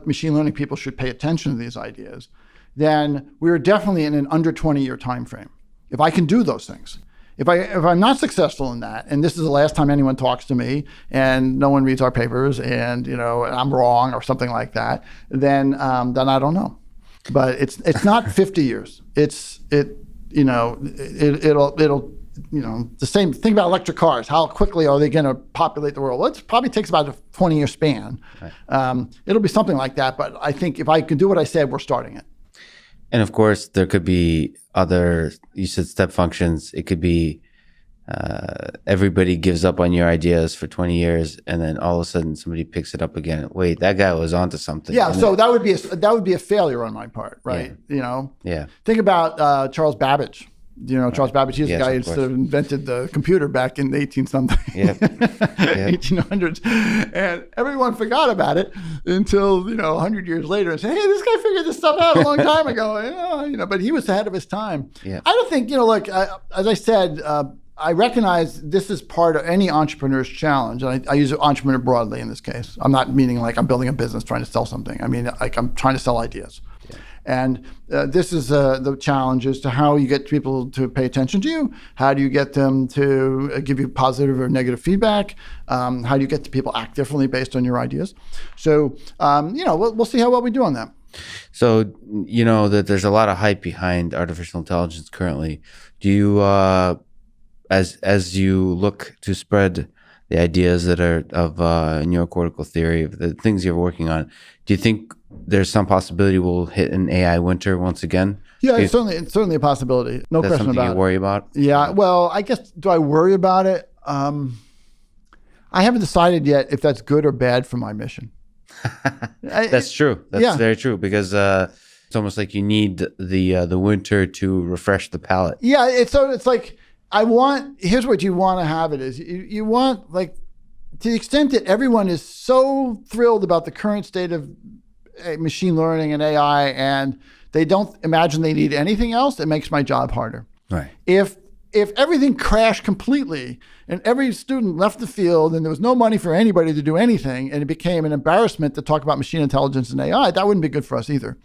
machine learning people should pay attention to these ideas. Then we're definitely in an under 20-year time frame. If I can do those things, if I'm not successful in that, and this is the last time anyone talks to me, and no one reads our papers, and I'm wrong or something like that, then I don't know. But it's not 50 years. It'll the same thing about electric cars. How quickly are they going to populate the world? Well, it probably takes about a 20-year span. Right. It'll be something like that. But I think if I can do what I said, we're starting it. And of course, there could be other, you said step functions. It could be everybody gives up on your ideas for 20 years, and then all of a sudden somebody picks it up again. Wait, that guy was onto something. Yeah, so that would be a failure on my part, right? Yeah. Yeah. Think about Charles Babbage. Right. Charles Babbage, he's the guy who sort of invented the computer back in the 1800s. And everyone forgot about it until, 100 years later and said, hey, this guy figured this stuff out a long time ago. But he was ahead of his time. Yeah. I don't think, as I said, I recognize this is part of any entrepreneur's challenge. And I use entrepreneur broadly in this case. I'm not meaning like I'm building a business trying to sell something. I mean, like I'm trying to sell ideas. Yeah. And this is the challenge as to how you get people to pay attention to you. How do you get them to give you positive or negative feedback? How do you get the people act differently based on your ideas? So, we'll see how well we do on that. So, that there's a lot of hype behind artificial intelligence currently. Do you, as you look to spread the ideas that are of neurocortical theory, of the things you're working on, do you think there's some possibility we'll hit an AI winter once again? Yeah, it's certainly a possibility. No question about it. That's something you worry about? Yeah, well, I guess, do I worry about it? I haven't decided yet if that's good or bad for my mission. That's true. That's very true, because it's almost like you need the winter to refresh the palate. Yeah, it's like, here's what you want to have it is. You want, like, to the extent that everyone is so thrilled about the current state of machine learning and AI, and they don't imagine they need anything else, it makes my job harder. Right. If everything crashed completely and every student left the field and there was no money for anybody to do anything, and it became an embarrassment to talk about machine intelligence and AI, that wouldn't be good for us either.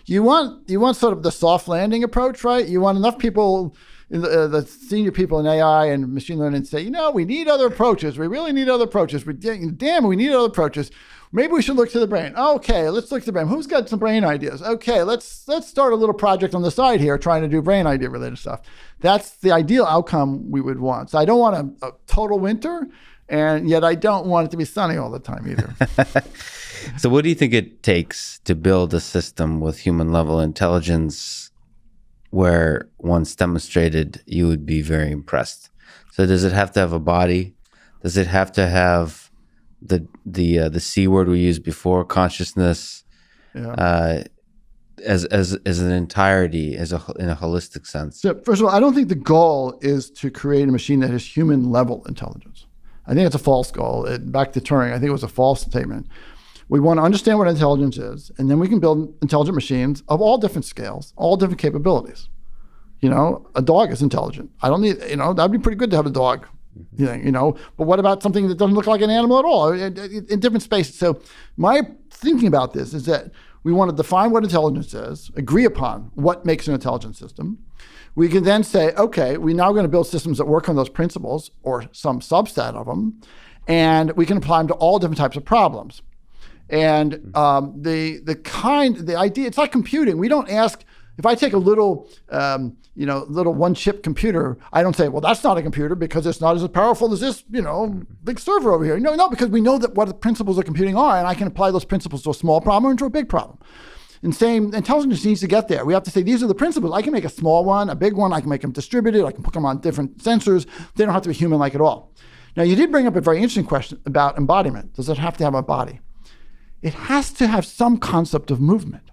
You want sort of the soft landing approach, right? You want enough people, the senior people in AI and machine learning, say, we need other approaches. We really need other approaches. We need other approaches. Maybe we should look to the brain. Okay, let's look to the brain. Who's got some brain ideas? Okay, let's start a little project on the side here trying to do brain idea related stuff. That's the ideal outcome we would want. So I don't want a total winter, and yet I don't want it to be sunny all the time either. So what do you think it takes to build a system with human level intelligence where once demonstrated, you would be very impressed? So does it have to have a body? Does it have to have the C word we used before, consciousness, as an entirety, in a holistic sense? So first of all, I don't think the goal is to create a machine that has human level intelligence. I think it's a false goal. Back to Turing, I think it was a false statement. We want to understand what intelligence is, and then we can build intelligent machines of all different scales, all different capabilities. A dog is intelligent. I don't need, that'd be pretty good to have a dog. But what about something that doesn't look like an animal at all in different spaces? So my thinking about this is that we want to define what intelligence is, agree upon what makes an intelligent system. We can then say, okay, we're now going to build systems that work on those principles or some subset of them, and we can apply them to all different types of problems. And the idea, it's like computing. We don't ask, if I take a little one chip computer, I don't say, well, that's not a computer because it's not as powerful as this, big server over here. No, because we know that what the principles of computing are, and I can apply those principles to a small problem or to a big problem. And same, intelligence needs to get there. We have to say, these are the principles. I can make a small one, a big one. I can make them distributed. I can put them on different sensors. They don't have to be human-like at all. Now, you did bring up a very interesting question about embodiment. Does it have to have a body? It has to have some concept of movement.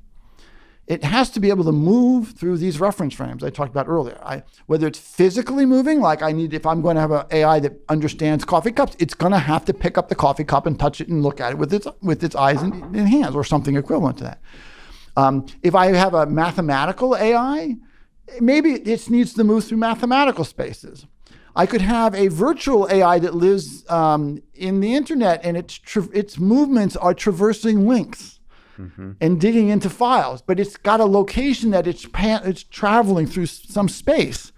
It has to be able to move through these reference frames I talked about earlier. Whether it's physically moving, like if I'm going to have an AI that understands coffee cups, it's going to have to pick up the coffee cup and touch it and look at it with its eyes and hands, or something equivalent to that. If I have a mathematical AI, maybe it needs to move through mathematical spaces. I could have a virtual AI that lives in the internet, and its movements are traversing links. Mm-hmm. And digging into files, but it's got a location that it's traveling through some space.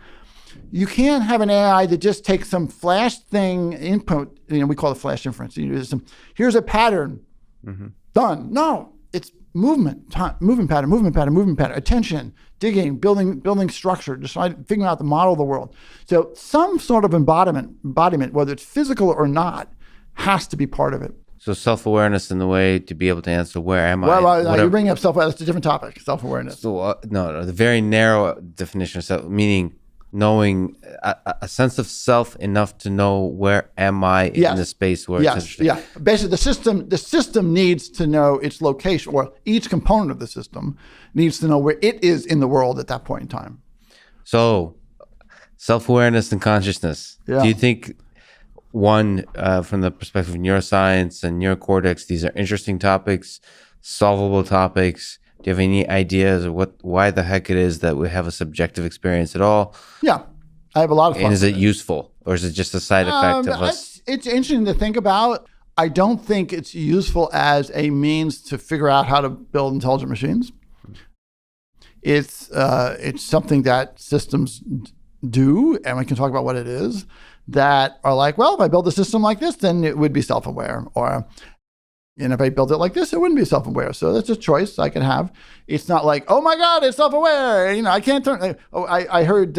You can't have an AI that just takes some flash thing input. We call it flash inference. Here's a pattern, done. No, it's movement pattern, attention, digging, building structure, figuring out the model of the world. So some sort of embodiment, whether it's physical or not, has to be part of it. So self-awareness in the way to be able to answer, where am I? Well, you're bringing up self-awareness. That's a different topic, self-awareness. So, no, the very narrow definition of self, meaning knowing a sense of self enough to know where am I in the space where it's interesting. Yeah, basically the system needs to know its location, or each component of the system needs to know where it is in the world at that point in time. So self-awareness and consciousness. Yeah. Do you think, one, from the perspective of neuroscience and neurocortex, these are interesting topics, solvable topics? Do you have any ideas of why the heck it is that we have a subjective experience at all? Yeah, I have a lot of fun. And is it useful, or is it just a side effect of us? It's interesting to think about. I don't think it's useful as a means to figure out how to build intelligent machines. It's something that systems do, and we can talk about what it is, that are like, well, if I build a system like this, then it would be self-aware. And if I build it like this, it wouldn't be self-aware. So that's a choice I can have. It's not like, oh my God, it's self-aware. I can't turn. I heard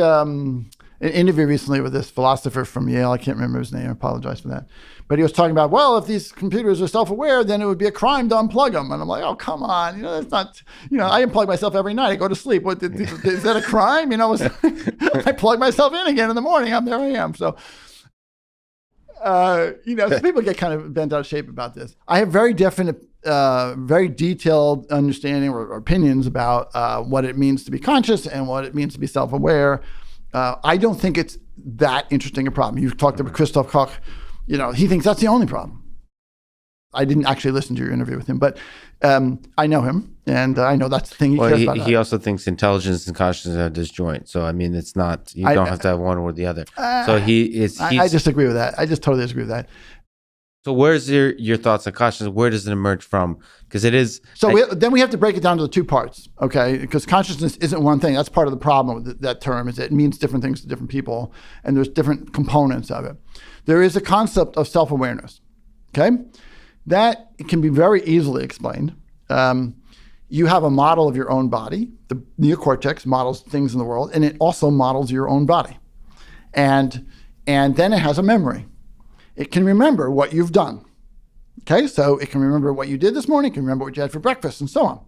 an interview recently with this philosopher from Yale. I can't remember his name. I apologize for that. But he was talking about, well, if these computers are self-aware, then it would be a crime to unplug them. And I'm like, oh, come on. That's not, I unplug myself every night. I go to sleep. What, is that a crime? I plug myself in again in the morning. There I am. So, so people get kind of bent out of shape about this. I have very definite, very detailed understanding or opinions about what it means to be conscious and what it means to be self-aware. I don't think it's that interesting a problem. You've talked about Christoph Koch. He thinks that's the only problem. I didn't actually listen to your interview with him, but I know him, and I know that's the thing he cares about. He also thinks intelligence and consciousness are disjoint. So, it's not, you don't have to have one or the other. So I disagree with that. I just totally disagree with that. So where's your thoughts on consciousness? Where does it emerge from? Because it is... Then we have to break it down to the two parts, okay? Because consciousness isn't one thing. That's part of the problem with that term, is it means different things to different people, and there's different components of it. There is a concept of self-awareness, okay? That can be very easily explained. You have a model of your own body. The neocortex models things in the world, and it also models your own body. And then it has a memory. It can remember what you've done. Okay, so it can remember what you did this morning, it can remember what you had for breakfast, and so on.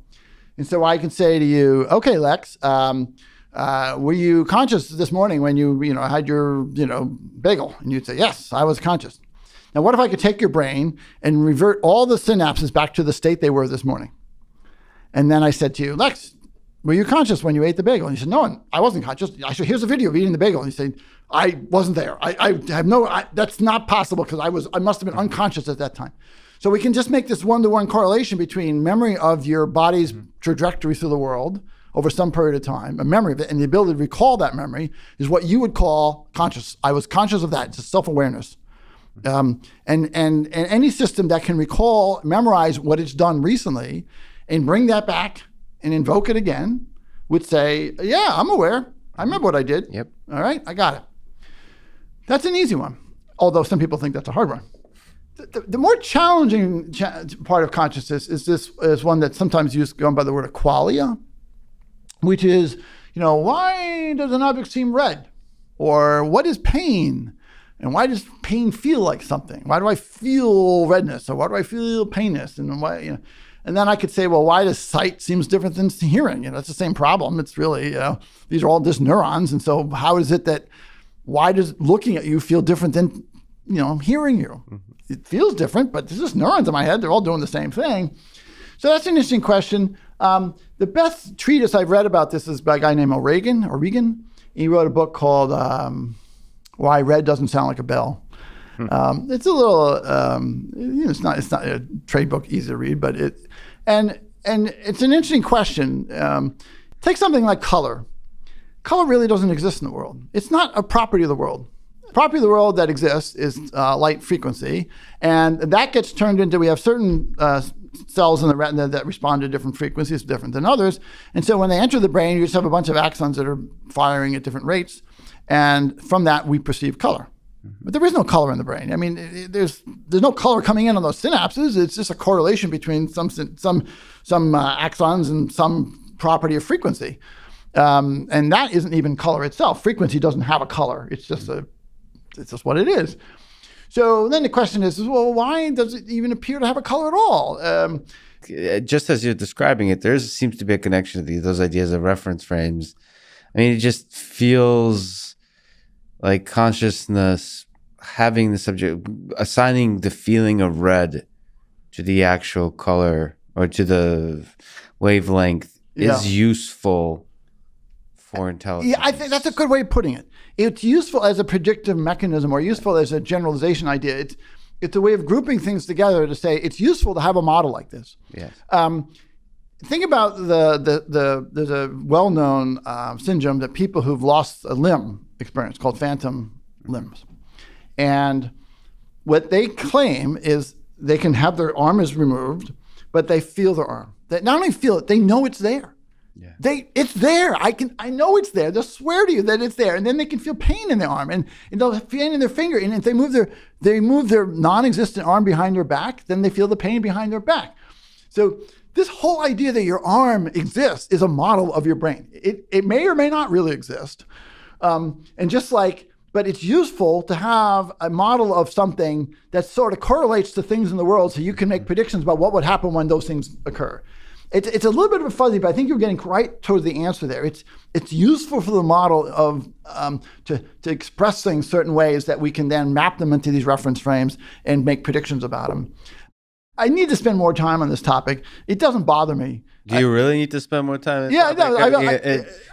And so I can say to you, okay, Lex, were you conscious this morning when you had your bagel? And you'd say, yes, I was conscious. Now, what if I could take your brain and revert all the synapses back to the state they were this morning? And then I said to you, Lex, were you conscious when you ate the bagel? And you said, no, I wasn't conscious. I said, here's a video of eating the bagel. And you said, I wasn't there. That's not possible because I must have been unconscious at that time. So we can just make this one-to-one correlation between memory of your body's trajectory through the world over some period of time, a memory of it, and the ability to recall that memory is what you would call conscious. I was conscious of that. It's a self-awareness. And any system that can memorize what it's done recently and bring that back and invoke it again would say, yeah, I'm aware. I remember what I did. Yep. All right, I got it. That's an easy one, although some people think that's a hard one. The more challenging part of consciousness is one that's sometimes used going by the word of qualia, which is, why does an object seem red? Or what is pain? And why does pain feel like something? Why do I feel redness? Or why do I feel painness? And why, and then I could say, well, why does sight seems different than hearing? It's the same problem. It's really, these are all just neurons. And so how is it that, why does looking at you feel different than, hearing you? Mm-hmm. It feels different, but there's just neurons in my head. They're all doing the same thing. So that's an interesting question. The best treatise I've read about this is by a guy named O'Regan. He wrote a book called Why Red Doesn't Sound Like a Bell. It's a little, it's not a trade book easy to read, but it's an interesting question. Take something like color. Color really doesn't exist in the world. It's not a property of the world. The property of the world that exists is light frequency, and that gets turned into, we have certain cells in the retina that respond to different frequencies, different than others. And so when they enter the brain, you just have a bunch of axons that are firing at different rates. And from that, we perceive color. But there is no color in the brain. There's no color coming in on those synapses. It's just a correlation between some axons and some property of frequency. And that isn't even color itself. Frequency doesn't have a color. It's just what it is. So then the question is, well, why does it even appear to have a color at all? Just as you're describing it, there seems to be a connection to those ideas of reference frames. It just feels like consciousness having the subject, assigning the feeling of red to the actual color or to the wavelength is useful for intelligence. Yeah, I think that's a good way of putting it. It's useful as a predictive mechanism or useful as a generalization idea. It's a way of grouping things together to say it's useful to have a model like this. Yes. Think about there's a well-known syndrome that people who've lost a limb experience called phantom limbs. And what they claim is they can have their arm is removed, but they feel their arm. They not only feel it, they know it's there. Yeah. It's there. I know it's there. They'll swear to you that it's there, and then they can feel pain in their arm, and they'll have pain in their finger. And if they move their non-existent arm behind their back, then they feel the pain behind their back. So this whole idea that your arm exists is a model of your brain. It may or may not really exist, And just like, but it's useful to have a model of something that sort of correlates to things in the world so you can make predictions about what would happen when those things occur. It's a little bit of a fuzzy, but I think you're getting right towards the answer there. It's useful for the model of to express things certain ways that we can then map them into these reference frames and make predictions about them. I need to spend more time on this topic. It doesn't bother me. Do you really need to spend more time? Yeah, no,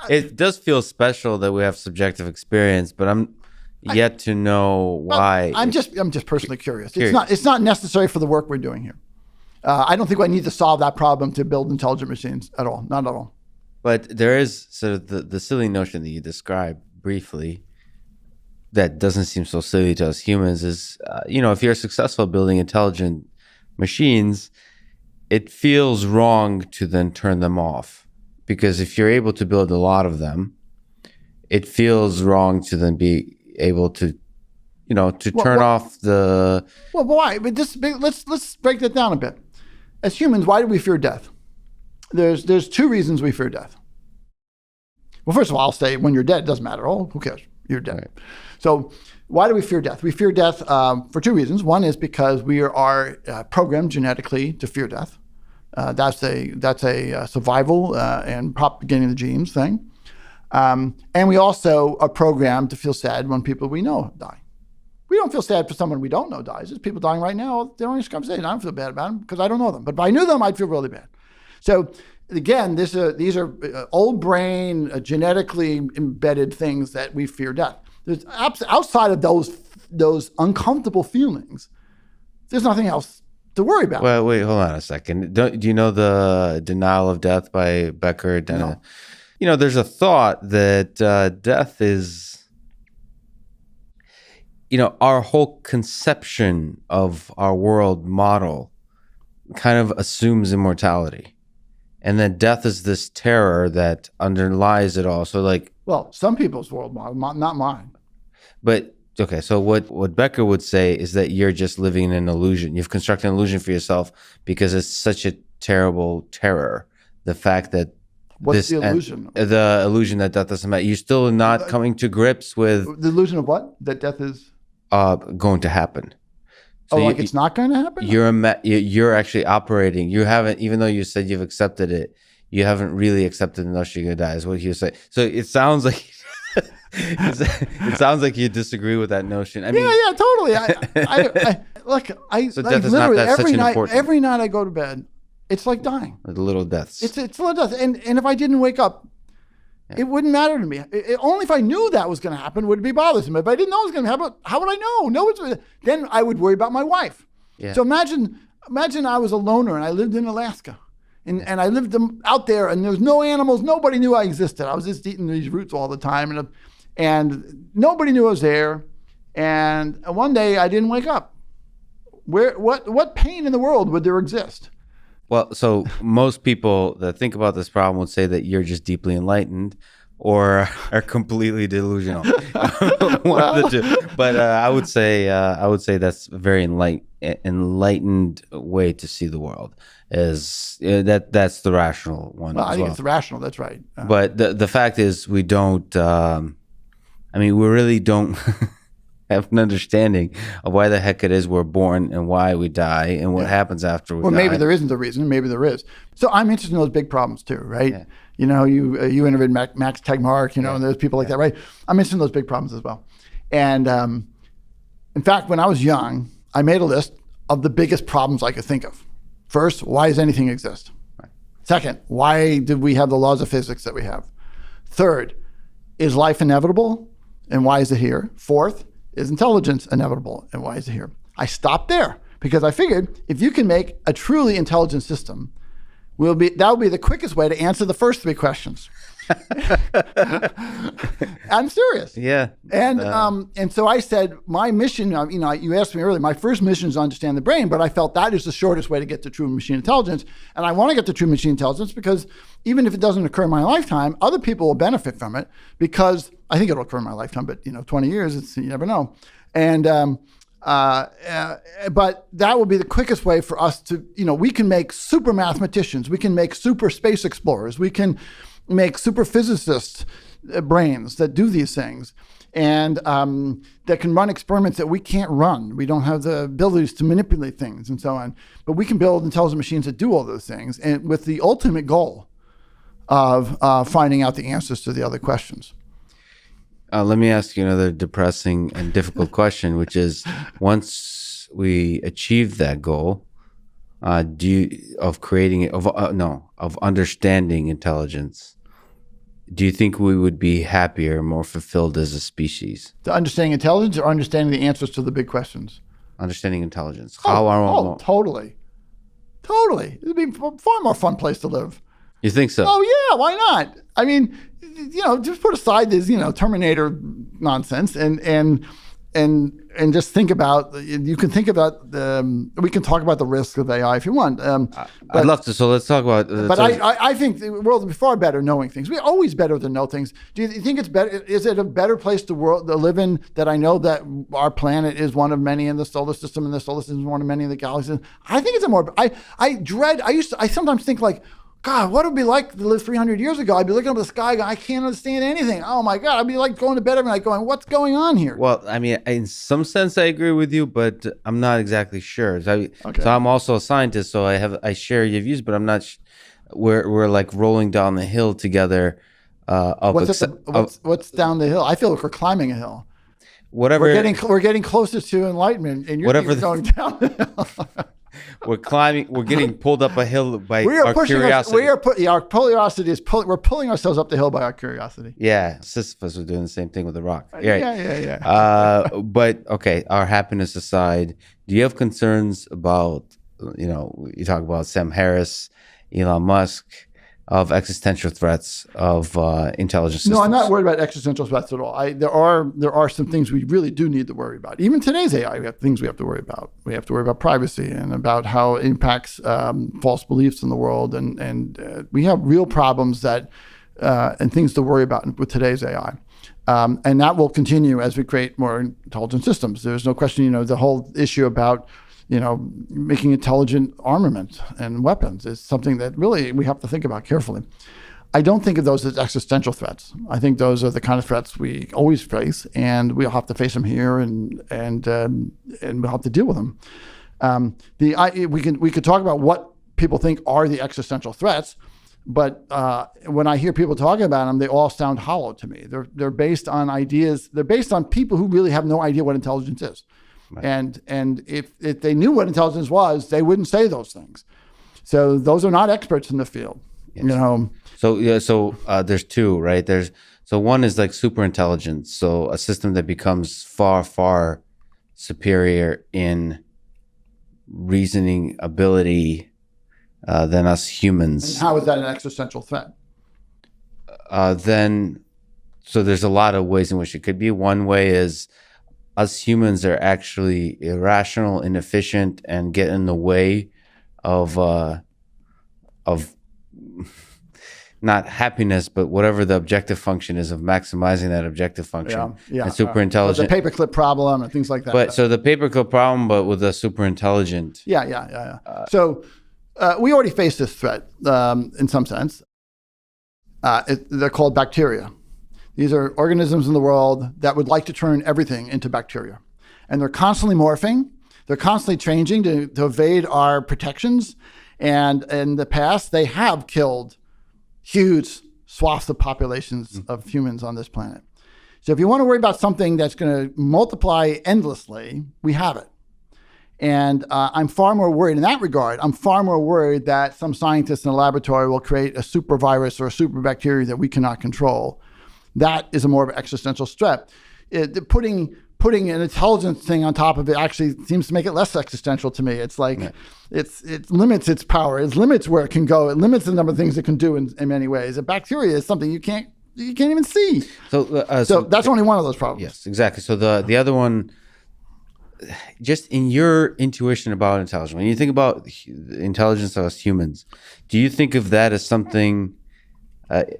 it does feel special that we have subjective experience, but I'm yet to know why. I'm just personally curious. It's not necessary for the work we're doing here. I don't think I need to solve that problem to build intelligent machines at all. Not at all. But there is sort of the silly notion that you described briefly that doesn't seem so silly to us humans is, if you're successful building intelligent machines, it feels wrong to then turn them off. Because if you're able to build a lot of them, it feels wrong to then be able to turn off the... Well, why? But let's break that down a bit. As humans, why do we fear death? There's two reasons we fear death. Well, first of all, I'll say when you're dead, it doesn't matter. Oh, who cares? You're dead. Right. So why do we fear death? We fear death for two reasons. One is because we are programmed genetically to fear death. That's a survival and propagating the genes thing. And we also are programmed to feel sad when people we know die. We don't feel sad for someone we don't know dies. There's people dying right now. They're only conversation. I don't feel bad about them because I don't know them. But if I knew them, I'd feel really bad. So again, these are old brain, genetically embedded things that we fear death. There's outside of those uncomfortable feelings, there's nothing else to worry about. Well, wait, hold on a second. Do you know the Denial of Death by Becker? No. There's a thought that death is, our whole conception of our world model kind of assumes immortality. And that death is this terror that underlies it all. So well, some people's world model, not mine. But, okay, so what Becker would say is that you're just living in an illusion. You've constructed an illusion for yourself because it's such a terrible terror. The fact that What's the illusion? The illusion that death doesn't matter. You're still not coming to grips with... The illusion of what? That death is... going to happen. So it's not going to happen? You're actually operating. You haven't, even though you said you've accepted it, you haven't really accepted unless you're going to die, is what he was saying. So it sounds like... it sounds like you disagree with that notion. I mean, yeah, totally. So death is not such an important... Every night I go to bed, it's like dying. The little deaths. It's a little death. And if I didn't wake up, it wouldn't matter to me. Only if I knew that was going to happen would it be bothersome. If I didn't know it was going to happen, how would I know? Then I would worry about my wife. Yeah. So imagine I was a loner and I lived in Alaska. And I lived out there and there was no animals. Nobody knew I existed. I was just eating these roots all the time. And nobody knew I was there. And one day I didn't wake up. What pain in the world would there exist? Well, so most people that think about this problem would say that you're just deeply enlightened or are completely delusional. One of the two. But I would say that's a very enlightened way to see the world. That's the rational one. Well, I think it's rational. That's right. But the fact is, we don't. We really don't have an understanding of why the heck it is we're born and why we die and what happens after we die. Well, maybe there isn't a reason. Maybe there is. So I'm interested in those big problems too, right? Yeah. You interviewed Max Tegmark, and there's people like that, right? I'm interested in those big problems as well. And in fact, when I was young, I made a list of the biggest problems I could think of. First, why does anything exist? Right. Second, why did we have the laws of physics that we have? Third, is life inevitable? And why is it here? Fourth, is intelligence inevitable? And why is it here? I stopped there because I figured if you can make a truly intelligent system, that will be the quickest way to answer the first three questions. I'm serious. Yeah. And so I said, my mission, you asked me earlier, my first mission is to understand the brain, but I felt that is the shortest way to get to true machine intelligence. And I want to get to true machine intelligence because even if it doesn't occur in my lifetime, other people will benefit from it because I think it'll occur in my lifetime, but 20 years, you never know. And, but that will be the quickest way for us to, we can make super mathematicians. We can make super space explorers. We can make super physicist brains that do these things, and that can run experiments that we can't run. We don't have the abilities to manipulate things and so on. But we can build intelligent machines that do all those things, and with the ultimate goal of finding out the answers to the other questions. Let me ask you another depressing and difficult question, which is, once we achieve that goal, of understanding intelligence, do you think we would be happier, more fulfilled as a species? The understanding intelligence, or understanding the answers to the big questions? Understanding intelligence. Totally. It'd be a far more fun place to live. You think so? Oh yeah, why not? I mean, just put aside this, Terminator nonsense and just think about. You can think about we can talk about the risks of AI if you want. I'd love to. So let's talk about. I think the world would be far better knowing things. We're always better than know things. Do you think it's better? Is it a better place to live in that I know that our planet is one of many in the solar system, and the solar system is one of many in the galaxies? I think it's a more. I sometimes think like, God, what would it be like to live 300 years ago? I'd be looking up at the sky going, I can't understand anything. Oh my God. I'd be like going to bed every night going, what's going on here? Well, I mean, in some sense I agree with you, but I'm not exactly sure. So I'm also a scientist, so I share your views, but I'm not, we're like rolling down the hill together. What's down the hill? I feel like we're climbing a hill. Whatever. We're getting closer to enlightenment, and you're going down the hill. We're climbing. We're getting pulled up a hill by our curiosity. Our curiosity is we're pulling ourselves up the hill by our curiosity. Yeah, Sisyphus was doing the same thing with the rock. Yeah. But okay, our happiness aside, do you have concerns about, you talk about Sam Harris, Elon Musk, of existential threats of intelligence systems? No, I'm not worried about existential threats at all. There are some things we really do need to worry about. Even today's AI, we have things we have to worry about. We have to worry about privacy and about how it impacts false beliefs in the world, and we have real problems and things to worry about with today's AI. And that will continue as we create more intelligent systems. There's no question. The whole issue about making intelligent armament and weapons is something that really we have to think about carefully. I don't think of those as existential threats. I think those are the kind of threats we always face, and we'll have to face them here, and we'll have to deal with them. We could talk about what people think are the existential threats, but when I hear people talking about them, they all sound hollow to me. They're based on ideas. They're based on people who really have no idea what intelligence is. Right. And if they knew what intelligence was, they wouldn't say those things. So those are not experts in the field. Yes. So there's two, right? So one is like super intelligence. So a system that becomes far, far superior in reasoning ability than us humans. And how is that an existential threat? So there's a lot of ways in which it could be. One way is us humans are actually irrational, inefficient, and get in the way of not happiness, but whatever the objective function is of maximizing that objective function. Yeah. And super intelligent. The paperclip problem and things like that. But so the paperclip problem, but with a super intelligent. Yeah. So we already face this threat in some sense. They're called bacteria. These are organisms in the world that would like to turn everything into bacteria. And they're constantly morphing. They're constantly changing to evade our protections. And in the past, they have killed huge swaths of populations of humans on this planet. So if you want to worry about something that's going to multiply endlessly, we have it. And I'm far more worried in that regard. I'm far more worried that some scientist in a laboratory will create a super virus or a super bacteria that we cannot control. That is a more of an existential threat. Putting an intelligence thing on top of it actually seems to make it less existential to me. It's like it limits its power. It limits where it can go. It limits the number of things it can do in many ways. A bacteria is something you can't even see. So that's only one of those problems. Yes, exactly. So the other one, just in your intuition about intelligence, when you think about intelligence of us humans, do you think of that as something?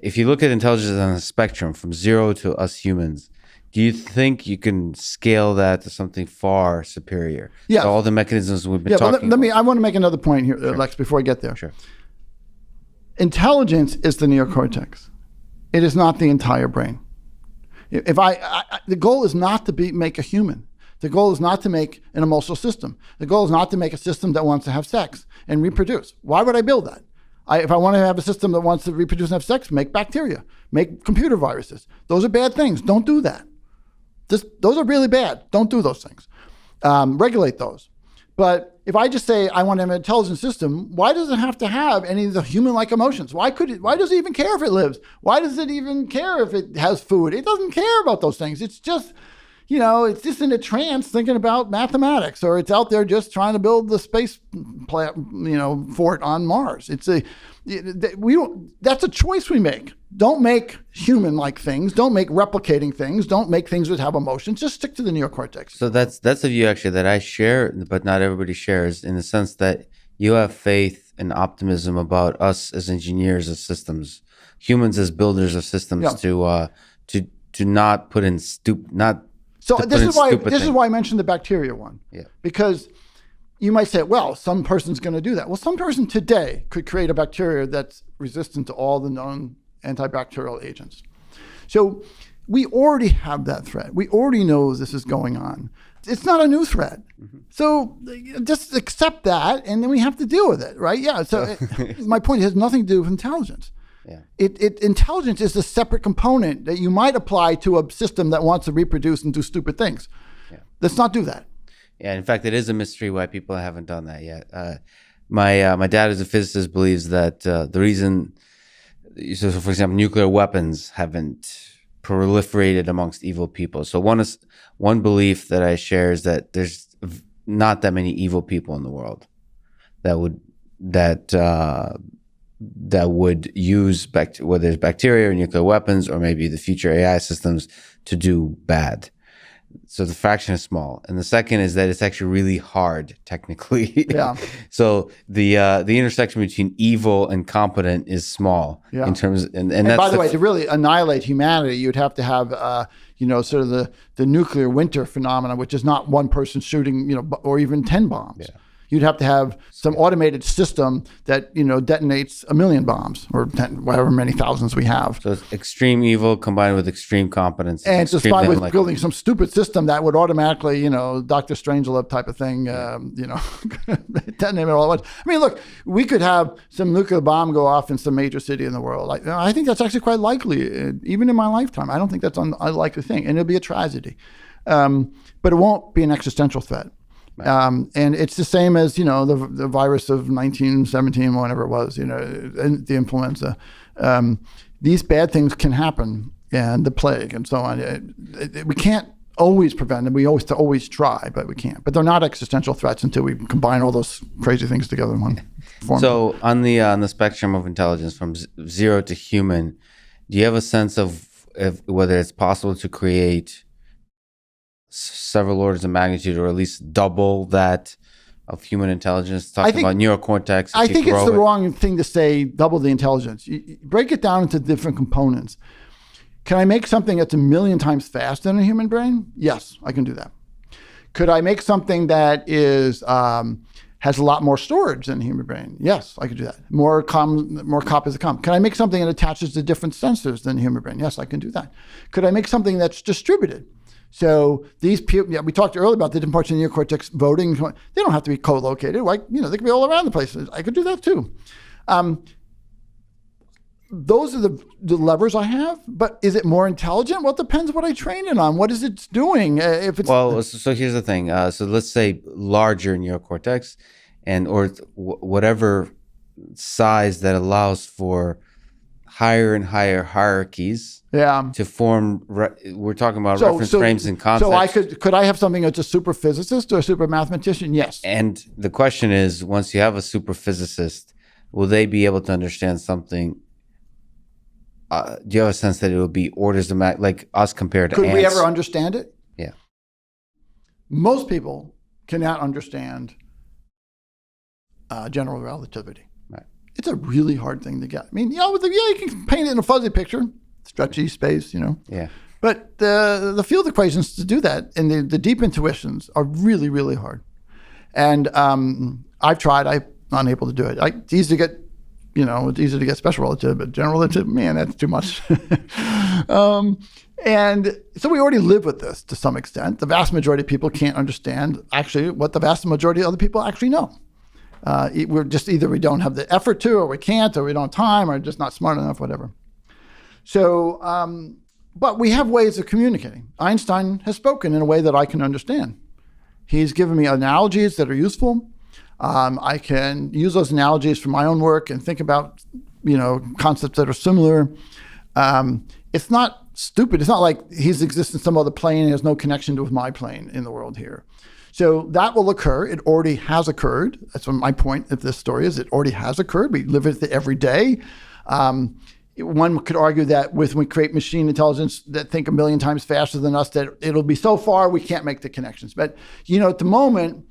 If you look at intelligence on a spectrum from 0 to us humans, do you think you can scale that to something far superior? Yeah. So all the mechanisms we've been talking about. I want to make another point here, Sure. Lex, before I get there. Sure. Intelligence is the neocortex. It is not the entire brain. If the goal is not to make a human. The goal is not to make an emotional system. The goal is not to make a system that wants to have sex and reproduce. Why would I build that? If I want to have a system that wants to reproduce and have sex, make bacteria, make computer viruses. Those are bad things. Don't do that. Those are really bad. Don't do those things. Regulate those. But if I just say I want to have an intelligent system, why does it have to have any of the human-like emotions? Why does it even care if it lives? Why does it even care if it has food? It doesn't care about those things. It's just, it's just in a trance thinking about mathematics, or it's out there just trying to build the space fort on Mars. That's a choice we make. Don't make human-like things. Don't make replicating things. Don't make things that have emotions. Just stick to the neocortex. So that's a view actually that I share, but not everybody shares, in the sense that you have faith and optimism about us as engineers of systems, humans as builders of systems, to not put in So this is why I mentioned the bacteria one. Yeah. Because you might say, well, some person's going to do that. Well, some person today could create a bacteria that's resistant to all the known antibacterial agents. So we already have that threat. We already know this is going on. It's not a new threat. Mm-hmm. So just accept that, and then we have to deal with it, right? Yeah. So my point has nothing to do with intelligence. Yeah. Intelligence is a separate component that you might apply to a system that wants to reproduce and do stupid things. Yeah. Let's not do that. Yeah. In fact, it is a mystery why people haven't done that yet. My dad, as a physicist, believes that the reason, so for example, nuclear weapons haven't proliferated amongst evil people. So one belief that I share is that there's not that many evil people in the world that would use whether it's bacteria or nuclear weapons or maybe the future AI systems to do bad. So the fraction is small. And the second is that it's actually really hard technically. Yeah. So the intersection between evil and competent is small in terms of, and that's by the way, to really annihilate humanity, you'd have to have sort of the nuclear winter phenomenon, which is not one person shooting, or even 10 bombs. Yeah. You'd have to have some automated system that, detonates 1 million bombs or 10, whatever many thousands we have. So it's extreme evil combined with extreme competence. And it's combined with building some stupid system that would automatically, Dr. Strangelove type of thing, detonate it all at once. I mean, look, we could have some nuclear bomb go off in some major city in the world. I think that's actually quite likely, even in my lifetime. I don't think that's an unlikely thing. And it'll be a tragedy. But it won't be an existential threat. And it's the same as, the virus of 1917, whenever it was, the influenza. These bad things can happen, and the plague and so on. We can't always prevent them. We always try, but we can't. But they're not existential threats until we combine all those crazy things together in one form. So on the spectrum of intelligence from 0 to human, do you have a sense of whether it's possible to create several orders of magnitude, or at least double that of human intelligence? Talking about neocortex. I think it's the wrong thing to say double the intelligence. You break it down into different components. Can I make something that's 1 million times faster than a human brain? Yes, I can do that. Could I make something that is has a lot more storage than a human brain? Yes, I could do that. More copies of com. Can I make something that attaches to different sensors than a human brain? Yes, I can do that. Could I make something that's distributed? So these people, we talked earlier about the different parts of the neocortex voting. They don't have to be co-located. They could be all around the place. I could do that too. Those are the levers I have. But is it more intelligent? Well, it depends what I train it on. What is it doing? So here's the thing. So let's say larger neocortex, or whatever size that allows for higher and higher hierarchies. Yeah. To form, we're talking about reference frames and concepts. So could I have something that's a super physicist or a super mathematician? Yes. And the question is, once you have a super physicist, will they be able to understand something? Do you have a sense that it will be orders of like us compared to ants? Could we ever understand it? Yeah. Most people cannot understand general relativity. Right. It's a really hard thing to get. I mean, you can paint it in a fuzzy picture. Stretchy space, Yeah. But the field equations to do that and the deep intuitions are really, really hard. And I've tried. I'm unable to do it. It's easy to get it's easy to get special relativity, but general relativity, man, that's too much. And so we already live with this to some extent. The vast majority of people can't understand actually what the vast majority of other people actually know. We're just either we don't have the effort to, or we can't, or we don't have time, or just not smart enough, whatever. So, but we have ways of communicating. Einstein has spoken in a way that I can understand. He's given me analogies that are useful. I can use those analogies for my own work and think about, concepts that are similar. It's not stupid. It's not like he's exists in some other plane and has no connection with my plane in the world here. So that will occur. It already has occurred. That's what my point of this story is. It already has occurred. We live with it every day. One could argue that when we create machine intelligence that think a million times faster than us, that it'll be so far we can't make the connections. But, at the moment,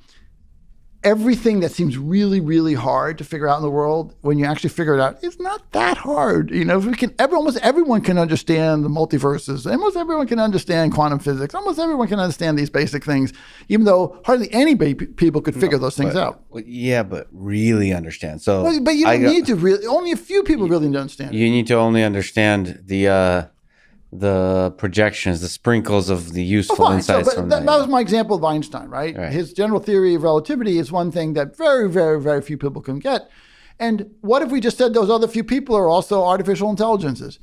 everything that seems really, really hard to figure out in the world, when you actually figure it out, it's not that hard. Almost everyone can understand the multiverses. Almost everyone can understand quantum physics. Almost everyone can understand these basic things, even though hardly any people could figure those things out. Yeah, but really understand. So, but you don't need to really. Only a few people really understand. You need to only understand the projections, the sprinkles of the useful insights. So, that was my example of Einstein, right? His general theory of relativity is one thing that very, very, very few people can get. And what if we just said those other few people are also artificial intelligences?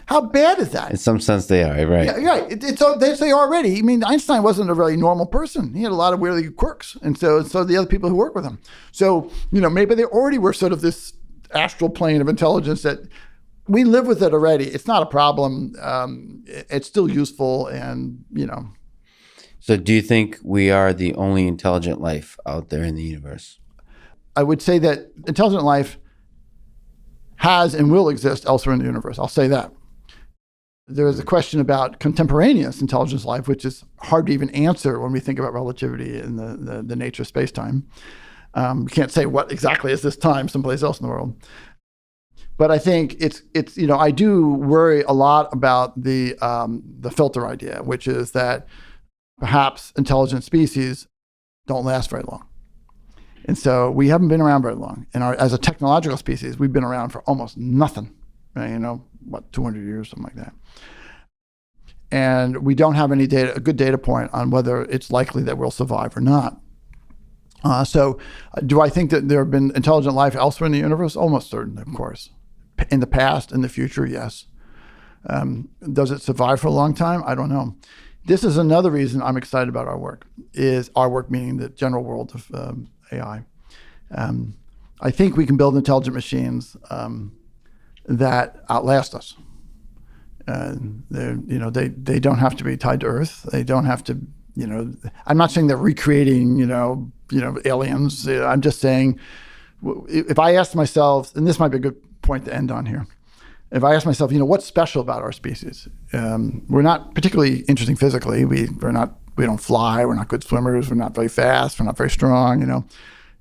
How bad is that? In some sense, they are, right? Yeah, right. They say already. I mean, Einstein wasn't a really normal person. He had a lot of weird quirks, and so the other people who work with him. So maybe they already were sort of this astral plane of intelligence that. We live with it already. It's not a problem. It's still useful, and So, do you think we are the only intelligent life out there in the universe? I would say that intelligent life has and will exist elsewhere in the universe. I'll say that. There is a question about contemporaneous intelligence life, which is hard to even answer when we think about relativity and the nature of space-time. We can't say what exactly is this time someplace else in the world. But I think it's I do worry a lot about the filter idea, which is that perhaps intelligent species don't last very long. And so we haven't been around very long. And as a technological species, we've been around for almost nothing, right? 200 years, something like that. And we don't have a good data point on whether it's likely that we'll survive or not. So do I think that there have been intelligent life elsewhere in the universe? Almost certainly, of course. In the past, in the future, yes. Does it survive for a long time? I don't know. This is another reason I'm excited about our work, meaning the general world of AI. I think we can build intelligent machines that outlast us. They don't have to be tied to Earth. They don't have to, I'm not saying they're recreating, aliens. I'm just saying, if I ask myself, and this might be a good point to end on here. If I ask myself, what's special about our species? We're not particularly interesting physically. We don't fly. We're not good swimmers. We're not very fast. We're not very strong.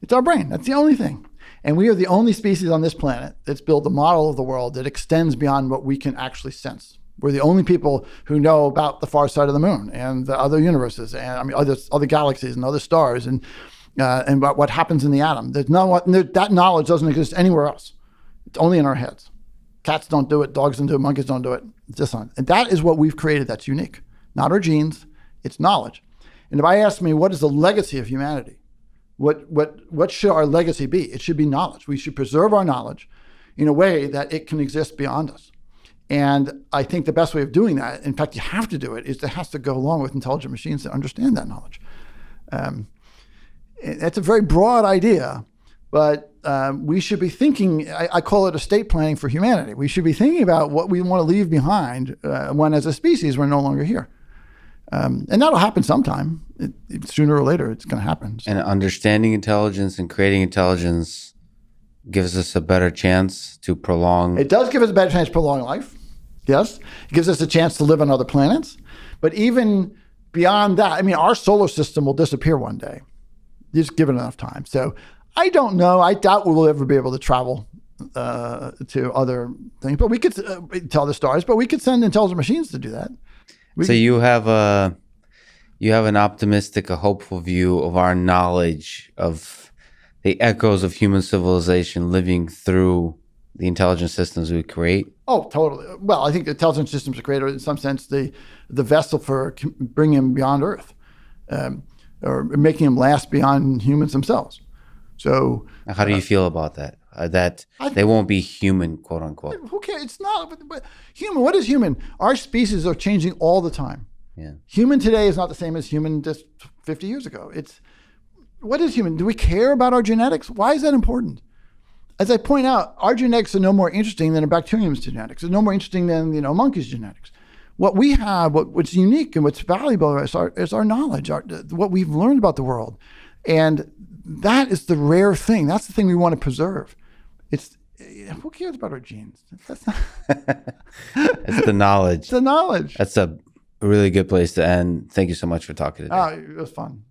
It's our brain. That's the only thing. And we are the only species on this planet that's built a model of the world that extends beyond what we can actually sense. We're the only people who know about the far side of the moon and the other universes and other galaxies and other stars and about what happens in the atom. That knowledge doesn't exist anywhere else. It's only in our heads. Cats don't do it, dogs don't do it, monkeys don't do it. It's just not. And that is what we've created that's unique. Not our genes, it's knowledge. And if I ask me, what is the legacy of humanity? What should our legacy be? It should be knowledge. We should preserve our knowledge in a way that it can exist beyond us. And I think the best way of doing that, in fact, you have to do it, is it has to go along with intelligent machines that understand that knowledge. It's a very broad idea, but we should be thinking, I call it estate planning for humanity. We should be thinking about what we want to leave behind when as a species we're no longer here. And that'll happen sometime. Sooner or later, it's going to happen. So. And understanding intelligence and creating intelligence gives us a better chance to prolong. It does give us a better chance to prolong life. Yes. It gives us a chance to live on other planets. But even beyond that, our solar system will disappear one day. Just give it enough time. So I don't know. I doubt we will ever be able to travel to other things. But we could tell the stars, but we could send intelligent machines to do that. So you have an optimistic, a hopeful view of our knowledge of the echoes of human civilization living through the intelligent systems we create? Oh, totally. Well, I think the intelligent systems are greater in some sense the vessel for bringing them beyond Earth, or making them last beyond humans themselves. So, how do you feel about that? That they won't be human, quote unquote. Who cares? It's not but human. What is human? Our species are changing all the time. Yeah. Human today is not the same as human just 50 years ago. What is human? Do we care about our genetics? Why is that important? As I point out, our genetics are no more interesting than a bacterium's genetics. They're no more interesting than a monkey's genetics. What we have, what's unique and what's valuable is our knowledge, what we've learned about the world, and that is the rare thing. That's the thing we want to preserve. Who cares about our genes? That's not it's the knowledge. It's the knowledge. That's a really good place to end. Thank you so much for talking today. It was fun.